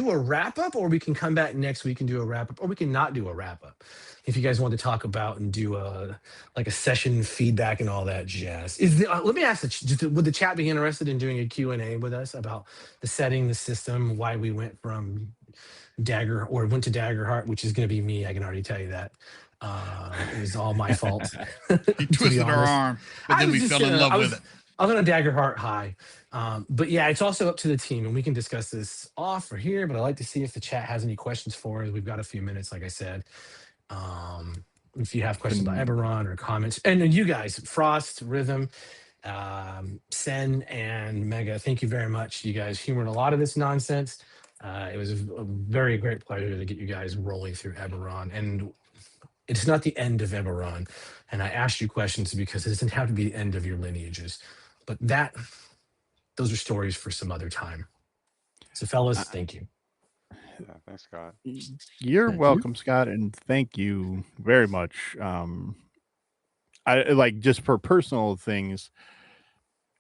a wrap up, or we can come back next week and do a wrap up, or we can not do a wrap up. If you guys want to talk about and do a session feedback and all that jazz. Let me ask, would the chat be interested in doing a Q&A with us about the setting, the system, why we went from went to Daggerheart, which is going to be me. I can already tell you that. It was all my fault. He twisted our arm, but then we fell in love with it. I was on a Daggerheart high. But yeah, it's also up to the team, and we can discuss this off or here, but I'd like to see if the chat has any questions for us. We've got a few minutes, like I said. If you have questions about Eberron or comments, and then you guys, Frost, Rhythm, Sen, and Mega, thank you very much. You guys humored a lot of this nonsense. It was a very great pleasure to get you guys rolling through Eberron, and it's not the end of Eberron. And I asked you questions because it doesn't have to be the end of your lineages, but those are stories for some other time. So fellas, thank you. Yeah, thanks, Scott. You're welcome, Scott, and thank you very much. I like, just for personal things,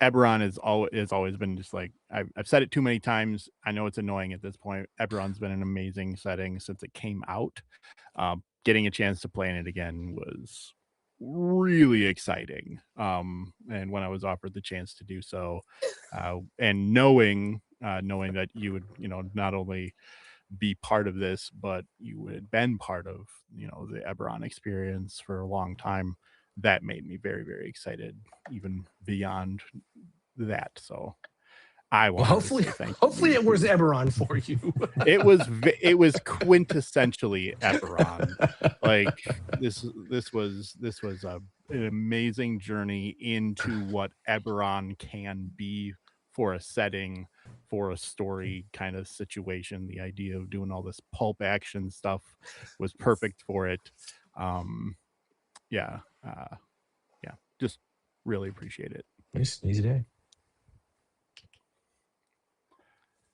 Eberron has always been just like, I've said it too many times. I know it's annoying at this point. Eberron's been an amazing setting since it came out. Getting a chance to play in it again was really exciting. And when I was offered the chance to do so, and knowing that you would, not only be part of this, but you had been part of, the Eberron experience for a long time, that made me very, very excited, even beyond that. So I want hopefully it was Eberron for you. it was quintessentially Eberron. Like this was an amazing journey into what Eberron can be for a setting, for a story kind of situation. The idea of doing all this pulp action stuff was perfect for it. Just really appreciate it. Nice, easy day.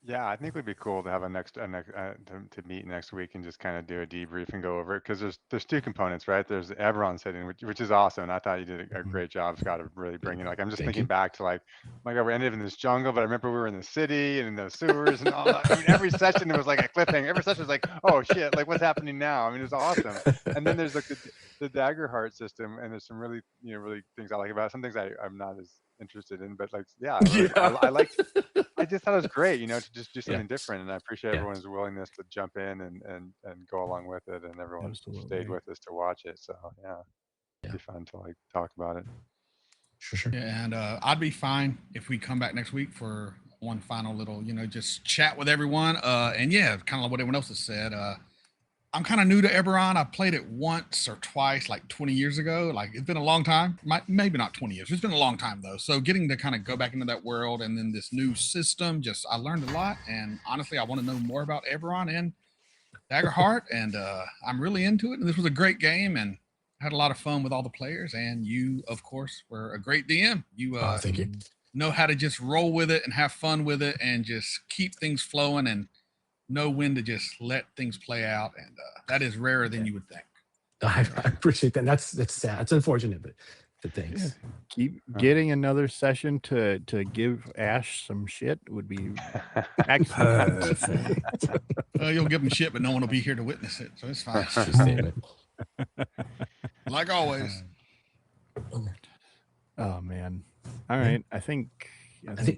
Yeah, I think it would be cool to have to meet next week and just kind of do a debrief and go over it, because there's two components, right? There's the Eberron setting, which is awesome. And I thought you did a great job, Scott, of really bringing. Like, I'm just thinking back to, like, my God, we ended up in this jungle, but I remember we were in the city and in those sewers and all that. I mean, every session it was like a cliffhanger. Every session was like, oh shit, like what's happening now? I mean, it was awesome. And then there's like the Daggerheart system, and there's some really things I like about it. Some things I'm not as interested in, but like, I just thought it was great, to just do something different, and I appreciate everyone's willingness to jump in and go along with it, and everyone stayed with us to watch it. So it'd be fun to like talk about it. Sure. Yeah, and I'd be fine if we come back next week for one final little, just chat with everyone. And yeah, kind of like what everyone else has said. I'm kind of new to Eberron. I played it once or twice, like 20 years ago. Like, it's been a long time. Maybe not 20 years. It's been a long time, though. So getting to kind of go back into that world, and then this new system, I learned a lot. And honestly, I want to know more about Eberron and Daggerheart. And I'm really into it. And this was a great game, and had a lot of fun with all the players. And you, of course, were a great DM. You, thank you. Know how to just roll with it and have fun with it and just keep things flowing and know when to just let things play out, and that is rarer than you would think. I appreciate that. That's sad. It's unfortunate, but thanks. Yeah. Keep getting another session to give Ash some shit would be excellent. You'll give him shit, but no one will be here to witness it, so it's fine. Like always. Oh man! All right, I think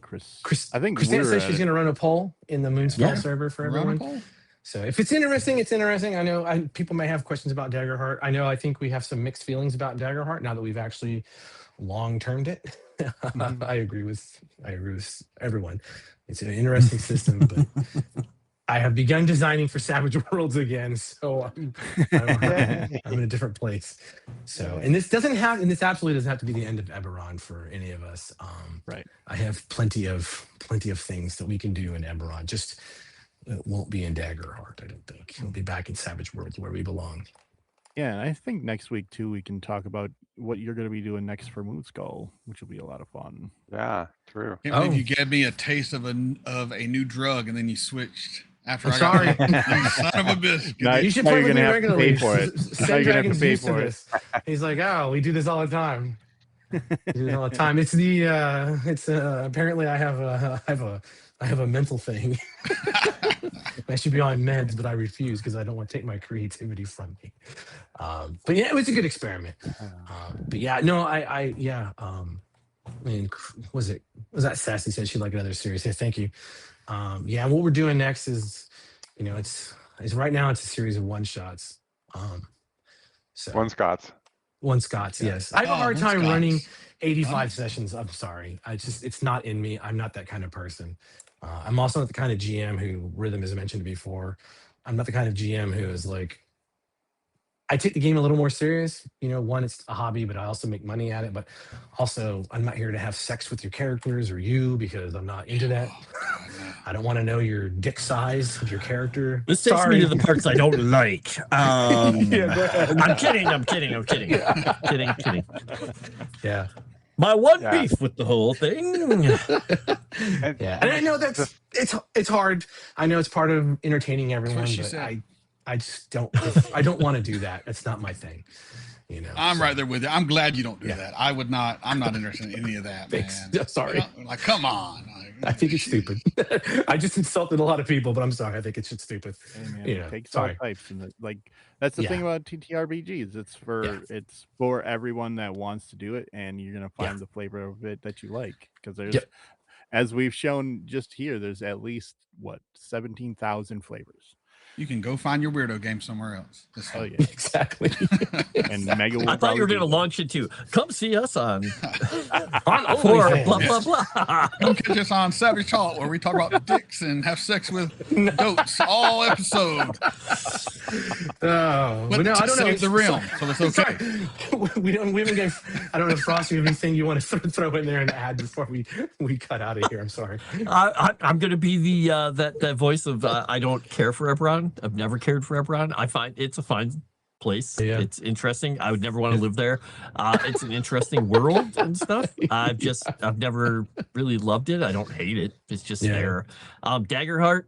Chris. Christina says she's going to run a poll in the Moonskull server for everyone. So if it's interesting, it's interesting. I know people may have questions about Daggerheart. I think we have some mixed feelings about Daggerheart now that we've actually long-termed it. I agree with everyone. It's an interesting system, but I have begun designing for Savage Worlds again, so I'm in a different place. So, and this absolutely doesn't have to be the end of Eberron for any of us. Right. I have plenty of things that we can do in Eberron. Just it won't be in Daggerheart, I don't think. We'll be back in Savage Worlds where we belong. Yeah, and I think next week too we can talk about what you're going to be doing next for Moonskull, which will be a lot of fun. Yeah, true. Can't believe you gave me a taste of a new drug, and then you switched After I'm I sorry. got you son of a biscuit. Now- You should now play you're with me gonna have to regularly. pay for it. Now Send you're gonna have to Dragon's pay used to for it. this. He's like, oh, we do this all the time. We do this all the time. It's the apparently I have a mental thing. I should be on meds, but I refuse because I don't want to take my creativity from me. But yeah, it was a good experiment. But yeah, no, I mean, was that Sassy said she'd like another series? Yeah, thank you. Yeah, what we're doing next is, it's right now it's a series of one shots. So One Scots. one Scots, yes. I have a hard One time Scots. running 85 Nice. sessions. I'm sorry. It's not in me. I'm not that kind of person. I'm also not the kind of GM who Rhythm has mentioned before. I'm not the kind of GM who is like, I take the game a little more serious. One, it's a hobby, but I also make money at it. But also, I'm not here to have sex with your characters or you because I'm not into that. Oh, God, no. I don't want to know your dick size of your character. This takes me to the parts I don't like. Yeah, go ahead. I'm kidding. Kidding. Yeah. My one Yeah. beef with the whole thing. And, Yeah, and I know it's hard. I know it's part of entertaining everyone, she but said. I just don't. I don't want to do that. It's not my thing. I'm so- right there with you. I'm glad you don't do Yeah. that. I would not. I'm not interested in any of that, Thanks. man. Yeah, sorry. Like, come on. I think it's stupid. I just insulted a lot of people, but I'm sorry. I think it's just stupid. Hey, man, Yeah, it takes all sorry. types, and that's the thing Yeah. about TTRPGs. It's for everyone that wants to do it, and you're gonna find the flavor of it that you like. Because there's, as we've shown just here, there's at least 17,000 flavors. You can go find your weirdo game somewhere else. Oh yeah, Exactly. and Mega. Will I thought you were probably going to do launch it too. Come see us on On for OnlyFans. blah blah blah. Come catch us on Savage Talk, where we talk about dicks and have sex with goats all episode. Oh, But no, I don't know. save the realm, so it's okay. Sorry. We haven't got. I don't know, Frosty, anything you want to throw in there and add before we cut out of here. I'm sorry. I'm going to be the that voice of I don't care for Eberron. I've never cared for Eberron. I find it's a fine place. Yeah. It's interesting. I would never want to live there. It's an interesting world and stuff. I've never really loved it. I don't hate it. It's just there. Daggerheart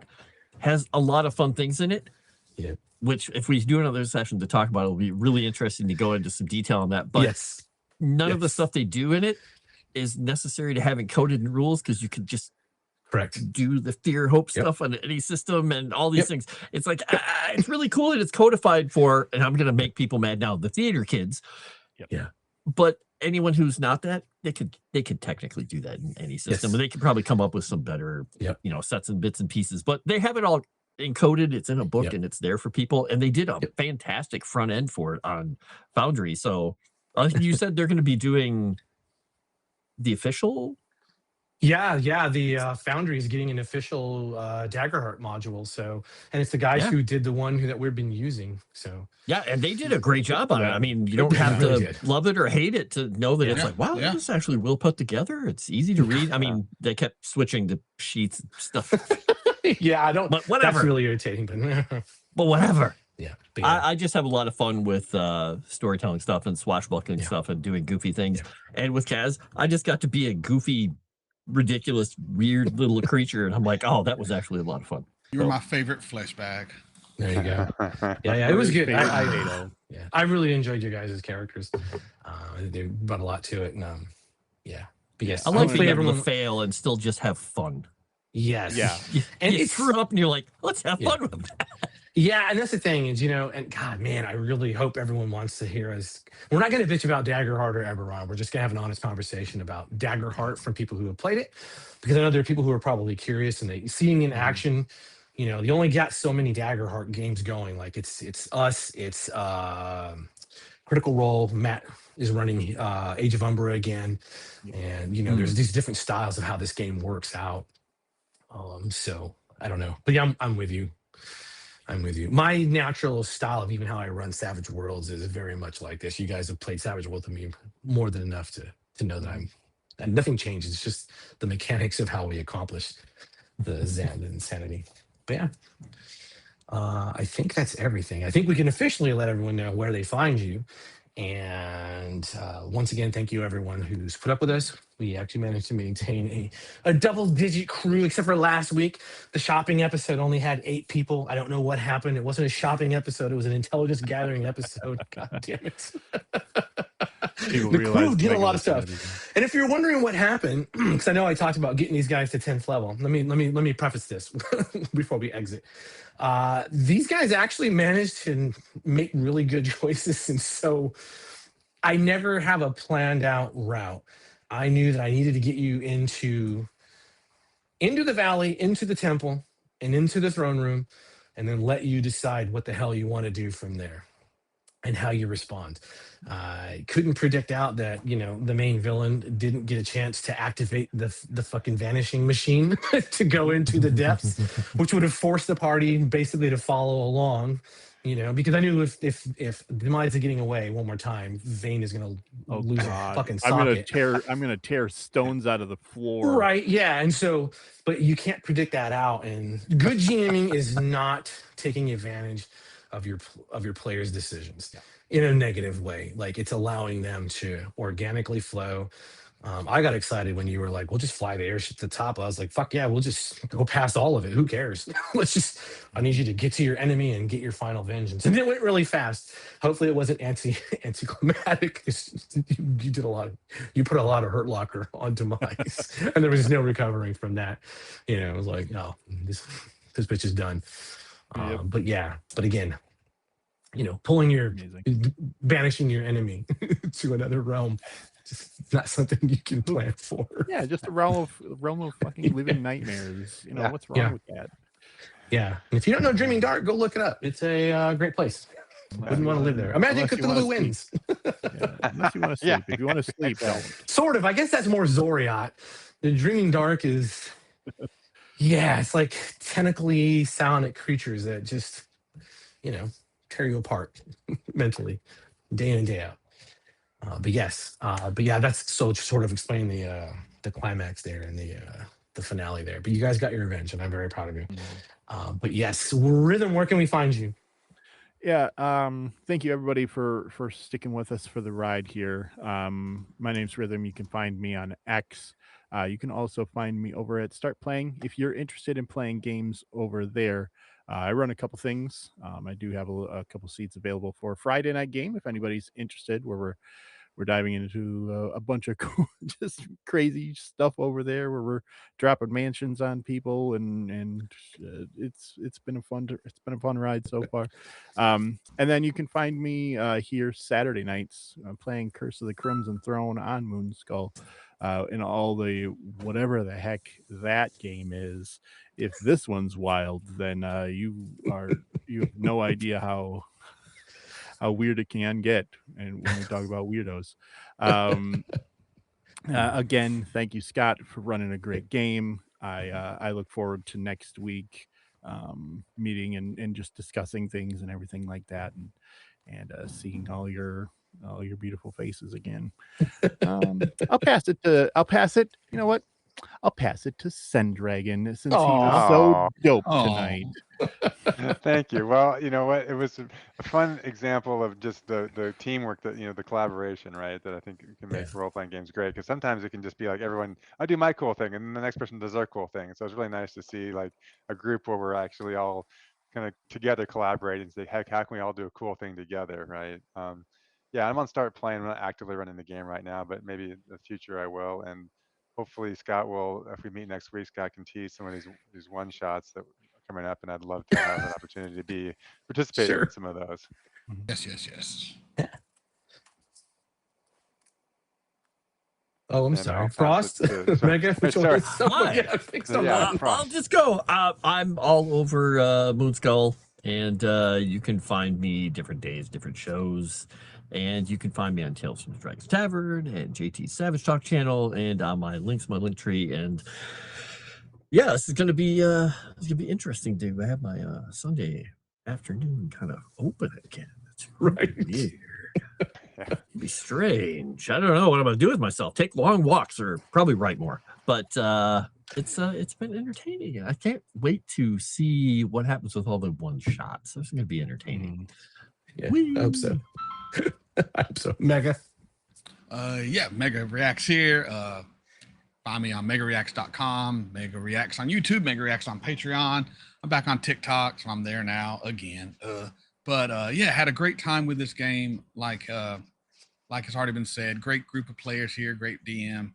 has a lot of fun things in it. Yeah. Which, if we do another session to talk about, it'll be really interesting to go into some detail on that. But Yes. none of the Yes. stuff they do in it is necessary to have encoded in rules, because you could just Correct. do the fear hope Yep. stuff on any system and all these Yep. things. It's like it's really cool that it's codified for, and I'm gonna make people mad now, the theater kids. Yep. Yeah. But anyone who's not that, they could technically do that in any system, Yes. and they could probably come up with some better Yep. sets and bits and pieces. But they have it all encoded, it's in a book, Yep. and it's there for people, and they did a fantastic front end for it on Foundry. So you said they're going to be doing the official. Yeah. The Foundry is getting an official Daggerheart module. So, and it's the guys who did the one that we've been using. So, Yeah, and they did a great job on it. I mean, you don't They have really to did. love it or hate it to know that it's Yeah. like, wow, Yeah. this is actually well put together. It's easy to read. I mean, they kept switching the sheets and stuff, yeah, I don't. but whatever. That's really irritating, but But whatever. yeah. But yeah. I just have a lot of fun with storytelling stuff and swashbuckling Yeah. stuff and doing goofy things. And with Kaz, I just got to be a goofy, ridiculous, weird little creature, and I'm like, oh, that was actually a lot of fun. You're my favorite flesh bag. There you go. Yeah, it was good. Favorite I potato. really enjoyed you guys' characters. They brought a lot to it, and yeah. But yes, I like hopefully being able everyone. to fail and still just have fun. Yes. Yeah. And You it's screw up and you're like, let's have Yeah. fun with that. Yeah, and that's the thing is, and God, man, I really hope everyone wants to hear us. We're not going to bitch about Daggerheart or Eberron. We're just going to have an honest conversation about Daggerheart from people who have played it, because I know there are people who are probably curious and they seeing in action. You only got so many Daggerheart games going. Like it's us, it's Critical Role. Matt is running Age of Umbra again, and there's these different styles of how this game works out. So I don't know, but yeah, I'm with you. I'm with you. My natural style of even how I run Savage Worlds is very much like this. You guys have played Savage Worlds with me more than enough to know that that nothing changes. It's just the mechanics of how we accomplish the Zand insanity. But yeah, I think that's everything. I think we can officially let everyone know where they find you. And once again, thank you everyone who's put up with us. We actually managed to maintain a double-digit crew, except for last week. The shopping episode only had 8 people. I don't know what happened. It wasn't a shopping episode. It was an intelligence gathering episode. God damn it. The crew did a lot of stuff. And if you're wondering what happened, because I know I talked about getting these guys to 10th level. Let me preface this before we exit. These guys actually managed to make really good choices, and so I never have a planned out route. I knew that I needed to get you into the valley, into the temple, and into the throne room, and then let you decide what the hell you want to do from there and how you respond. I couldn't predict out that, you know, the main villain didn't get a chance to activate the fucking vanishing machine to go into the depths, which would have forced the party basically to follow along, you know, because I knew if Demise is getting away one more time, Vane is going to lose a fucking socket. I'm gonna tear stones out of the floor. Right, yeah. And so, but you can't predict that out. And good GMing is not taking advantage of your players' decisions in a negative way. Like, it's allowing them to organically flow. I got excited when you were like, we'll just fly the airship to the top. I was like, fuck yeah, we'll just go past all of it. Who cares? I need you to get to your enemy and get your final vengeance. And it went really fast. Hopefully it wasn't anticlimactic. You put a lot of hurt locker on Demise and there was no recovering from that. You know, it was like, no, this bitch is done. Yep. But again, you know, banishing your enemy to another realm, just not something you can plan for. Yeah, just a realm of fucking living nightmares. You know, what's wrong with that? Yeah, and if you don't know Dreaming Dark, go look it up. It's a great place. Wouldn't want to live there. Imagine Cthulhu wins. Unless you want to sleep. If you want to sleep, don't. Sort of. I guess that's more Zoriat. The Dreaming Dark is... Yeah, it's like tentacly psionic creatures that just, you know, tear you apart mentally, day in and day out. But yeah, that's so sort of explain the climax there and the finale there. But you guys got your revenge, and I'm very proud of you. But yes, Rhythm, where can we find you? Yeah, thank you everybody for sticking with us for the ride here. My name's Rhythm. You can find me on X. You can also find me over at Start Playing. If you're interested in playing games over there, I run a couple things. I do have a couple seats available for a Friday night game if anybody's interested, where we're diving into a bunch of cool, just crazy stuff over there, where we're dropping mansions on people, and it's been a fun ride so far. And then you can find me here Saturday nights playing Curse of the Crimson Throne on Moonskull. And all the whatever the heck that game is. If this one's wild, then you have no idea how weird it can get. And when we talk about weirdos, again, thank you, Scott, for running a great game. I look forward to next week meeting and just discussing things and everything like that, and seeing all your beautiful faces again. I'll pass it. You know what? I'll pass it to Sendragon since he was so dope tonight. Thank you. Well, you know what? It was a fun example of just the teamwork, that, you know, the collaboration, right? That I think can make role-playing games great, because sometimes it can just be like everyone, I do my cool thing, and then the next person does their cool thing. So it's really nice to see like a group where we're actually all kind of together collaborating and say, heck, how can we all do a cool thing together, right? Yeah, I'm on Start Playing. I'm not actively running the game right now, but maybe in the future I will. And hopefully Scott will, if we meet next week, Scott can tease some of these one shots that are coming up, and I'd love to have an opportunity to participate in some of those. Yes. Oh, I'm sorry. Frost? Mega? Sorry. I'll just go. I'm all over Moonskull, and you can find me different days, different shows. And you can find me on Tales from the Dragon's Tavern and JT Savage Talk channel, and on my link tree. And yeah, this is gonna be interesting to have my Sunday afternoon kind of open again. It's right weird. Be strange. I don't know what I'm gonna do with myself. Take long walks, or probably write more. But it's been entertaining. I can't wait to see what happens with all the one shots. It's gonna be entertaining. Yeah, I hope so. So Mega. Mega Reacts here. Find me on megareacts.com, Mega Reacts on YouTube, Mega Reacts on Patreon. I'm back on TikTok, so I'm there now again. Had a great time with this game. Like it's already been said, great group of players here, great DM.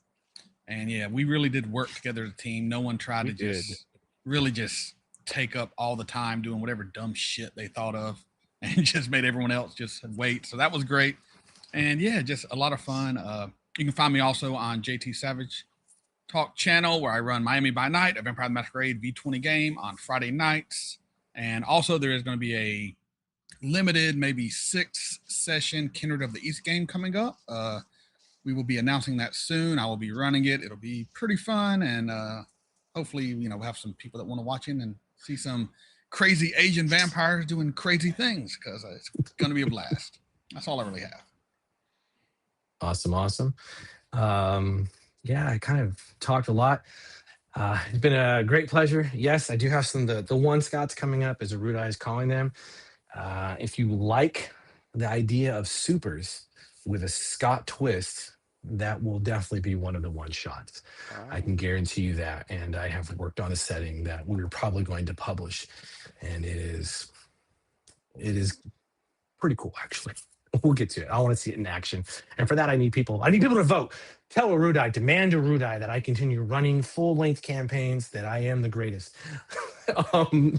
And yeah, we really did work together as a team. No one tried to just take up all the time doing whatever dumb shit they thought of and just made everyone else just wait. So that was great. And yeah, just a lot of fun. You can find me also on JT Savage Talk channel, where I run Miami by Night, a Vampire the Masquerade V20 game on Friday nights. And also there is going to be a limited, maybe 6-session Kindred of the East game coming up. We will be announcing that soon. I will be running it. It'll be pretty fun. And hopefully, we'll have some people that want to watch it and see some crazy Asian vampires doing crazy things, because it's going to be a blast. That's all I really have. Awesome. I kind of talked a lot. It's been a great pleasure. Yes, I do have some the one Scots coming up, as Arudai is calling them. If you like the idea of supers with a Scot twist, that will definitely be one of the one shots. I can guarantee you that. And I have worked on a setting that we're probably going to publish, and it is pretty cool, actually. We'll get to it. I want to see it in action. And for that, I need people to vote. Tell Arudai, demand Arudai that I continue running full-length campaigns, that I am the greatest. Other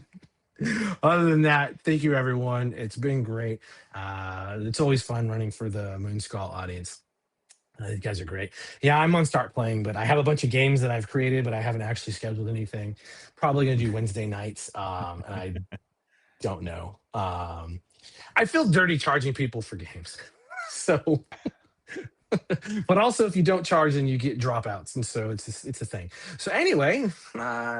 than that, thank you, everyone. It's been great. It's always fun running for the Moonskull audience. You guys are great. Yeah, I'm on Start Playing, but I have a bunch of games that I've created, but I haven't actually scheduled anything. Probably going to do Wednesday nights, and I don't know. I feel dirty charging people for games. So, but also if you don't charge, then you get dropouts. And so it's a thing. So anyway,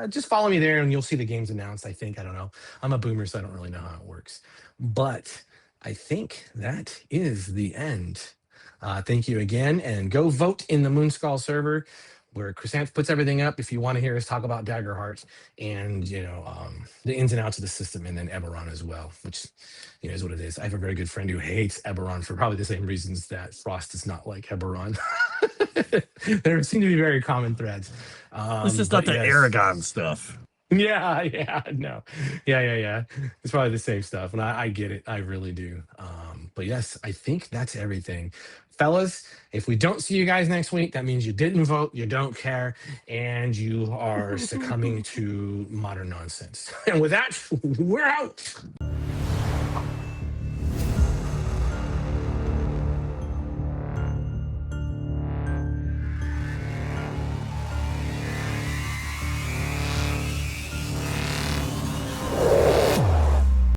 just follow me there and you'll see the games announced, I think. I don't know. I'm a boomer, so I don't really know how it works. But I think that is the end. Thank you again. And go vote in the Moonskull server, where Chrysanth puts everything up if you want to hear us talk about Daggerheart and, the ins and outs of the system, and then Eberron as well, which, is what it is. I have a very good friend who hates Eberron for probably the same reasons that Frost does not like Eberron. There seem to be very common threads. This is not the Aragon stuff. Yeah, no. Yeah. It's probably the same stuff. And I get it. I really do. But yes, I think that's everything. Fellas, if we don't see you guys next week, that means you didn't vote, you don't care, and you are succumbing to modern nonsense. And with that, we're out.